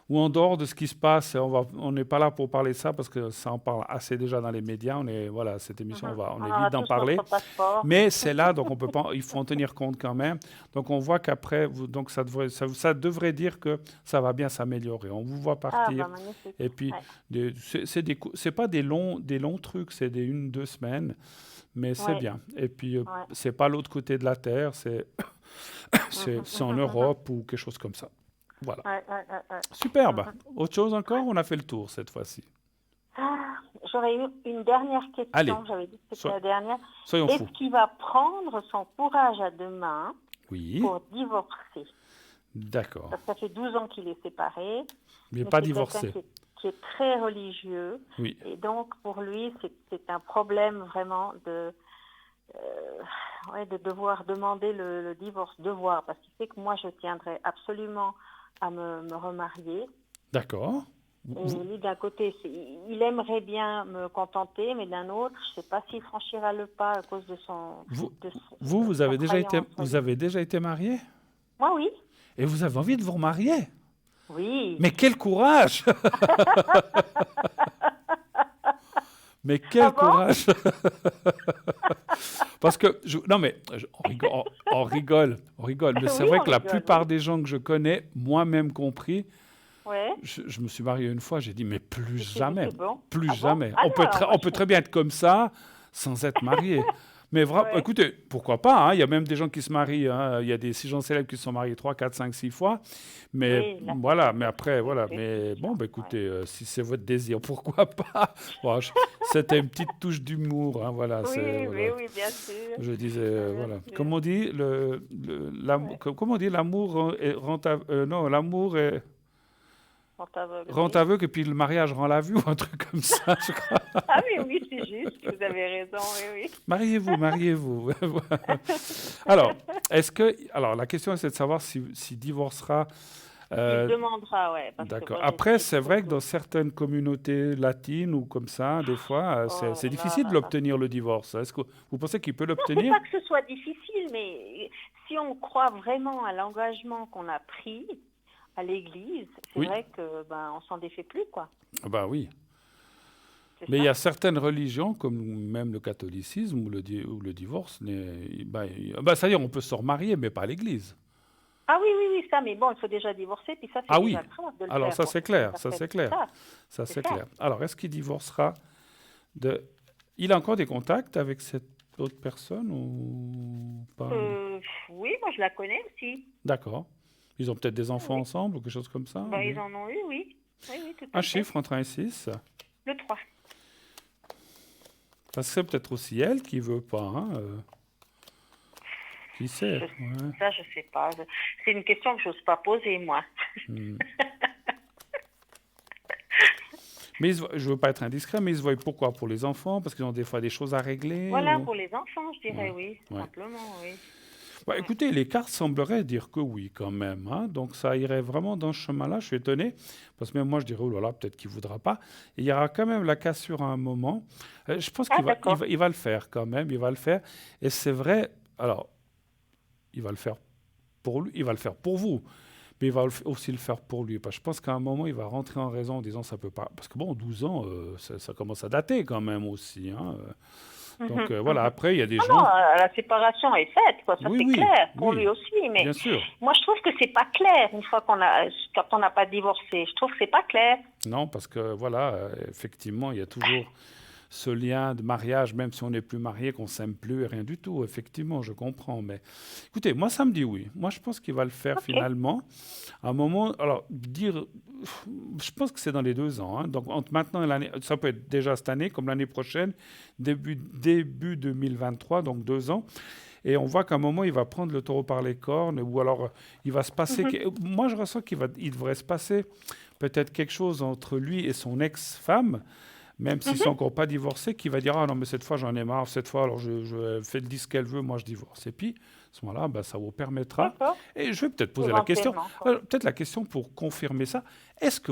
ou en dehors de ce qui se passe. On n'est pas là pour parler de ça parce que ça en parle assez déjà dans les médias. Voilà, cette émission, on On évite aura d'en tous parler. notre passeport. Mais c'est là, donc on peut pas, il faut en tenir compte quand même. Donc on voit qu'après, donc ça devrait dire que ça va bien s'améliorer. On vous voit partir. Magnifique. Et puis, Ouais. c'est pas des longs trucs, c'est des 1-2 semaines, mais c'est Ouais. bien. Et puis, Ouais. c'est pas l'autre côté de la Terre, c'est en Europe ou quelque chose comme ça. Voilà. Ouais. Superbe. Autre chose encore? On a fait le tour cette fois-ci. J'aurais eu une dernière question. Allez. J'avais dit que c'était Sois- la dernière. Soyons Est-ce fous. qu'il va prendre son courage à deux mains Oui, pour divorcer? d'accord. Parce que ça fait 12 ans qu'il est séparé. Mais mais pas c'est divorcé. quelqu'un qui est très religieux. Oui. Et donc, pour lui, c'est un problème vraiment de devoir demander le divorce. Devoir, parce qu'il sait que moi, je tiendrai absolument à me remarier. D'accord. Et lui, d'un côté, il aimerait bien me contenter, mais d'un autre, je ne sais pas s'il franchira le pas à cause de son... Vous avez déjà été marié? Moi, oui. Et vous avez envie de vous remarier? Oui. Mais quel courage! Mais quel Ah bon? courage! Parce que, on rigole. Mais c'est Oui, vrai on que la rigole, plupart oui. des gens que je connais, moi-même compris, Ouais. je me suis marié une fois, j'ai dit, mais plus Et jamais, c'est bon. plus Ah bon? jamais. Ah On non, peut, alors moi, on peut très bien être comme ça sans être marié. Mais Ouais. écoutez, pourquoi pas, hein, il y a même des gens qui se marient, hein, il y a des gens célèbres qui se sont mariés 3, 4, 5, 6 fois. Mais Oui, là, voilà, mais après, voilà. c'est Mais bon, différent, écoutez, si c'est votre désir, pourquoi pas? Bon, c'était une petite touche d'humour, hein, voilà. Voilà. Oui, bien sûr. Je disais, Bien voilà. sûr. Comme on dit, comment on dit, l'amour non, l'amour rend aveugle et puis le mariage rend la vue ou un truc comme ça, je crois. Ah oui, c'est juste, vous avez raison, oui. Mariez-vous. Alors, la question, c'est de savoir s'il divorcera. Il demandera, ouais. parce que D'accord. moi, Après, j'ai c'est vrai que beaucoup- dans certaines communautés latines ou comme ça, des fois, Oh c'est là difficile là de là. l'obtenir, le divorce. Est-ce que vous pensez qu'il peut Non, l'obtenir? c'est pas que ce soit difficile, mais si on croit vraiment à l'engagement qu'on a pris à l'Église, c'est Oui. vrai que on s'en défait plus, quoi. Ah bah oui. C'est Mais il ça. y a certaines religions, comme même le catholicisme ou le divorce, c'est-à-dire on peut se remarier, mais pas à l'Église. Ah oui, ça, mais bon, il faut déjà divorcer, puis ça, c'est Ah oui. déjà grave de le Alors faire. ça Bon, c'est clair, ça ça fait c'est clair. ça. Ça C'est c'est ça. clair. Alors est-ce qu'il divorcera de... Il a encore des contacts avec cette autre personne ou pas? Oui, moi, je la connais aussi. D'accord. Ils ont peut-être des enfants Oui. ensemble ou quelque chose comme ça? Ils en ont eu, oui. Oui, tout à Un fait. chiffre entre 1 et 6. Le 3. Parce que c'est peut-être aussi elle qui veut pas. Hein, Qui sait? Ouais. Ça, je sais pas. C'est une question que je n'ose pas poser, moi. Hmm. Mais je ne veux pas être indiscret, mais ils se voient pourquoi? Pour les enfants? Parce qu'ils ont des fois des choses à régler? Voilà, ou- pour les enfants, je dirais, Ouais. oui. Ouais. Simplement, oui. Bah, écoutez, les cartes sembleraient dire que oui, quand même. Hein. Donc, ça irait vraiment dans ce chemin-là. Je suis étonné. Parce que même moi, je dirais, oh là là, peut-être qu'il ne voudra pas. Et il y aura quand même la cassure à un moment. Je pense Ah, qu'il va, d'accord. il va le faire quand même. Il va le faire. Et c'est vrai. Alors, il va le faire pour lui. Il va le faire pour vous. Mais il va aussi le faire pour lui. Parce que je pense qu'à un moment, il va rentrer en raison en disant ça peut pas. Parce que bon, 12 ans, ça commence à dater quand même aussi. Hein. Donc voilà, après, il y a des Ah gens. non, la séparation est faite, quoi. Ça, Oui, c'est oui, clair pour oui. lui aussi. Mais Bien sûr. moi, je trouve que c'est pas clair une fois quand on n'a pas divorcé. Je trouve que c'est pas clair. Non, parce que voilà, effectivement, il y a toujours ce lien de mariage, même si on n'est plus marié, qu'on s'aime plus et rien du tout. Effectivement, je comprends. Mais écoutez, moi, ça me dit oui. Moi, je pense qu'il va le faire Ok. finalement. À un moment, alors, dire, je pense que c'est dans les 2 ans. Hein. Donc, entre maintenant et l'année, ça peut être déjà cette année, comme l'année prochaine, début 2023, donc 2 ans. Et on voit qu'à un moment, il va prendre le taureau par les cornes, ou alors il va se passer. Moi, je ressens il devrait se passer peut-être quelque chose entre lui et son ex-femme, même s'ils ne sont encore pas divorcés, qui va dire ah non, mais cette fois, j'en ai marre, cette fois, alors je fais le ce qu'elle veut, moi, je divorce. Et puis, à ce moment-là, ben, ça vous permettra. D'accord. Et je vais peut-être poser la question, Éventuellement, quoi. peut-être la question pour confirmer ça. Est-ce que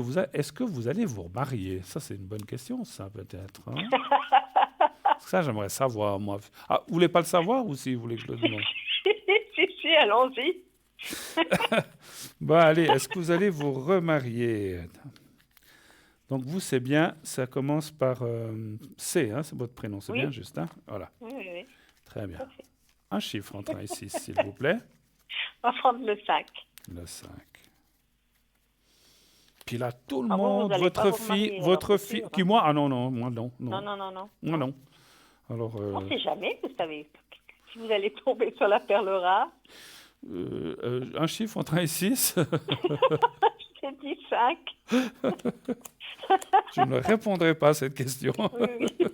vous allez vous remarier? Ça, c'est une bonne question, ça, peut-être. Hein. Ça, j'aimerais savoir, moi. Ah, vous voulez pas le savoir ou si vous voulez que je le demande? Si, allons-y. Bon, allez, est-ce que vous allez vous remarier? Donc, vous, c'est bien, ça commence par C, hein, c'est votre prénom, c'est Oui. bien, Justin? Voilà, Oui. très bien. Tout à fait. Un chiffre entre 1 et 6, s'il vous plaît. On va prendre le 5. Le 5. Puis là, tout le Ah bon, vous monde, allez pas votre vous fille, marier, votre alors, c'est fille, sûr, qui hein. moi? Ah non, non, moi non, non. Non. Moi non. Alors, On ne sait jamais, vous savez. Si vous allez tomber sur la perle rare, un chiffre entre 1 et 6. j'ai dit 5. Je ne répondrai pas à cette question. Oui.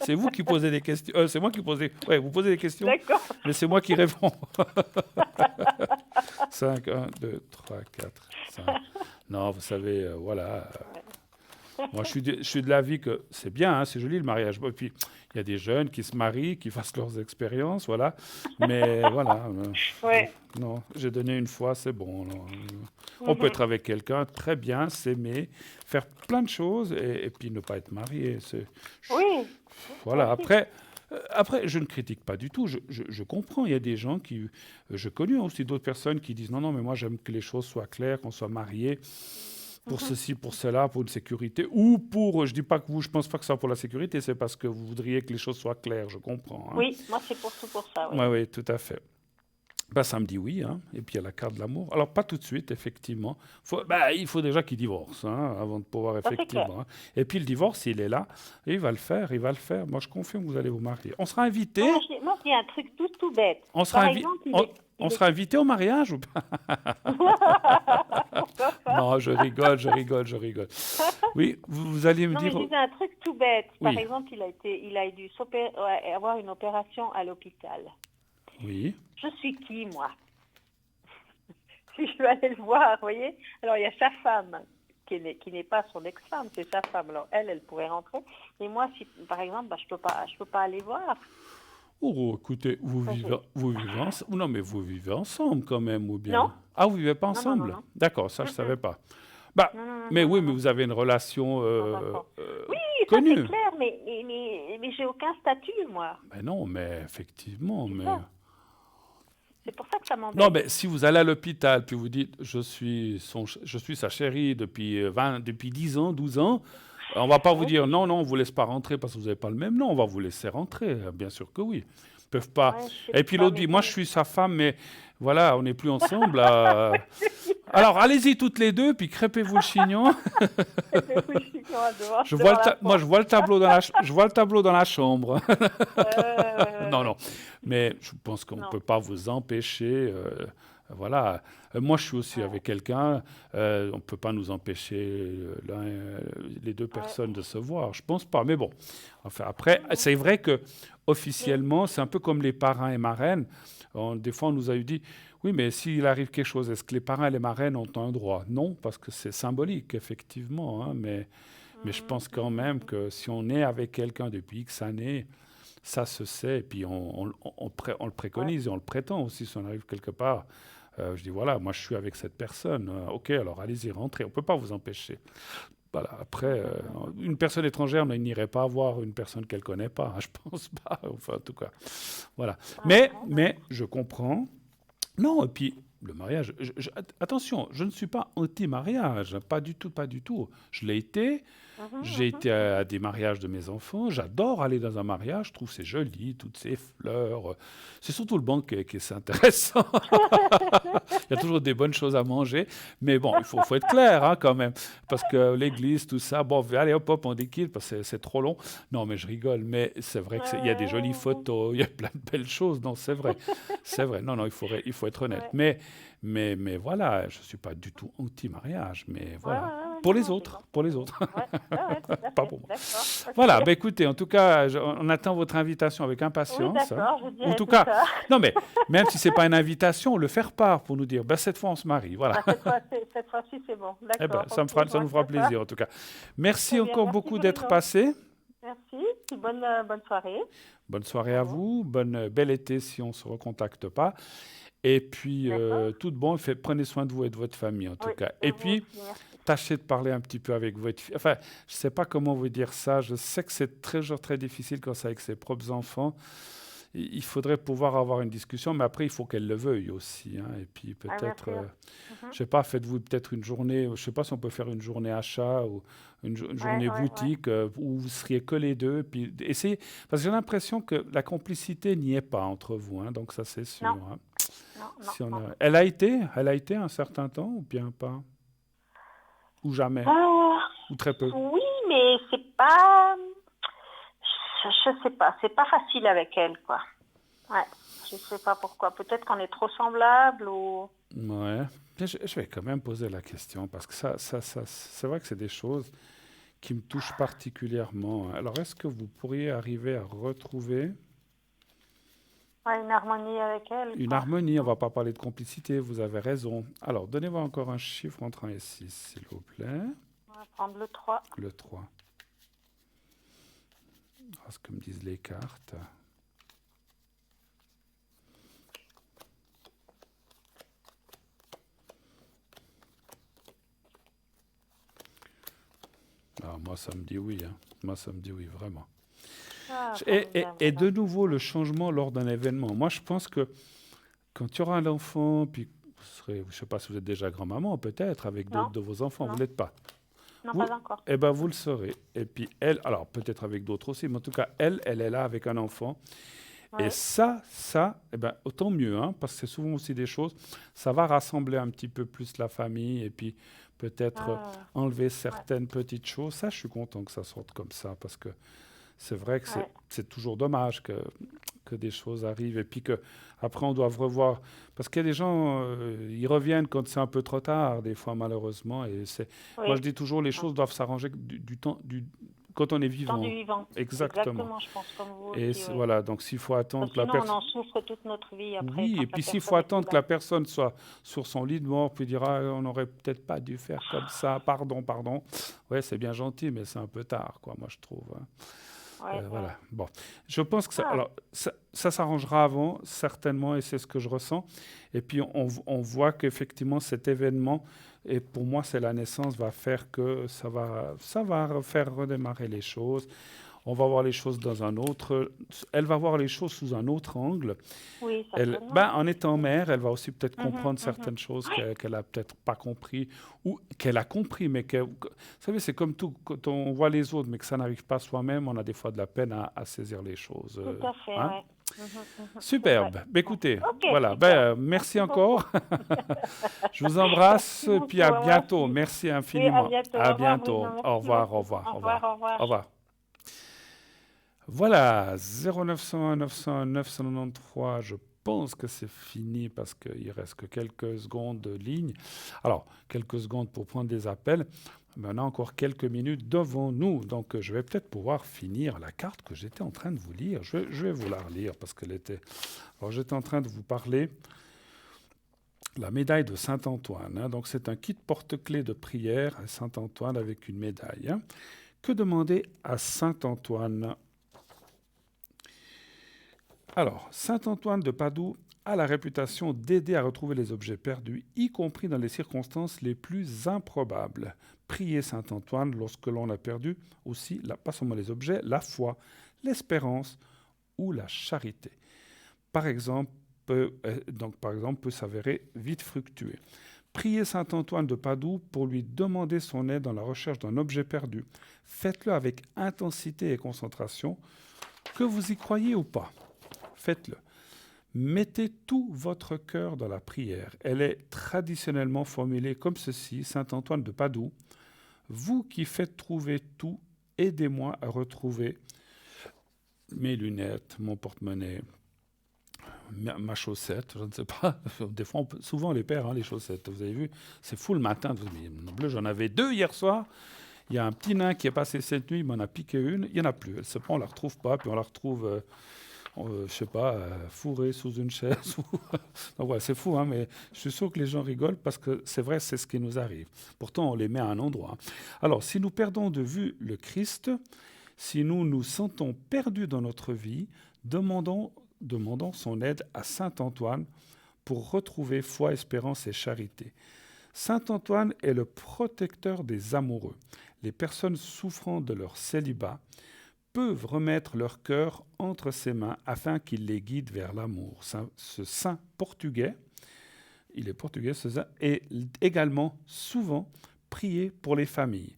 C'est vous qui posez des questions. C'est moi qui pose des... Ouais, vous posez des questions, D'accord. mais c'est moi qui réponds. 5, 1, 2, 3, 4, 5. Non, vous savez, voilà. Moi, je suis de l'avis que c'est bien, hein, c'est joli le mariage. Et puis, il y a des jeunes qui se marient, qui fassent leurs expériences, voilà. Mais voilà. Ouais. Non, j'ai donné une fois, c'est bon. Non. On peut être avec quelqu'un, très bien, s'aimer, faire plein de choses et puis ne pas être marié. Oui. Voilà, après, je ne critique pas du tout, je comprends. Il y a des gens qui... Je connais aussi d'autres personnes qui disent non, mais moi j'aime que les choses soient claires, qu'on soit marié pour ceci, pour cela, pour une sécurité, ou pour... Je dis pas que je pense pas que ça pour la sécurité, c'est parce que vous voudriez que les choses soient claires, je comprends. Hein. Oui, moi c'est pour ça. Oui. Oui, tout à fait. Ben, ça me dit oui, hein. Et puis il y a la carte de l'amour. Alors, pas tout de suite, effectivement. Il faut déjà qu'il divorce, hein, avant de pouvoir, c'est effectivement. Hein. Et puis le divorce, il est là, et il va le faire. Moi, je confirme que vous allez vous marier. On sera invité. Moi, je dis un truc tout bête. On sera, Par invi- exemple, on sera invité au mariage ou pas? Non, je rigole. Oui, vous alliez me Non, mais dire... je disais un truc tout bête. Par Oui. exemple, il a dû avoir une opération à l'hôpital. Oui. Je suis qui, moi? Si je vais aller le voir, vous voyez? Alors, il y a sa femme, qui n'est pas son ex-femme, c'est sa femme. Alors, elle pourrait rentrer. Et moi, si, par exemple, je peux pas aller voir. Oh, écoutez, vous vivez ensemble. Non, mais vous vivez ensemble quand même, ou bien? Non. Ah, vous vivez pas non, ensemble? non. D'accord, ça, je savais pas. Bah, mais vous avez une relation d'accord. Oui, ça connue. c'est clair, mais j'ai aucun statut, moi. Mais non, mais effectivement, mais... ça. C'est pour ça que ça m'embête. Non, mais si vous allez à l'hôpital, puis vous dites, je suis sa chérie depuis 10 ans, 12 ans, on va pas vous dire, non, on vous laisse pas rentrer parce que vous n'avez pas le même nom, on va vous laisser rentrer, bien sûr que oui. Ils peuvent pas. Ouais, je sais Et puis pas, l'autre mais dit, moi je suis sa femme, mais voilà, on n'est plus ensemble. Alors allez-y toutes les deux, puis crêpez-vous le chignon. Je vois le tableau dans la chambre. Non. Mais je pense qu'on ne peut pas vous empêcher. Voilà. Moi, je suis aussi avec quelqu'un. On ne peut pas nous empêcher les deux personnes de se voir. Je pense pas. Mais bon. Enfin, après, c'est vrai que officiellement, c'est un peu comme les parrains et marraines. Des fois, on nous a dit, oui, mais s'il arrive quelque chose, est-ce que les parrains et les marraines ont un droit? Non, parce que c'est symbolique, effectivement. Hein, mais je pense quand même que si on est avec quelqu'un depuis X années, ça se sait, et puis on le préconise et on le prétend aussi si on arrive quelque part. Je dis, voilà, moi je suis avec cette personne. Ok, alors allez-y, rentrez, on ne peut pas vous empêcher. Voilà, après, une personne étrangère n'irait pas voir une personne qu'elle ne connaît pas, hein, je pense pas, enfin en tout cas. Voilà. Mais je comprends. Non, et puis le mariage, attention, je ne suis pas anti-mariage, pas du tout. Je l'ai été. J'ai été à des mariages de mes enfants. J'adore aller dans un mariage. Je trouve c'est joli, toutes ces fleurs. C'est surtout le banquet qui est intéressant. Il y a toujours des bonnes choses à manger. Mais bon, il faut être clair quand même. Parce que l'église, tout ça, bon, allez hop, hop, on déquille parce que c'est trop long. Non, mais je rigole. Mais c'est vrai qu'il y a des jolies photos, il y a plein de belles choses. Non, c'est vrai. C'est vrai. Non, non, il faut être honnête. Mais voilà, je ne suis pas du tout anti-mariage. Mais voilà. Pour les autres, pour les autres. Pas pour moi. D'accord. Voilà, bah écoutez, en tout cas, on attend votre invitation avec impatience. Oui, d'accord, je vous dirai En tout tout cas, ça. non mais même si c'est pas une invitation, le faire part pour nous dire, bah cette fois on se marie, voilà. Cette fois-ci, c'est bon. Eh ben, D'accord. ça nous fera plaisir en tout cas. Merci Très bien, encore merci beaucoup Bruno. d'être passé. Merci. Puis bonne soirée. Bonne soirée à vous, bel été si on se recontacte pas. Et puis tout de bon, prenez soin de vous et de votre famille en tout cas. Et puis tâchez de parler un petit peu avec votre fille. Enfin, je ne sais pas comment vous dire ça. Je sais que c'est toujours très difficile quand c'est avec ses propres enfants. Il faudrait pouvoir avoir une discussion, mais après, il faut qu'elle le veuille aussi. Et puis peut-être, je ne sais pas, faites-vous peut-être une journée, je ne sais pas si on peut faire une journée achat ou une journée boutique où vous seriez que les deux. Puis essayez, parce que j'ai l'impression que la complicité n'y est pas entre vous. Donc ça, c'est sûr. Non. Elle a été un certain temps ou bien pas? Ou jamais? Ou très peu? Oui, mais c'est pas... Je sais pas, c'est pas facile avec elle, quoi. Ouais, je sais pas pourquoi. Peut-être qu'on est trop semblables ou... Ouais, je vais quand même poser la question parce que ça c'est vrai que c'est des choses qui me touchent particulièrement. Alors, est-ce que vous pourriez arriver à retrouver une harmonie avec elle? une harmonie? On ne va pas parler de complicité, vous avez raison. Alors, donnez-moi encore un chiffre entre 1 et 6, s'il vous plaît. On va prendre le 3. Le 3. Ah, ce que me disent les cartes. Ah, moi, ça me dit oui. Moi, ça me dit oui, vraiment. Et de nouveau, le changement lors d'un événement. Moi, je pense que quand tu auras un enfant, puis vous serez, je ne sais pas si vous êtes déjà grand-maman, peut-être, avec d'autres de vos enfants, vous ne l'êtes pas. Non, pas encore. Eh bien, vous le serez. Et puis, elle, alors peut-être avec d'autres aussi, mais en tout cas, elle est là avec un enfant. Et ça, eh ben, autant mieux, parce que c'est souvent aussi des choses, ça va rassembler un petit peu plus la famille et puis peut-être enlever certaines petites choses. Ça, je suis content que ça sorte comme ça parce que c'est vrai que c'est toujours dommage que des choses arrivent et puis qu'après on doit revoir. Parce qu'il y a des gens, ils reviennent quand c'est un peu trop tard, des fois malheureusement. Et moi je dis toujours, les choses doivent s'arranger quand on est vivant. Temps du vivant. Exactement. Je pense comme vous et aussi, voilà, donc s'il faut attendre que la personne... personne... on en souffre toute notre vie après. Oui, et puis s'il faut attendre que la personne soit sur son lit de mort, puis dira on n'aurait peut-être pas dû faire comme ça, pardon. Ouais, c'est bien gentil, mais c'est un peu tard, quoi, moi je trouve. Voilà. Bon, je pense que ça s'arrangera avant, certainement, et c'est ce que je ressens. Et puis on voit qu'effectivement cet événement, et pour moi c'est la naissance, va faire que ça va faire redémarrer les choses. On va voir les choses dans un autre... Elle va voir les choses sous un autre angle. Oui, en étant mère, elle va aussi peut-être comprendre certaines choses qu'elle n'a peut-être pas compris ou qu'elle a compris, mais vous savez, c'est comme tout, quand on voit les autres, mais que ça n'arrive pas soi-même, on a des fois de la peine à saisir les choses. Tout à fait, Superbe. Écoutez, voilà. Merci encore. Je vous embrasse, puis à bientôt. Merci infiniment. À bientôt. Au revoir. Voilà, 0901 901 993, je pense que c'est fini parce qu'il reste que quelques secondes de ligne. Alors, quelques secondes pour prendre des appels, mais on a encore quelques minutes devant nous. Donc, je vais peut-être pouvoir finir la carte que j'étais en train de vous lire. Je vais vous la relire parce qu'elle était... Alors, j'étais en train de vous parler la médaille de Saint-Antoine. Donc, c'est un kit porte-clés de prière à Saint-Antoine avec une médaille. Que demander à Saint-Antoine ? Alors, Saint-Antoine de Padoue a la réputation d'aider à retrouver les objets perdus, y compris dans les circonstances les plus improbables. Priez Saint-Antoine lorsque l'on a perdu aussi, pas seulement les objets, la foi, l'espérance ou la charité. Par exemple, peut s'avérer vite fructueux. Priez saint Antoine de Padoue pour lui demander son aide dans la recherche d'un objet perdu. Faites-le avec intensité et concentration, que vous y croyez ou pas. Faites-le. Mettez tout votre cœur dans la prière. Elle est traditionnellement formulée comme ceci, saint Antoine de Padoue. Vous qui faites trouver tout, aidez-moi à retrouver mes lunettes, mon porte-monnaie, ma chaussette, je ne sais pas. Des fois, souvent on les perd, les chaussettes. Vous avez vu, c'est fou le matin. Vous dites, mais bleu, j'en avais 2 hier soir. Il y a un petit nain qui est passé cette nuit, il m'en a piqué une. Il n'y en a plus. Elle se prend, on ne la retrouve pas, puis on la retrouve, je sais pas, fourrée sous une chaise. Donc ouais, c'est fou, mais je suis sûr que les gens rigolent parce que c'est vrai, c'est ce qui nous arrive. Pourtant, on les met à un endroit. Alors, si nous perdons de vue le Christ, si nous nous sentons perdus dans notre vie, demandons son aide à saint Antoine pour retrouver foi, espérance et charité. Saint Antoine est le protecteur des amoureux. Les personnes souffrant de leur célibat peuvent remettre leur cœur entre ses mains afin qu'il les guide vers l'amour. Ce saint portugais, il est portugais, ce saint, est également souvent prié pour les familles.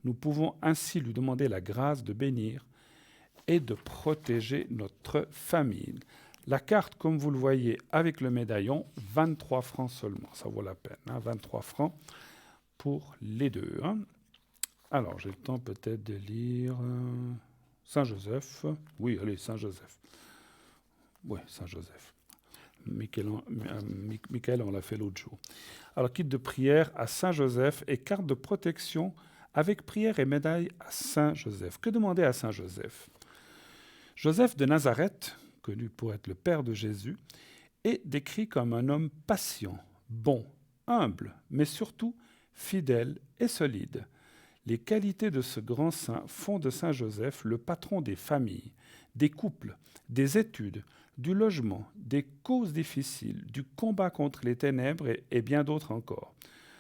Nous pouvons ainsi lui demander la grâce de bénir et de protéger notre famille. La carte, comme vous le voyez, avec le médaillon, 23 francs seulement. Ça vaut la peine, 23 francs pour les deux. Alors, j'ai le temps peut-être de lire Saint-Joseph. Oui, allez, Saint-Joseph. Oui, Saint-Joseph. Michael, on l'a fait l'autre jour. Alors, kit de prière à Saint-Joseph et carte de protection avec prière et médaille à Saint-Joseph. Que demander à Saint-Joseph ? Joseph de Nazareth, connu pour être le père de Jésus, est décrit comme un homme patient, bon, humble, mais surtout fidèle et solide. Les qualités de ce grand saint font de Saint Joseph le patron des familles, des couples, des études, du logement, des causes difficiles, du combat contre les ténèbres et bien d'autres encore.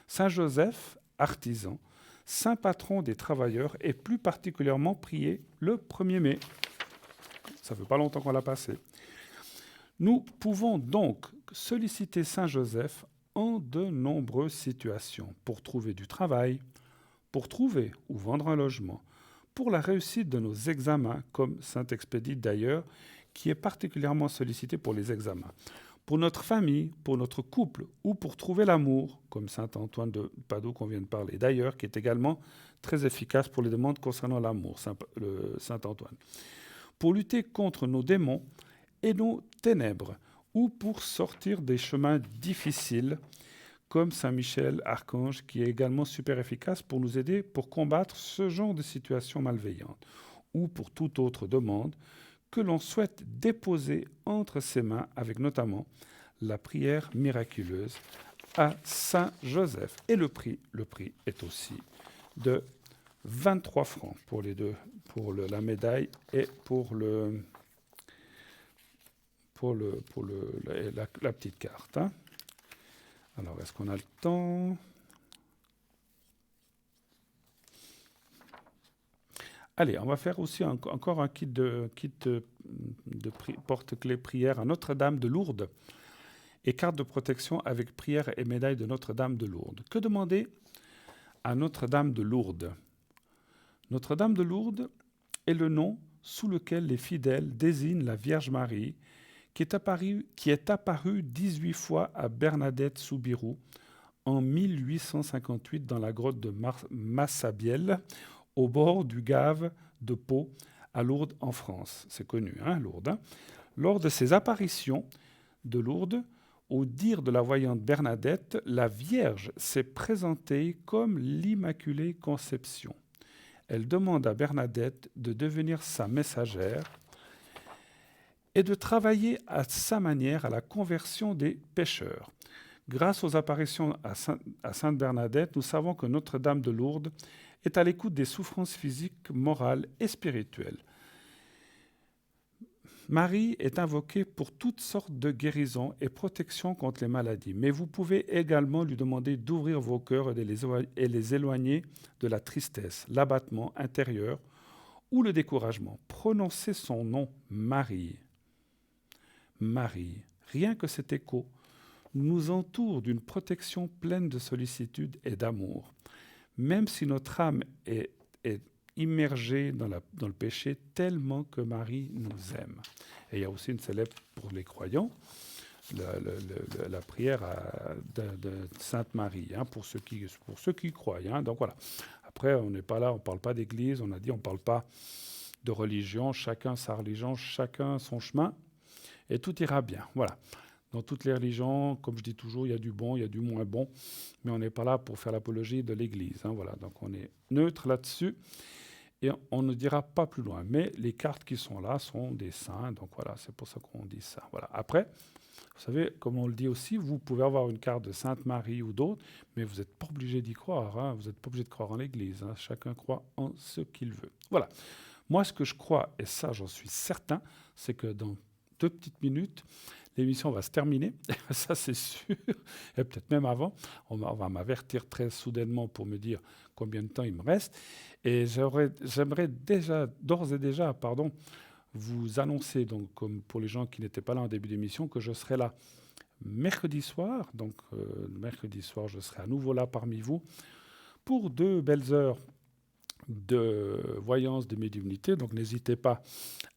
Saint Joseph, artisan, saint patron des travailleurs, est plus particulièrement prié le 1er mai. Ça ne fait pas longtemps qu'on l'a passé. Nous pouvons donc solliciter Saint Joseph en de nombreuses situations pour trouver du travail, pour trouver ou vendre un logement, pour la réussite de nos examens, comme Saint Expédite d'ailleurs, qui est particulièrement sollicité pour les examens, pour notre famille, pour notre couple ou pour trouver l'amour, comme Saint Antoine de Padoue qu'on vient de parler d'ailleurs, qui est également très efficace pour les demandes concernant l'amour, Saint Antoine. Pour lutter contre nos démons et nos ténèbres, ou pour sortir des chemins difficiles, comme Saint Michel, archange, qui est également super efficace pour nous aider pour combattre ce genre de situation malveillante, ou pour toute autre demande que l'on souhaite déposer entre ses mains, avec notamment la prière miraculeuse à Saint Joseph. Et le prix est aussi de 23 francs pour les deux, pour la médaille et pour la petite carte. Alors, est-ce qu'on a le temps ? Allez, on va faire aussi encore un kit de porte-clés prière à Notre-Dame de Lourdes et carte de protection avec prière et médaille de Notre-Dame de Lourdes. Que demander à Notre-Dame de Lourdes ? Notre-Dame de Lourdes est le nom sous lequel les fidèles désignent la Vierge Marie, qui est apparue 18 fois à Bernadette-Soubirous en 1858 dans la grotte de Massabielle, au bord du Gave de Pau, à Lourdes en France. C'est connu, Lourdes. Lors de ces apparitions de Lourdes, au dire de la voyante Bernadette, la Vierge s'est présentée comme l'Immaculée Conception. Elle demande à Bernadette de devenir sa messagère et de travailler à sa manière à la conversion des pécheurs. Grâce aux apparitions à Sainte Bernadette, nous savons que Notre-Dame de Lourdes est à l'écoute des souffrances physiques, morales et spirituelles. Marie est invoquée pour toutes sortes de guérisons et protections contre les maladies, mais vous pouvez également lui demander d'ouvrir vos cœurs et les éloigner de la tristesse, l'abattement intérieur ou le découragement. Prononcez son nom, Marie. Marie. Rien que cet écho nous entoure d'une protection pleine de sollicitude et d'amour. Même si notre âme est immergée dans le péché tellement que Marie nous aime. Et il y a aussi une célèbre pour les croyants, la prière de Sainte Marie, hein, pour ceux qui croient. Hein. Donc voilà. Après, on n'est pas là, on ne parle pas d'église, on a dit, on ne parle pas de religion, chacun sa religion, chacun son chemin, et tout ira bien. Voilà. Dans toutes les religions, comme je dis toujours, il y a du bon, il y a du moins bon, mais on n'est pas là pour faire l'apologie de l'Église. Hein, voilà. Donc on est neutre là-dessus, et on ne dira pas plus loin. Mais les cartes qui sont là sont des saints, donc voilà, c'est pour ça qu'on dit ça. Voilà. Après, vous savez, comme on le dit aussi, vous pouvez avoir une carte de Sainte Marie ou d'autres, mais vous n'êtes pas obligé d'y croire. Hein, vous n'êtes pas obligé de croire en l'Église. Hein, chacun croit en ce qu'il veut. Voilà. Moi, ce que je crois, et ça j'en suis certain, c'est que dans 2 petites minutes, l'émission va se terminer, ça c'est sûr, et peut-être même avant. On va m'avertir très soudainement pour me dire combien de temps il me reste. Et j'aimerais d'ores et déjà, vous annoncer, donc, comme pour les gens qui n'étaient pas là en début d'émission, que je serai là mercredi soir. Donc, mercredi soir, je serai à nouveau là parmi vous pour 2 belles heures de voyance, de médiumnité. Donc n'hésitez pas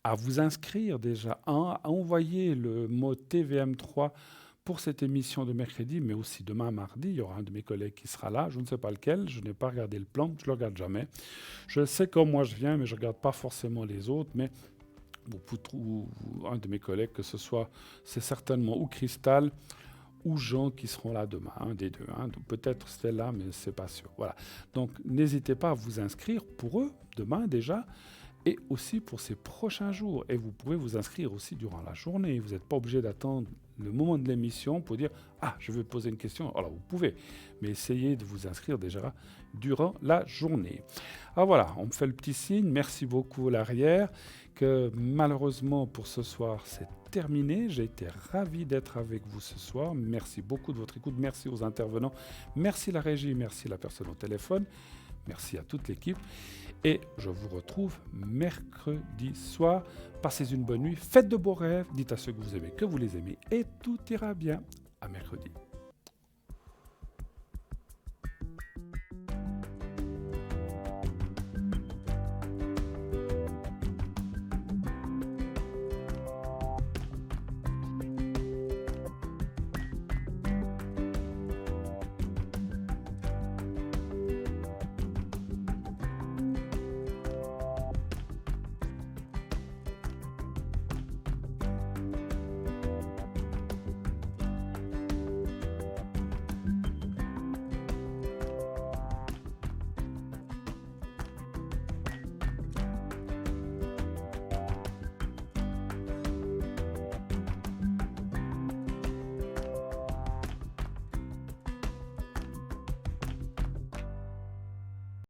à vous inscrire déjà, à envoyer le mot TVM3 pour cette émission de mercredi, mais aussi demain mardi, il y aura un de mes collègues qui sera là, je ne sais pas lequel, je n'ai pas regardé le plan, je ne le regarde jamais. Je sais quand moi je viens, mais je ne regarde pas forcément les autres, mais un de mes collègues, que ce soit, c'est certainement ou Cristal, ou Jean qui seront là demain, un des deux. Hein. Peut-être Stella, mais c'est pas sûr. Voilà. Donc n'hésitez pas à vous inscrire pour eux, demain déjà, et aussi pour ces prochains jours. Et vous pouvez vous inscrire aussi durant la journée. Vous n'êtes pas obligé d'attendre le moment de l'émission pour dire « Ah, je veux poser une question ». Alors vous pouvez, mais essayez de vous inscrire déjà durant la journée. Ah voilà, on me fait le petit signe. Merci beaucoup à l'arrière. Que malheureusement pour ce soir, c'est terminé. J'ai été ravi d'être avec vous ce soir. Merci beaucoup de votre écoute. Merci aux intervenants. Merci la régie. Merci la personne au téléphone. Merci à toute l'équipe. Et je vous retrouve mercredi soir. Passez une bonne nuit. Faites de beaux rêves. Dites à ceux que vous aimez que vous les aimez. Et tout ira bien. À mercredi.